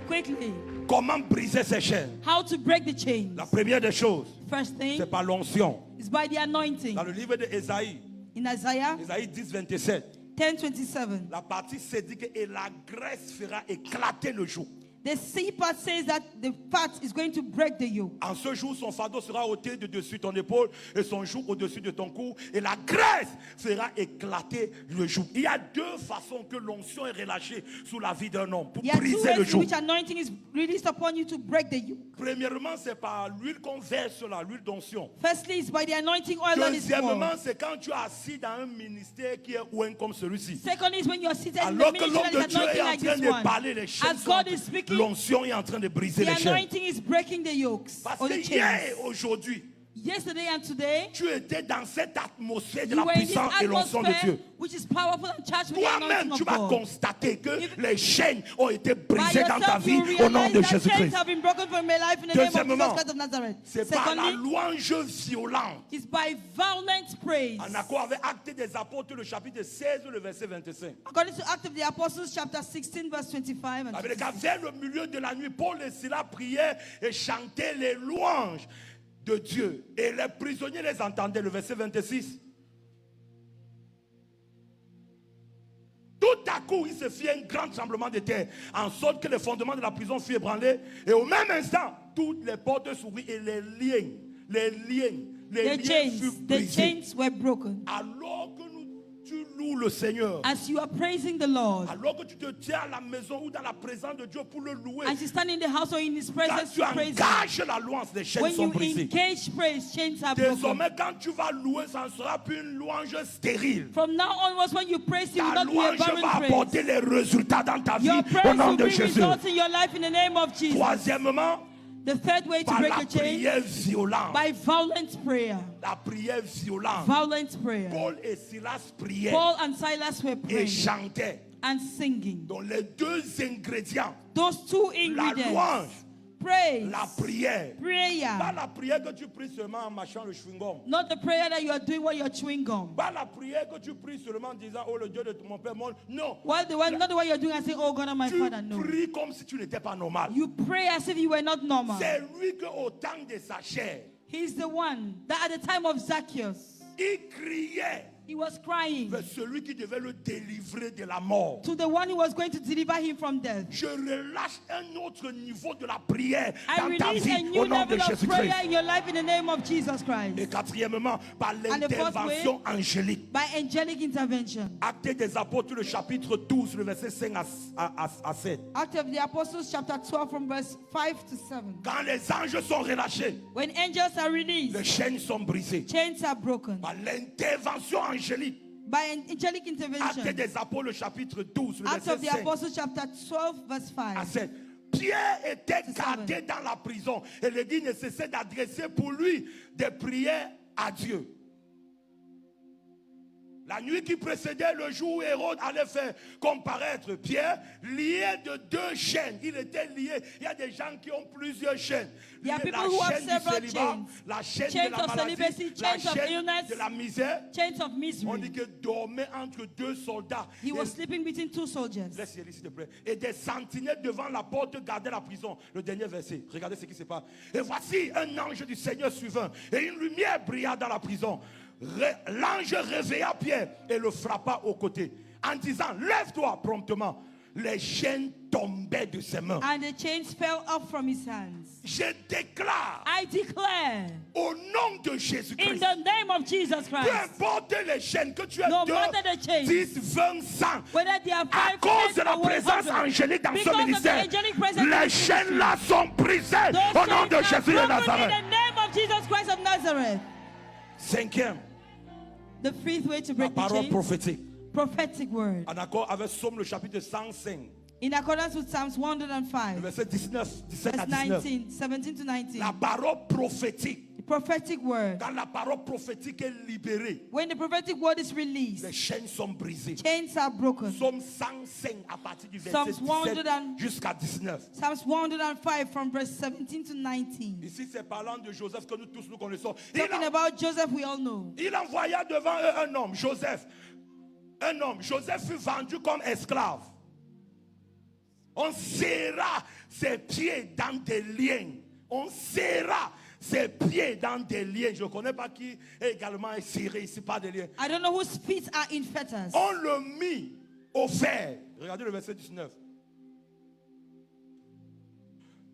Quickly, comment briser ces chaînes? how to break the chains. La première des choses, First thing c'est par l'onction. is by the anointing. Dans le livre d'Ésaïe, In Isaiah Ésaïe 10, 27, 10:27, la partie c'est dit que et la graisse fera éclater le joug. the C part says that the fat is going to break the yoke. En ce jour, son fardeau sera ôté de dessus ton épaule et son joug au-dessus de ton cou. Et la graisse fera éclater le joug. Il y a deux façons que l'onction est relâchée sous la vie d'un homme pour There are two briser le ways in joug. which anointing is released upon you to break the yoke. Premièrement, c'est par l'huile qu'on verse là, l'huile d'onction. Firstly, it's by the anointing oil that is Deuxièmement, poured. c'est quand tu es assis dans un ministère qui est ouin comme celui-ci. Secondly, is when you are seated in Alors the que ministry l'homme that de is Dieu est anointing en like train this de one. parler, les chaînes As God is sont... speaking, L'onction est en train de briser the les chaînes. anointing is breaking the yokes Parce or que the hier chains. et aujourd'hui, Yesterday and today, tu étais dans cette atmosphère de you la were in this puissance et l'onction de atmosphere Dieu. which is powerful and charged with the Toi-même, anointing tu of vas God. constater que If- les chaînes ont été By brisées dans ta yourself, vie you au nom realize de that chains Jésus-Christ. have been broken from your life in the name of Jesus Deuxièmement, Christ of Nazareth. c'est par la Secondly, louange violente. it's by violent praise. En accord avec Actes des Apôtres, le chapitre 16, le verset 25. According to Acts of the Apostles, chapter 16, verse 25. And Avec vers le milieu de la nuit, Paul et Silas priaient et chantaient les louanges de Dieu. Et les prisonniers les entendaient. Le verset 26. Tout à coup, il se fit un grand tremblement de terre, en sorte que les fondements de la prison furent ébranlés. Et au même instant, toutes les portes s'ouvrirent et les liens the furent brisés. chains were broken. Alors que tu loues le Seigneur, As you are praising the Lord, alors que tu te tiens à la maison ou dans la présence de Dieu pour le louer, as you stand in the house or in His quand presence tu to praise Him, engages la louange, les chaînes when sont you brisées. engage praise, chains are broken. Désormais, quand tu vas louer, ça ne sera plus une louange stérile. From now onwards, when you praise Him, Ta will not be a louange va barren apporter praise. les résultats dans ta vie Your au praise nom will de bring Jésus. results in your life in the name of Jesus. Troisièmement, The third way to par break la the chains, prière violente. by violent prayer. La prière violente. Violent prayer. Paul et Silas priaient Paul and Silas were et praying chantaient. and singing. Donc les deux ingrédients, Those two la ingredients, louange, praise, la prière. Pas prayer, la prière que tu pries seulement en mâchant le chewing-gum. not the prayer that you are doing while you're chewing gum. Pas la prière que tu pries seulement en disant, oh le Dieu de mon Père, mon... Non. Well, the one, not the one you're doing and saying, oh God, I'm my Tu Father. No. pries comme si tu n'étais pas normal. You pray as if you were not normal. C'est lui que au temps de sa chair, He's the one that at the time of Zacchaeus, il criait He was crying vers celui qui devait le délivrer de la mort. to the one who was going to deliver him from death. Je relâche un autre niveau de la prière I dans ta release vie a new au nom de level of Jésus-Christ. prayer in your life in the name of Jesus Christ. Et quatrièmement, par the fourth l'intervention angélique. By angelic intervention. Actes des Apôtres, le chapitre 12, le verset 5 à 7. Acts of the Apostles chapter 12 from verse 5 to 7. Quand les anges sont relâchés, When angels are les released, chaînes sont brisées. chains are broken. Par l'intervention angélique. By an angelic Actes intervention. des Apôtres, le chapitre 12, le Acts verset of the 5 Apostles chapter 12 verse à 5. 7. Pierre était C'est gardé dans la prison et l'Église ne cessait d'adresser pour lui des prières à Dieu. La nuit qui précédait le jour où Hérode allait faire comparaître Pierre, lié de 2 chaînes. Il était lié. Il y a des gens qui ont plusieurs chaînes. There are La people who have chaîne du several célibat, chains. la chaîne Chains de la of maladie, celibacy, la chains of chaîne illness, de la misère. chains of On misery. dit que dormait entre 2 soldats. He Et- was sleeping between 2 soldiers. Laisse lire s'il te plaît. Et des sentinelles devant la porte gardaient la prison. Le dernier verset. Regardez ce qui se passe. Et voici un ange du Seigneur suivant. Et une lumière brilla dans la prison. L'ange réveilla Pierre et le frappa au côté. En disant, lève-toi promptement. Les chaînes tombaient de ses mains. And the chains fell off from his hands. Je déclare I declare au nom de in Jésus-Christ. the name of Jesus Peu Christ, importe les chaînes que tu as No 2, matter the chains, 10, 20, 100. whether they are À 5 cause de chains la or présence 100, angélique dans because ce of the ministère, angelic presence in les this chaînes là sont brisées those au nom de chains are Jésus de broken Nazareth. in the name of Jesus Christ of Nazareth. Cinquième, The fifth way to la break the parole chains, prophétique. prophetic word. En accord avec Psaume le chapitre 105, In accordance with Psalms le 105, verset 19, 17 à verse 19. 19, 17 to 19. La parole prophétique. The prophetic word. Quand la parole prophétique est libérée, When the prophetic word is les released, chaînes sont brisées. chains are broken. Psaume 105 à partir du verset Psalms 17 100 jusqu'à 19. Psalms 105 from verse 17 to 19. Ici, c'est parlant de Joseph que nous tous nous connaissons. Il Talking a- about Joseph, we all know. Il envoya devant eux un homme, Joseph. Un homme. Joseph fut vendu comme esclave. On serra ses pieds dans des liens. On serra ses pieds dans des liens. Je ne connais pas qui est également serré ici par des liens. I don't know whose feet are in fetters. On le mit au fer. Regardez le verset 19.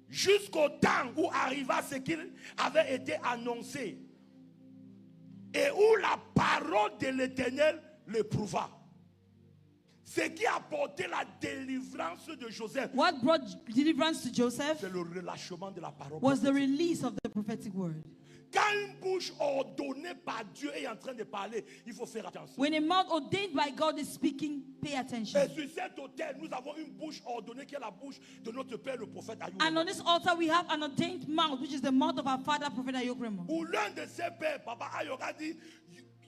Jusqu'au temps où arriva ce qui avait été annoncé. Et où la parole de l'Éternel l'éprouva. Ce qui a apporté la délivrance de Joseph, What brought deliverance to Joseph c'est le relâchement de la parole. was the prophétique. release of the prophetic word. Quand une bouche ordonnée par Dieu est en train de parler, il faut faire attention. When a mouth ordained by God is speaking, pay attention. Et sur cet autel, nous avons une bouche ordonnée qui est la bouche de notre père, le prophète Ayoub. And on this altar, we have an ordained mouth, which is the mouth of our father, Prophet Ayokremo. Où l'un de ses pères, Papa Ayok, a dit,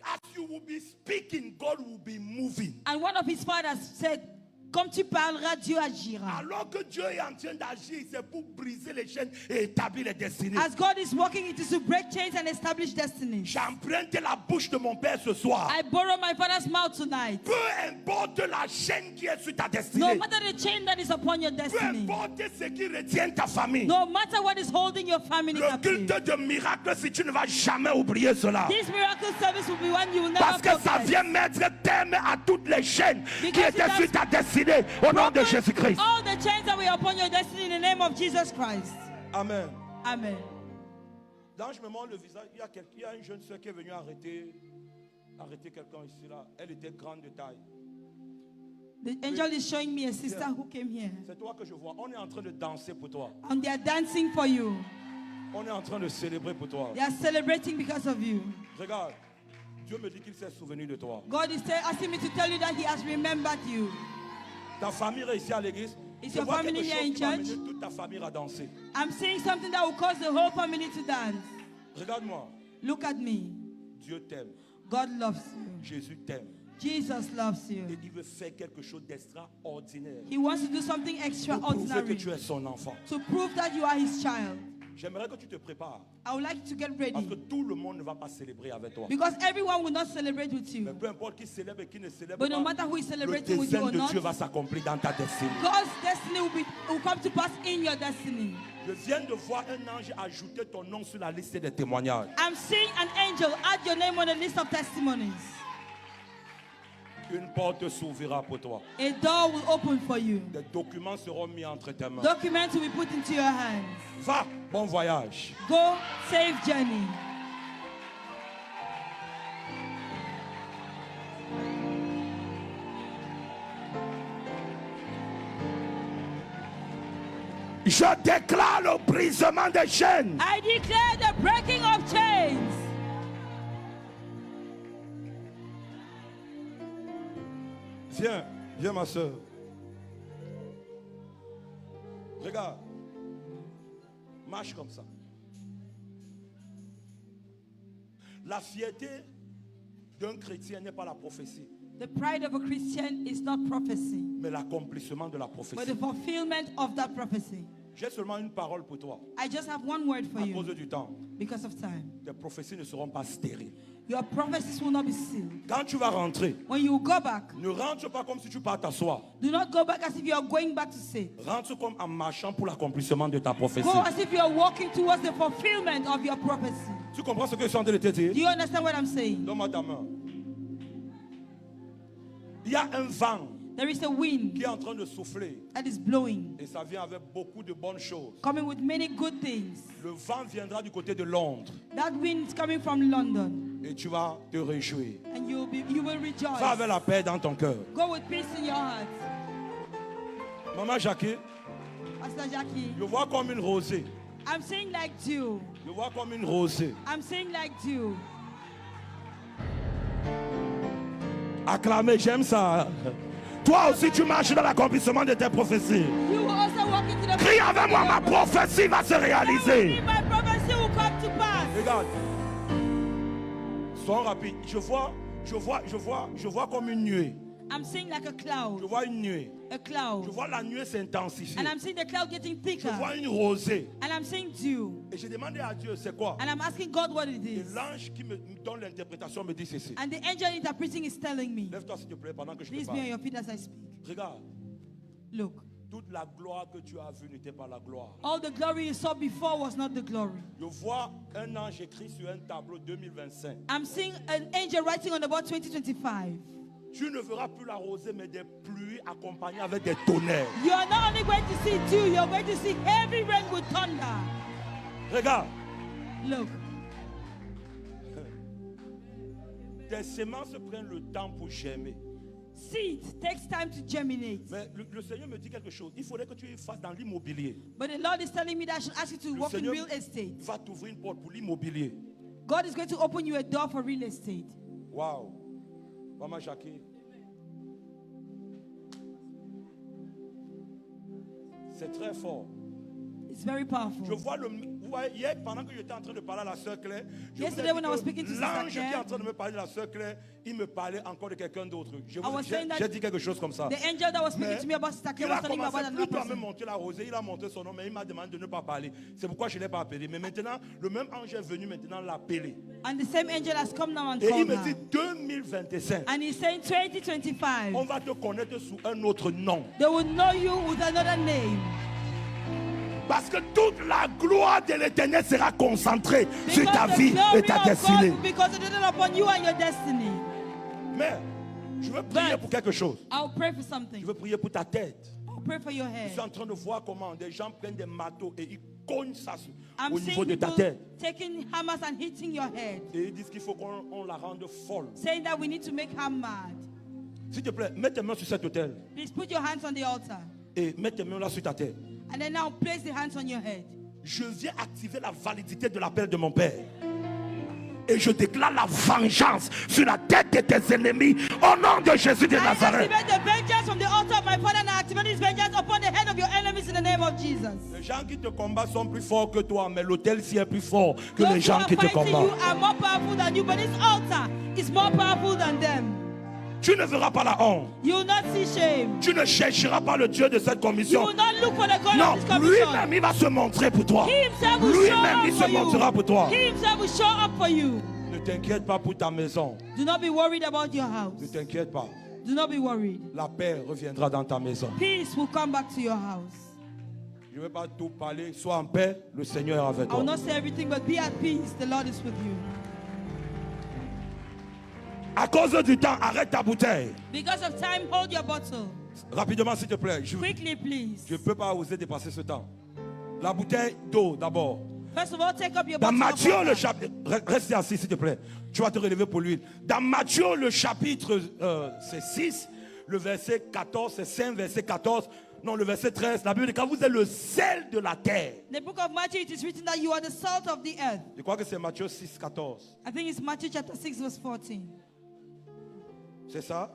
as you will be speaking, God will be moving. And one of his fathers said, comme tu parleras, Dieu agira. Alors que Dieu est en train d'agir, c'est pour briser les chaînes et établir les destinées. As God is working, it is to break chains and establish destiny. J'emprunte la bouche de mon père ce soir. I borrow my father's mouth tonight. Peu importe la chaîne qui est sur ta No destinée. matter the chain that is upon your Peu destiny. importe ce qui retient ta famille. No matter what is holding your family Le captive. culte de miracle, si tu ne vas jamais oublier cela. This miracle service will be one you will never Parce que ça forget. vient mettre terme à toutes les chaînes qui Because it étaient has sur ta destinée au nom de Broken Jésus-Christ. all the chains that were upon your destiny in the name of Jesus Christ. Amen. Amen. Là, je me montre le visage. Il y a une jeune soeur qui est venue arrêter quelqu'un ici là. Elle était grande de taille. The angel is showing me a sister who came here. C'est toi que je vois. On est en train de danser pour toi. And they are dancing for you. On est en train de célébrer pour toi. They are celebrating because of you. Regarde. Dieu me dit qu'il s'est souvenu de toi. God is asking me to tell you that He has remembered you. Ta famille est ici à l'église. Is Je your vois family quelque here chose in qui va church? amener toute ta famille à danser. I'm saying something that will cause the whole family to dance. Regarde-moi. Look at me. Dieu t'aime. God loves you. Jésus t'aime. Jesus loves you. Et il veut faire quelque chose d'extraordinaire. He wants to do something Pour prouver que extraordinary tu es son enfant. to prove that you are His child. J'aimerais que tu te prépares. I would like you to get Parce que ready tout le monde ne va pas célébrer avec toi. because everyone will not celebrate with Mais you. peu importe qui célèbre et qui ne célèbre But no pas, matter who is le celebrating with you dessein or de not, Dieu va s'accomplir dans ta destinée. God's destiny will come to pass in your destiny. Je viens de voir un ange ajouter ton nom sur la liste des témoignages. I'm seeing an angel add your name on the list of testimonies. Une porte s'ouvrira pour toi. A door will open for you. Des documents seront mis entre tes mains. Documents will be put into your hands. Va, bon voyage. Go, safe journey. Je déclare le brisement des chaînes. I declare the breaking of chains. Viens, viens ma soeur. Regarde. Marche comme ça. La fierté d'un chrétien n'est pas la prophétie, The pride of a Christian is not prophecy, mais l'accomplissement de la but prophétie. the fulfillment of that prophecy. J'ai seulement une parole pour toi. I just have one word for À cause you du temps, because of time. tes prophéties ne seront pas stériles. Your prophecies will not be sealed. Quand tu vas rentrer, When you go back, ne rentre pas comme si tu pars t'asseoir. do not go back as if you are going back to sit. Rentre comme en marchant pour l'accomplissement de ta prophétie. Go as if you are walking towards the fulfillment of your prophecy. Tu comprends ce que je suis en train de te dire? Do you understand what I'm saying? Donne-moi ta main. Il y a un vent There is a wind qui est en train de souffler that is blowing, et ça vient avec beaucoup de bonnes choses. coming with many good things. Le vent viendra du côté de Londres That wind is coming from London, et tu vas te réjouir. and you will rejoice. Va avec la paix dans ton cœur. Go with peace in your heart. Maman Jackie, Pastor Jackie, je vois comme une rosée. I'm saying like dew. Je vois comme une rosée. I'm saying like dew. Acclamez, j'aime ça. Toi aussi, tu marches dans l'accomplissement de tes prophéties. You will also walk into the Crie avec moi, ma prophétie va se réaliser. My prophecy will come to pass. Regarde. Sois rapide. Je vois comme une nuée. I'm seeing like a Je cloud. vois une nuée. A cloud. Je vois la nuée s'intensifier. And I'm seeing the cloud getting Je thicker. vois une rosée. And I'm seeing dew. Et j'ai demandé à Dieu, c'est quoi? And I'm asking God what it Et is. l'ange qui me donne l'interprétation me dit ceci. And the angel interpreting is telling me. Lève-toi s'il te plaît pendant que je te Please be on parle. your feet as I speak. Regarde, Look. toute la gloire que tu as vue n'était pas la gloire. All the glory you saw before was not the glory. Je vois un ange écrit sur un tableau 2025. I'm seeing an angel writing on the board 2025. Tu ne verras plus la rosée, mais des pluies accompagnées avec des tonnerres. You are not only going to see dew, you're going to see heavy rain with thunder. Regarde, Look. tes semences prennent le temps pour germer. Seed takes time to germinate. Mais le Seigneur me dit quelque chose. Il faudrait que tu fasses dans l'immobilier. But the Lord is telling me that I should ask you to Le work in Seigneur real estate. va t'ouvrir une porte pour l'immobilier. God is going to open you a door for real estate. Waouh. Maman Jackie. C'est très fort. It's very Je powerful. vois vous voyez, hier, pendant que j'étais en train de parler à la sœur Claire, je vous ai Yesterday dit when I was que speaking to Sister l'ange qui est Claire, en train de me parler de la sœur Claire, il me parlait encore de quelqu'un d'autre. was saying that J'ai dit quelque chose comme ça. The angel that was speaking Mais to me about Sister il Claire a was telling me commencé about plus another à me person. montrer la rosée, il a montré son nom, mais il m'a demandé de ne pas parler. C'est pourquoi je ne l'ai pas appelé. Mais maintenant, le même ange est venu maintenant l'appeler. And the same angel has come now and Et il called me dit her. 2025, And he's saying 2025, on va te connaître sous un autre nom. they will know you with another name. Parce que toute la gloire de l'éternel sera concentrée sur Because ta the vie glory et ta of God destinée. will be concentrated upon you and your destiny. Mais je veux prier But pour quelque chose. I'll pray for something. Je veux prier pour ta tête. I'll pray for your Je head. suis en train de voir comment des gens prennent des marteaux et ils cognent ça I'm au niveau seeing de ta people tête. taking hammers and hitting your head, Et ils disent qu'il faut qu'on la rende folle. saying that we need to make her mad. S'il te plaît, mets tes mains sur cet autel Please put your hands on the altar. et mets tes mains là sur ta tête. And then now place the hands on your head. Je viens activer la validité de l'appel de mon Père. Et je déclare la vengeance sur la tête de tes ennemis au nom de Jésus de I Nazareth. activate the vengeance from the altar of my Father, and I activate this vengeance upon the head of your enemies in the name of Jesus. Les gens qui te combattent sont plus forts que toi, mais l'autel ci est plus fort que les Those who gens are qui te fighting you combattent. are more powerful than you, but this altar is more powerful than them. Tu ne verras pas la honte. You will not see shame. Tu ne chercheras pas le Dieu de cette You commission. will not look for the God Non, of this commission. lui-même, il va se montrer pour toi. He himself will show Lui-même, il up se for montrera pour toi. you. He himself will show up for you. Ne t'inquiète pas pour ta maison. Do not be worried about your Ne house. t'inquiète pas. Do not be worried. La paix reviendra dans ta maison. Peace will come back to your house. Je ne vais pas tout parler. Sois en paix. Le Seigneur est avec I will toi. not say everything, but be at peace. The Lord is with you. À cause du temps, arrête ta bouteille. Because of time, hold your bottle. Rapidement, s'il te plaît. Quickly, please. Je ne peux pas oser dépasser ce temps. La bouteille d'eau, d'abord. First of all, take up your Dans bottle of Matthieu, water. le chapitre... Reste assis, s'il te plaît. Tu vas te relever pour l'huile. Dans Matthieu, le chapitre, c'est 6, le verset 14, c'est 5, verset 14. Non, le verset 13. La Bible dit quand vous êtes le sel de la terre. In the book of Matthew, it is written that you are the salt of the earth. Je crois que c'est Matthieu 6, 14. I think it's Matthew chapter 6, verse 14. C'est ça?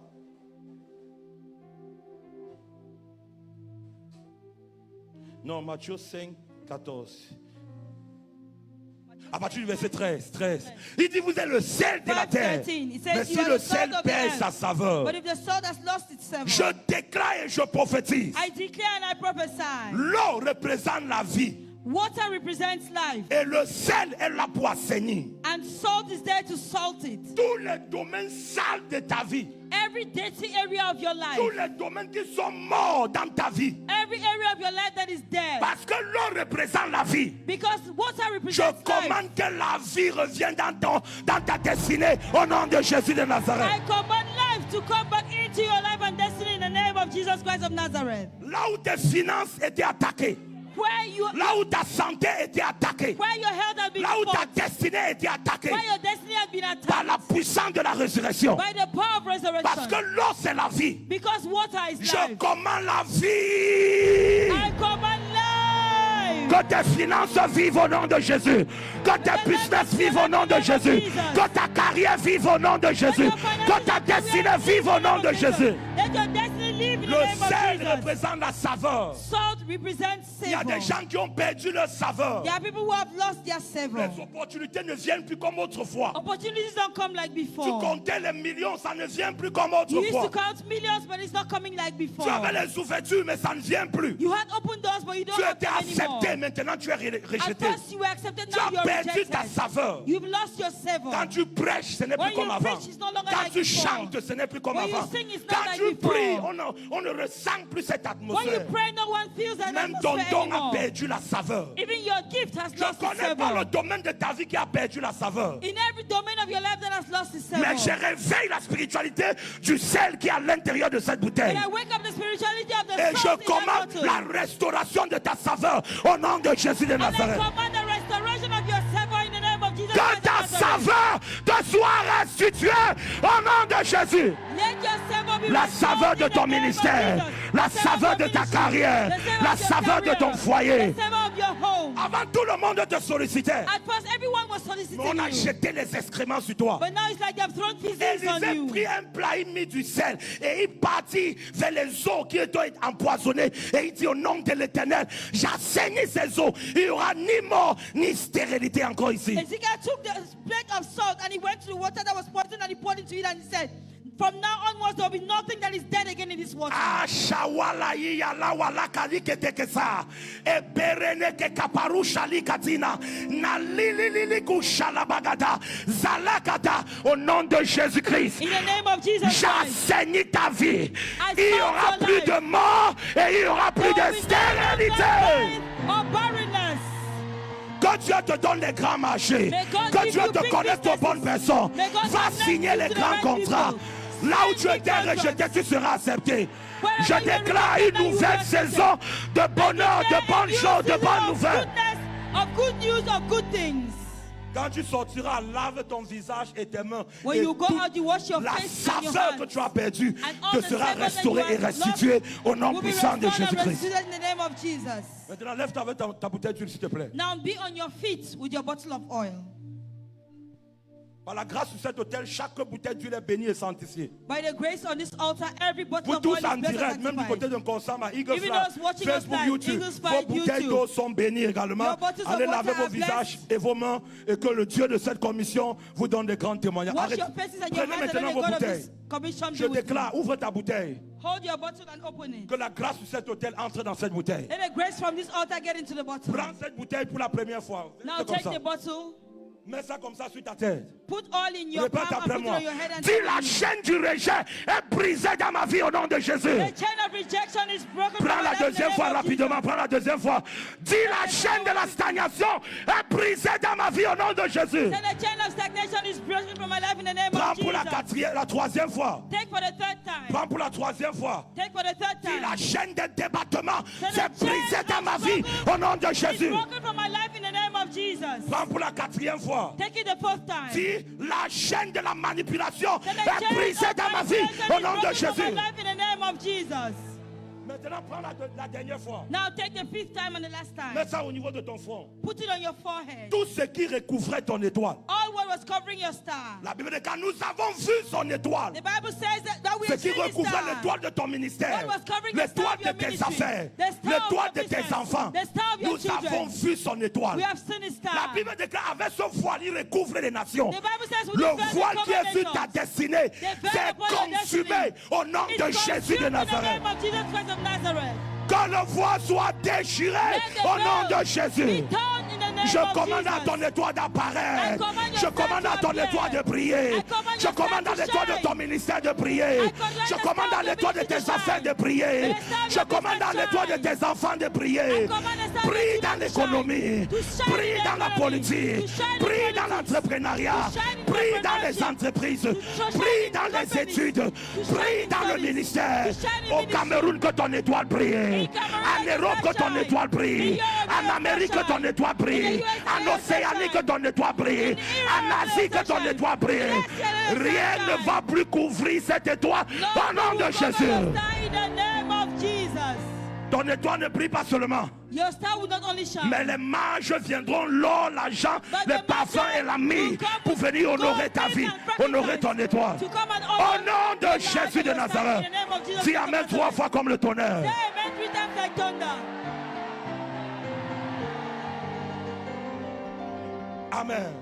Non, Matthieu 5, 14. À partir du verset 13. Il dit vous êtes le sel de la terre. 5:13. It Mais says si you are le the salt sel of the perd earth. sa saveur, But if the salt has lost its savor, je déclare et je prophétise. I declare and I prophesy. L'eau représente la vie. Water represents life, Et le sel est là pour assainir. and salt is there to salt it. Tous les domaines sales de ta vie, Every dirty area of your life, tous les domaines qui sont morts dans ta vie, every area of your life that is dead, parce que l'eau représente la vie. because water Je represents life. commande que la vie revienne dans ta destinée au nom de Jésus de I Nazareth. command life to come back into your life and destiny in the name of Jesus Christ of Nazareth. Là où tes finances étaient attaquées, là où ta santé était attaquée, where your health has been là où ta fought, destinée était attaquée, where your destiny has been par la attacked, puissance de la résurrection. by the power of Parce que resurrection. l'eau c'est la vie. Because water is Je life. commande la vie. I command life. Que tes finances vivent au nom de Jésus. Que tes business vivent au nom de Jésus. Que ta carrière vive au nom de Jésus. Que ta destinée vive au nom de Jésus. Let your destiny live in the Le name of sel Jesus. représente la saveur. Salt represents Il y a savor. des gens qui ont perdu leur saveur. There are people who have lost their savor. Les opportunités ne viennent plus comme autrefois. Opportunities don't come like Tu before. comptais les millions, ça ne vient plus comme You used to autrefois. count millions, but it's not coming like before. Tu avais les ouvertures, mais ça ne vient plus. You had open doors, but you don't Tu have étais them anymore. accepté, maintenant tu es At rejeté. first you were accepted, Tu now as you are perdu ta rejected. saveur. You've lost your savor. Quand tu prêches, ce n'est When plus comme you avant. preach, it's no longer Quand like tu before. chantes, ce n'est plus comme When you avant. sing, it's not Quand like tu before. pries, on ne ressent plus cette When you atmosphère. pray, no one feels that Même ton atmosphere don a anymore. perdu la saveur. Even your gift has Je lost ne its connais pas le savor. domaine de ta vie qui a perdu la saveur. In every domain of your life that has lost its savor. Mais je réveille la spiritualité du sel qui est à l'intérieur de cette bouteille. And I wake up the spirituality of the Et je salt in that commande bottle. la restauration de ta saveur au nom de Jésus de And I Nazareth. command the restoration of your savor in the name of Jesus Que Christ ta of Nazareth. saveur te soit restituée au nom de Jésus. Let your savor be La restored saveur de in the ton name of ministère, Jesus. la The savor saveur of de your ta ministry, carrière, the savor la of your saveur de career, ton foyer. the savor of your home. Avant tout le monde te sollicitait. At first, everyone was Mais soliciting on a you. jeté les excréments sur toi. But now it's like they have thrown pieces on Élisée you. prit un plat, il mit du sel et il partit vers les eaux qui doivent être empoisonnées. Et il dit au nom de l'Éternel, j'assaignis ces eaux. Il n'y aura ni mort ni stérilité encore ici. Ezekiel took the plate of salt and he went to the water that was poisoned and he poured into it and he said, from now onwards there will be nothing that is dead again in this water. Ah, shawala iya la wala kali ketekesa. E berene ke kaparu shali katina. Na lili lili kushala bagada. Zalakata. Au nom de Jésus-Christ. In the name of Jesus Christ. J'assaigne ta vie. I Il n'y aura salt your plus life. de mort et il n'y aura plus There de will be no stérilité. or barrenness. Que Dieu te donne les grands marchés. May God Que give Dieu you te big connecte aux businesses. bonnes personnes. May God Va connect signer you les to the grands right contrats. people. Là où tu Sign étais big rejeté, contracts. tu seras accepté. Wherever Je you are déclare rejected, une you will nouvelle be accepted. saison de bonheur, de bonnes New choses, de season bonnes of nouvelles. goodness, of good news, of good things. Quand tu sortiras, lave ton visage et tes mains. When Et you go toute out, you wash your la face and your saveur hands. que tu as perdue And all te the sera savor that restaurée you et have restituée lost au nom will be puissant de restored and Jésus-Christ. restituted in the name of Jesus. Maintenant, lève-toi avec ta bouteille d'huile, s'il te plaît. Now be on your feet with your bottle of oil. Par la grâce de cet hôtel, chaque bouteille d'huile est bénie et sanctifiée. By the grace on this altar, every bottle Vous of oil tous is en blessed direct, and même du côté sanctified. d'un concert à Eagle Even Flag, those watching us Facebook, live, YouTube, Eagles vos Flag, bouteilles YouTube. d'eau sont bénies également. Your bottles of Allez water laver vos are visages blessed. et vos mains et que le Dieu de cette commission vous donne des grands témoignages. Wash Arrête. your faces and your Prenez hands and let maintenant the vos God of bouteilles. this commission Je be with you. déclare, ouvre ta bouteille. Hold your bottle and open it. Que la grâce de cet hôtel entre dans cette bouteille. Let the grace from this altar get into the bottle. Prends cette bouteille pour la première fois. Now C'est comme take ça. the bottle, Mets ça comme ça sur ta tête. Put oil in your Répète palm and après put it moi. on your head and Dis say la with me. chaîne du rejet est brisée dans ma vie au nom de Jésus. The chain of rejection is broken from Prends my la life in the deuxième name fois of rapidement. Jesus. Prends la deuxième fois. Dis la chaîne de la stagnation est brisée dans ma vie au nom de Jésus. Then the chain of stagnation is broken from my life in the name Prends of pour la Jesus. troisième fois. Take for the third time. Prends pour la troisième fois. Take for the third Dis la time. chaîne des débattements Then c'est the chain brisée dans of ma vie struggle au nom de is Jésus. broken from my life in the name of Jesus. Prends pour la quatrième fois. Take it the fourth time. Dis la chaîne de la manipulation Then the est chain brisée of dans ma vie manipulation au is nom de broken from my Jésus. life in the name of Jesus. Maintenant, prends la dernière fois. Now take the fifth time and the last Mets time. ça au niveau de ton front. Put it on your forehead. Tout ce qui recouvrait ton étoile. All what was covering your star. La Bible dit que nous avons vu son étoile. The Bible says that we Ce have qui seen the recouvrait star. l'étoile de ton ministère, What was covering the star l'étoile of de your tes ministry, affaires, the star of l'étoile your de tes business, enfants. the star of your Nous children. avons vu son étoile. We have seen his La star. Bible déclare avec ce voile, il recouvre les nations. The Bible says, with Le this veil, voile they qui cover est sur nations. ta destinée, The veil c'est upon your consumé destiny. au nom It's de Jésus de consumed in the Nazareth. name of Jesus Christ of Nazareth. Que le voile soit déchiré Let the au nom veil de Jésus. be torn in the name Je of commande à Jesus. ton étoile I d'apparaître. command your Je star commande to à ton appear. étoile de briller. I command Je your commande star à to l'étoile de shine. ton ministère de briller. I command Je the commande star à of l'étoile de your tes ministry to affaires shine. de briller. The star of Je your commande à business l'étoile de shine. tes enfants de briller. I command the star of Brille your dans children to l'économie. shine. To shine Brille in dans la economy. politique. To shine in Brille dans politics. l'entrepreneuriat. To shine in Brille dans les entrepreneurship. entreprises. To shine Brille in dans les companies. études. To shine Brille in dans le studies. ministère. To shine in Au ministry. Cameroun, que ton étoile brille. In Cameroon, En let Europe, your que ton shine. étoile In brille. Europe, En let your Amérique, que shine. ton étoile brille. In the USA, En let your Océanie, shine. que ton étoile brille. In En Europe, Asie, let que your ton shine. étoile brille. Yes, let your Rien shine. ne va plus couvrir cette étoile au nom de Jésus. In the name of Jesus. Ton étoile ne brille pas seulement, Your star will not only shine. mais les mages viendront, l'or, l'argent, But les the parfums master et la mie will come pour with venir honorer gold, ta silver, vie, and frankincense honorer ton étoile. to come and Au honor nom the de life Jésus of de your star Nazareth, in the name of Jesus dis Christ of Amen 3 Nazareth. fois comme le tonnerre. Say amen 3 times like thunder. Amen.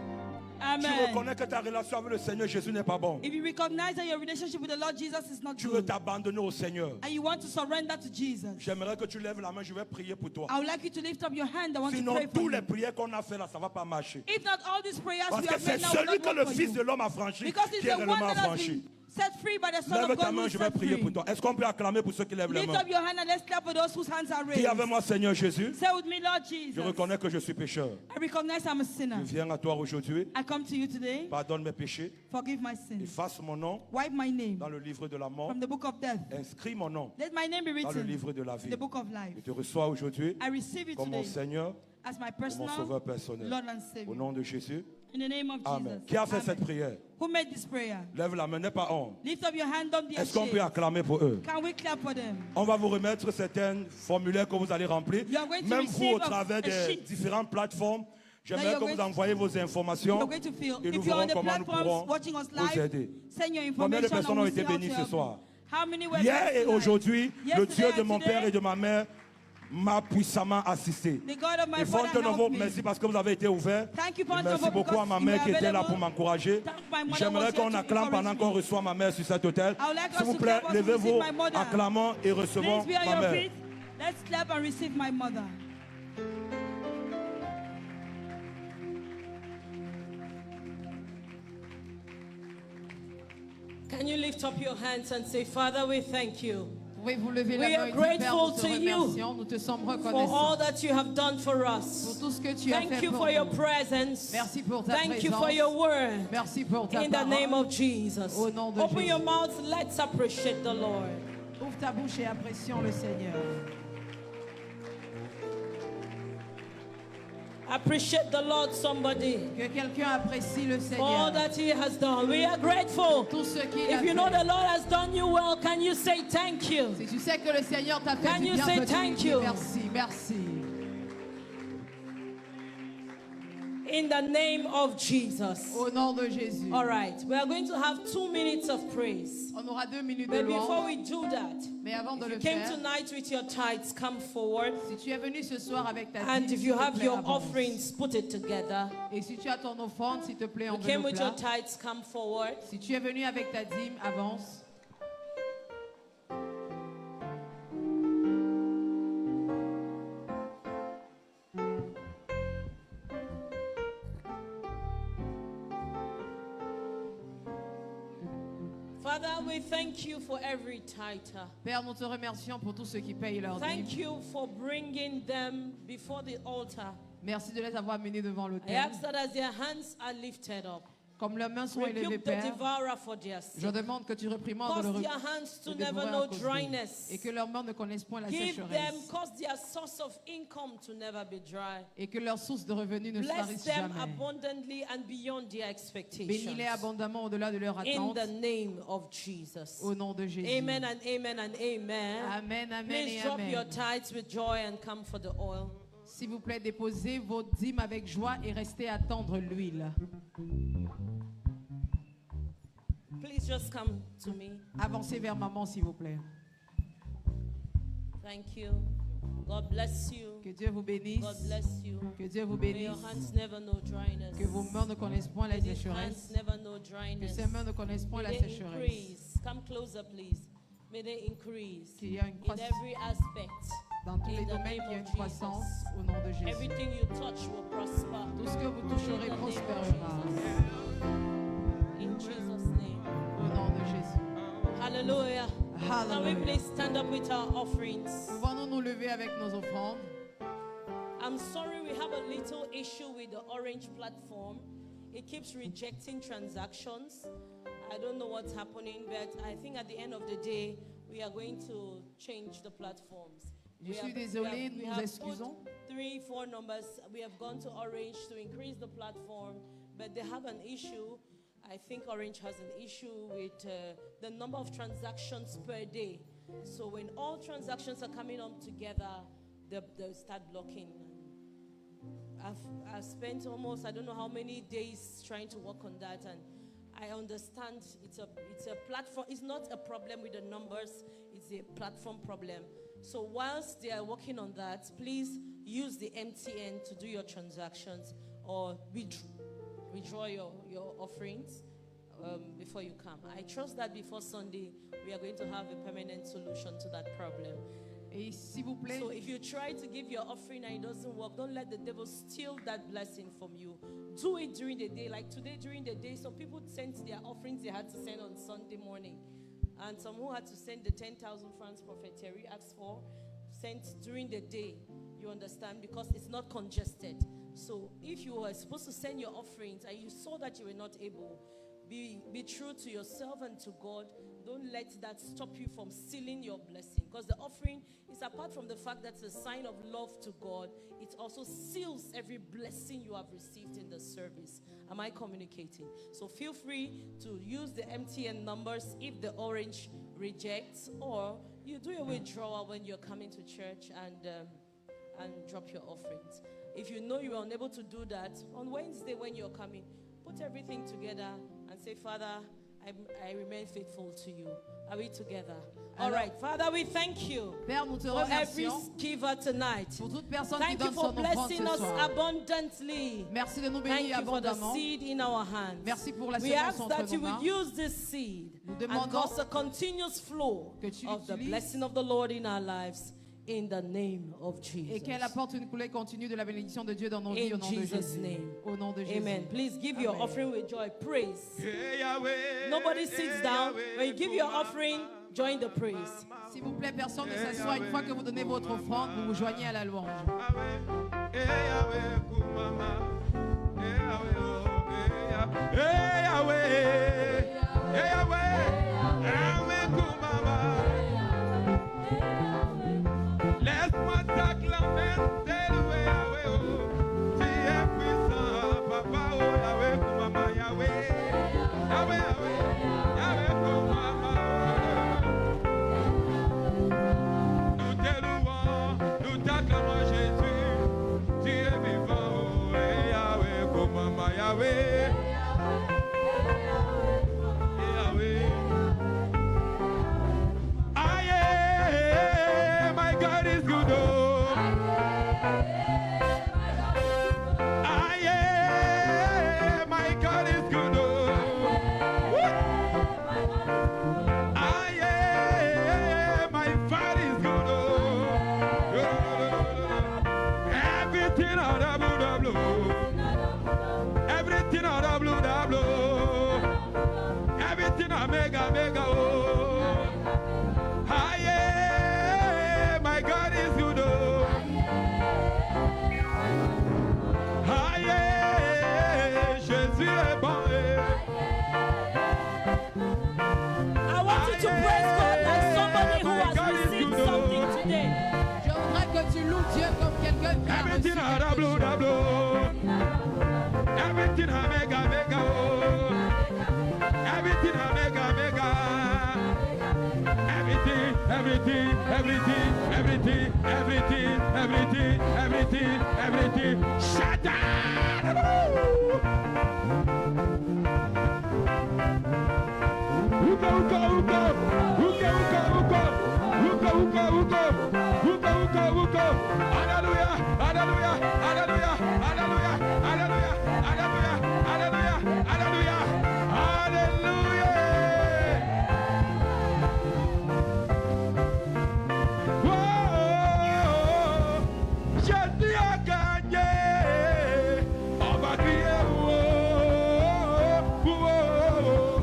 Tu Amen. reconnais que ta relation avec le Seigneur Jésus n'est pas bonne. If you recognize that your relationship with the Lord Jesus is not Tu veux good t'abandonner au Seigneur. and you want to surrender to Jesus, J'aimerais que tu lèves la main, je vais prier pour toi. I would like you to lift up your hand. I want Sinon, to pray for tous you. les prières qu'on a fait là, ça ne va pas marcher. If not all these prayers Parce we que have c'est made now will celui not que le work for Fils you. de l'homme a franchi Because it's qui est the one réellement that has franchi. been set free by the Son Lève of ta God who main, is je vais set prier free. pour toi. Est-ce qu'on peut acclamer pour ceux qui lèvent les Lift mains? up your hand and let's clap for those whose hands are Dis raised. avec moi, Seigneur Jésus, Say with me, Lord Jesus, je reconnais que je suis pécheur. I recognize I'm a sinner. Je viens à toi aujourd'hui. I come to you today. Pardonne mes péchés. Forgive my sins. Efface mon nom Wipe my name dans le livre de la mort. from the book of death. Inscris mon nom Let my name be dans le written livre de la in vie. the book of life. Je te reçois aujourd'hui I receive it comme mon today Seigneur as my et mon personal Sauveur personnel. Lord and Au Savior. nom de Jésus. In the name of Amen. Jesus. Qui a fait Amen. cette prière? Who made this prayer? Lève la main, n'aie pas honte. Lift up your hand, don't be Est-ce qu'on peut ashamed. acclamer pour eux? Can we clap for them? On va vous remettre certains formulaires que vous allez remplir. You are going to Même vous, receive au travers a des sheet différentes plateformes, that j'aimerais you're que going vous to- envoyiez vos informations You're going to feel. et nous If you're on verrons the comment nous platforms pourrons watching us vous live, aider. send your Combien de information personnes and ont we'll été see how bénies to ce help soir? you. How many were Hier blessed et tonight? aujourd'hui, le Yesterday Dieu de and mon père today, et de ma mère m'a puissamment assisté. the God of my Et father fort de nouveau, helped me. merci parce que vous avez été ouverts. Thank you, Et Pastor, merci beaucoup à ma because mère you qui were était là available. pour m'encourager. Thank my mother J'aimerais was here qu'on to acclame pendant encourage qu'on me. reçoit ma mère sur cet hôtel. I would like us S'il vous to plaît, clap as we levez-vous, receive my mother. acclamons et recevons Please be on ma your mère. feet. Let's clap and receive my mother. Can you lift up your hands and say, Father, we thank you Pouvez-vous lever la We main are et dire, Père, grateful nous te to you remercions, nous te sommes for all reconnaissants that you have done for pour us. tout ce que tu as Thank fait you pour for your nous. presence. Merci pour ta Thank you présence. for your word. Merci pour ta In the name parole. of Jesus. Au nom de Open Jésus. your mouth. Let's appreciate the Lord. Ouvre ta bouche et apprécions le Seigneur. Appreciate the Lord, somebody, Que quelqu'un apprécie le for all Seigneur. that He has done. We are grateful. Tout ce qu'il a If you know fait. the Lord has done you well, can you say thank you? Si tu sais que le Seigneur t'a fait Can du you bien, say peux-tu lui thank dire you? merci, merci. In the name of Jesus. Au nom de Jésus. All right, we are going to have 2 minutes of praise. On aura 2 minutes de But before louange. we do that, Mais avant de if you le came faire, tonight with your tithes, come forward. si tu es venu ce soir avec ta And dîme, if s'il you te have plaît, your avance. offerings, put it together. Et si tu as ton offrande, s'il te plaît, You enveloppe came with your là. tithes, come forward. Si tu es venu avec ta dîme, avance. Father, we thank you for every tither. Père, nous te remercions pour tous ceux qui payent leur Thank dîme. you for bringing them before the altar. Merci de les avoir amenés devant I l'autel. ask that as their hands are lifted up, Comme leurs mains sont élevées, rebuke the Père, devourer for their je sake. demande que tu réprimandes Cause le their hands to le never dévoreur know à cause d'eux. dryness. Et que leurs mains ne connaissent point la Give them, sécheresse. cause their source of income to never be dry. Et que leur source de revenus ne Bless tarisse them jamais. abundantly and beyond their expectations. Bénis-les abondamment au-delà de leur In attente. the name of Jesus. Au nom de Jésus. Amen and amen and amen. Amen, amen Please et drop your amen. tithes with joy and come for the oil. S'il vous plaît, déposez vos dîmes avec joie et restez attendre l'huile. Please just come to me. Avancez vers maman, s'il vous plaît. Thank you. God bless you. Que Dieu vous bénisse. God bless you. Que Dieu vous May bénisse. your hands never know dryness. Que vos mains ne connaissent point la May these sécheresse. hands never know Que dryness. ces mains ne connaissent point la May they sécheresse. increase. Come closer, please. May they increase Qu'il y a une in croissance every aspect. dans tous In les the domaines, name qu'il y a of une Jesus. croissance au nom de Jésus. Everything you touch will prosper. Tout ce que vous In toucherez the name of prospérera. Jesus. In Jesus' name. Au nom de Jésus. Hallelujah. Can we Hallelujah. please stand up with our offerings? Pouvons-nous nous lever avec nos offrandes? I'm sorry, we have a little issue with the orange platform. It keeps rejecting transactions. I don't know what's happening, but I think at the end of the day, we are going to change the platforms. Je suis désolée, nous nous excusons. put 3, 4 numbers. We have gone to Orange to increase the platform, but they have an issue. I think Orange has an issue with the number of transactions per day. So when all transactions are coming up together, they'll start blocking. I've spent almost, I don't know how many days trying to work on that, and I understand it's a platform. It's not a problem with the numbers, it's a platform problem. So whilst they are working on that, please use the MTN to do your transactions or withdraw your offerings before you come. I trust that before Sunday, we are going to have a permanent solution to that problem. Et s'il vous plaît, So if you try to give your offering and it doesn't work, don't let the devil steal that blessing from you. Do it during the day. Like today during the day, some people sent their offerings they had to send on Sunday morning. And some who had to send the 10,000 francs Prophet Terry asked for, sent during the day. You understand? Because it's not congested. So if you were supposed to send your offerings and you saw that you were not able, be true to yourself and to God. Don't let that stop you from sealing your blessing. Because the offering is, apart from the fact that it's a sign of love to God, it also seals every blessing you have received in the service. Am I communicating? So feel free to use the MTN numbers if the orange rejects, or you do a withdrawal when you're coming to church and drop your offerings. If you know you are unable to do that, on Wednesday when you're coming, put everything together and say, Father, I remain faithful to you. Are we together? All right. Father, we thank you Père, nous te for every remercions giver tonight. pour toute personne qui Thank you donne for son offrande blessing ce us soir. abundantly. Merci de nous Thank bénir you for the abondamment. seed in our hands. Merci pour la We semence ask entre that nos you would mains. use this seed Nous and demandons cause a continuous flow que tu of the l'utilises blessing of the Lord in our lives in the name of Jesus. et qu'elle apporte une coulée continue de la bénédiction de Dieu dans nos vies In au nom de Jesus' Jésus. name. Au nom de Jésus. Amen. Please give your Amen. offering with joy. Praise. Hey, Yahweh, Nobody sits down. When you give your offering, join the praise. S'il vous plaît, personne ne s'assoit. Une fois que vous donnez votre offrande, vous vous joignez à la louange. Hey, Yahweh, Kumama. Hey, Yahweh, oh, hey, Yahweh. Hey, Yahweh. Hey, Yahweh. Yahweh, Kumama. Laisse-moi t'acclamer, c'est loué, Yahweh, oh. Tu es puissant, Papa, oh, Yahweh, Kumama, Yahweh. Yahweh, Yahweh, Yahweh, Kumama. Nous te louons, nous t'acclamons, Jésus. Tu es vivant, oh, et Yahweh, Kumama, Yahweh. Yahweh. Omega. Oh. Aye, my God is good. Oh. Aye, Jésus est bon. I want you to praise God like somebody who has received something today. Je voudrais que tu loues Dieu comme quelqu'un qui a reçu Everything quelque I double, chose. double. Everything I mega, mega. Oh. Everything I mega, mega. Everything, everything, everything, everything, everything, everything, everything, everything. Shut down. Uka, uka, uka, uka, uka, uka, uka, uka, uka, uka, uka, uka. Hallelujah, hallelujah, hallelujah, hallelujah, hallelujah, hallelujah, hallelujah, hallelujah, hallelujah. Oh, Jésus a gagné. On va crier oh, oh, oh,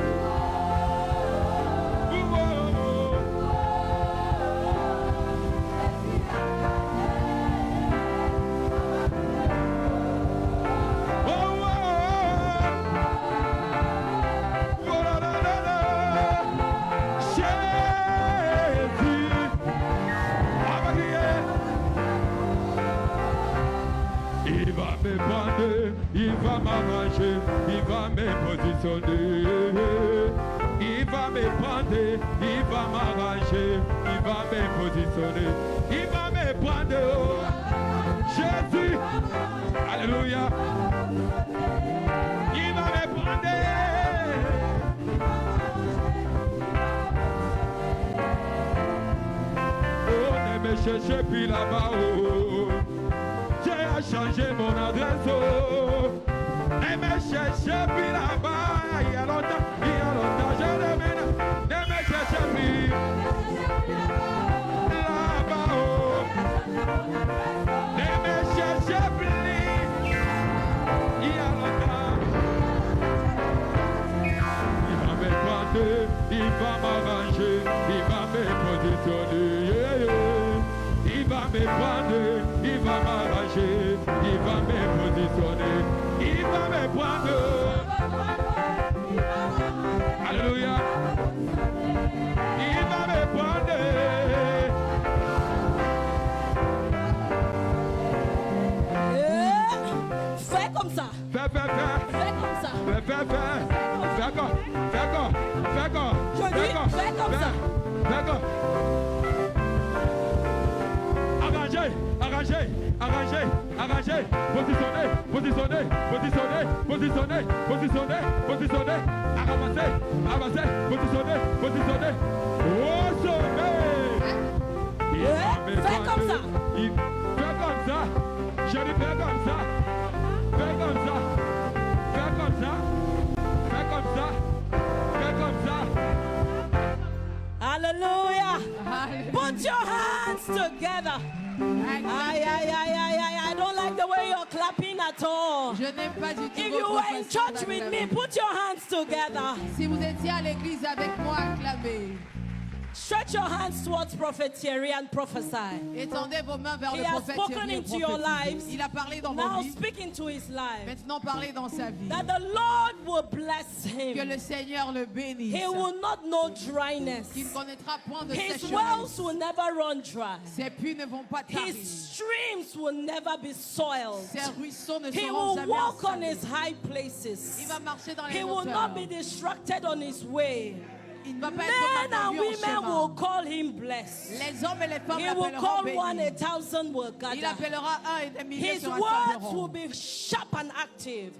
il va me prendre, il va m'arranger, il va me positionner. Il va me prendre, il va m'arranger, il va me positionner. Il va me prendre, oh, Jésus. Alléluia. Il va me prendre. Oh, ne me cherchez plus là-bas, oh. J'ai changé mon adresse, oh. Ne me cherchez plus là-bas. Il y a longtemps, je ne me cherchez plus là-bas, oh. Ne me cherchez plus. Il y a longtemps. Il va me prendre, il va m'arranger, il va me positionner. Yeah, yeah. Il va me prendre, il va m'arranger, il va me positionner. Il va me prendre. Alléluia. Il va me prendre. Fais comme ça. Fais. Fais comme ça. Fais quoi? Je dis, fais comme ça. Fais quoi? Arranger, positionner, avancer, positionner. Au sommet. Fais comme ça. Fais comme ça. Je dis fais comme ça. Fais comme ça. Hallelujah. Hallelujah. Put your hands together. I don't like the way you're clapping at all. Je n'aime pas du tout If vos you were in professions church with me, d'acclamer. put your hands together. Si vous étiez à l'église avec moi, acclamez. Stretch your hands towards Prophet Thierry and prophesy. Étendez vos mains vers He le has prophète spoken Thierry et into your prophétisez. lives. Il a parlé dans Now vos vies. speak into his life. Maintenant, parlez dans sa vie. That the Lord will bless Que him. le Seigneur le bénisse. He will not know dryness. Qu'il ne connaîtra point de His sécheresse. wells will never run dry. Ses puits ne vont pas tarir. His streams will never be soiled. Ses ruisseaux ne He seront will jamais walk on ensablés. his high places. Il va marcher dans les He will hauteurs. not be distracted on his way. Il ne va pas Men être and attendu en women chemin. will call him blessed. Les hommes et les femmes He will l'appelleront call one, béni. 1,000 will Il gather. appellera un et des milliers His se words will rassembleront. be sharp and active.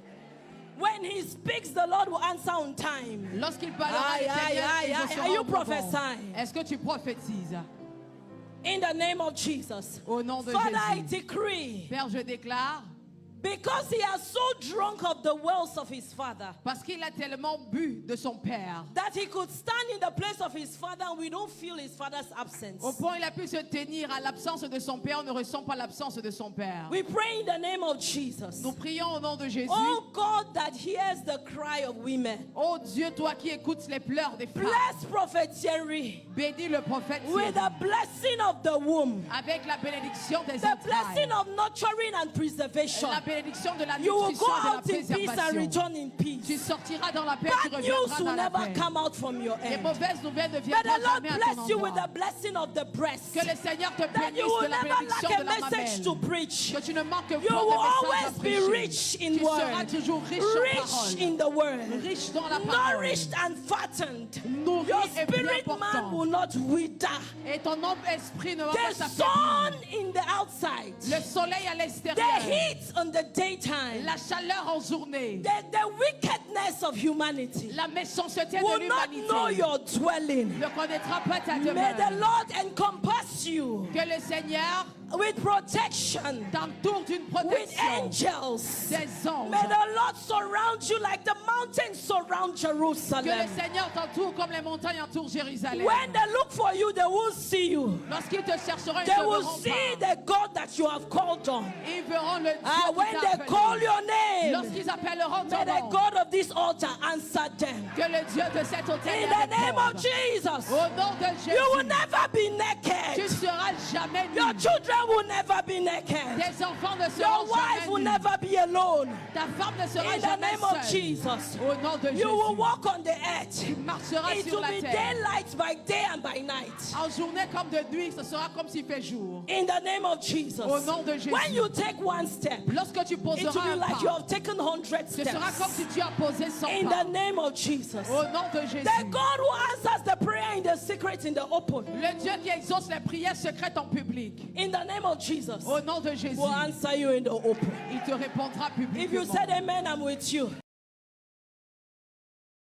When he speaks, the Lord will answer on time. Lorsqu'il parlera, Aïe, le Seigneur, aïe, il aïe, se aïe. sera Are you au moment. prophesying? Est-ce que tu prophétises? In the name of Jesus. Au nom de Father, I Jésus. decree, Père, je déclare, Because he has so drunk of the wealth of his father Parce qu'il a tellement bu de son père. that he could stand in the place of his father and we don't feel his father's absence. Au point il a pu se tenir à l'absence de son père, on ne ressent pas l'absence de son père. We pray in the name of Jesus. Nous prions au nom de Jésus. Oh God, that hears the cry of women. Oh Dieu, toi qui écoutes les pleurs des femmes, Bless Prophet Thierry bénis le prophète with Thierry the blessing of the womb, avec la bénédiction des the blessing entrailles, of nurturing and preservation. la bénédiction de la You will nutrition go et de la out in peace and préservation. return in Tu peace. sortiras dans la paix, tu Bad reviendras news will dans la never paix. come out from your Les end. mauvaises nouvelles ne May viendront the Lord jamais à bless ton you with the endroit. blessing of the breast. Que le Seigneur te That you bénisse will de la never bénédiction lack de a la message to mamelle. preach. Que tu ne manques You pas will de messages always à be prêcher. rich in Tu seras word, toujours riche en rich parole, in the word, riche dans la parole. nourished and fattened. Nourri Your et bien spirit man portant. will not wither. Et ton esprit ne va pas The s'affaiblir. sun in the outside, Le soleil à the l'extérieur, heat on the daytime, la chaleur en journée, the wickedness of humanity la méchanceté de will not know l'humanité your dwelling. ne connaîtra pas ta May the demeure. Lord encompass you Que le Seigneur with protection, t'entoure d'une with protection angels. des anges. May the Lord surround you like the mountains surround Que le Jerusalem. Seigneur t'entoure comme les montagnes entourent Jérusalem. When they look for you, they will see you. Lorsqu'ils te chercheront, ils They te will verront see pas. the God that you have called on. Ils verront le Dieu Ah, qui when t'a they appelé. call your name, Lorsqu'ils appelleront ton may the nom, God of this altar answer them. que le Dieu de cet hôtel In les the name of réponde. Jesus, Au nom de you will Jésus, never be tu naked. seras jamais Your nu. children will never be naked. Tes enfants ne Your seront wife will jamais nus. never be alone. Ta femme ne sera In the jamais name of seule. Jesus, Au nom de you will Jésus, walk on the earth. tu marcheras It sur will la be terre. daylight by day and by night. En journée comme de nuit, ce sera comme s'il fait jour. In the name of Jesus. Au nom de Jésus. When you take one step, Lorsque tu it will poseras be un like you pas, have taken 100 ce sera comme steps. si tu as posé 100 In pas. the name of Jesus. Au nom de Jésus. The God who answers the prayer in the secret, in the open. Le Dieu qui exauce les prières secrètes en public. In the name of Jesus. Au nom de Jésus. Will answer you in the open. Il te répondra If you publiquement. said amen, I'm with you.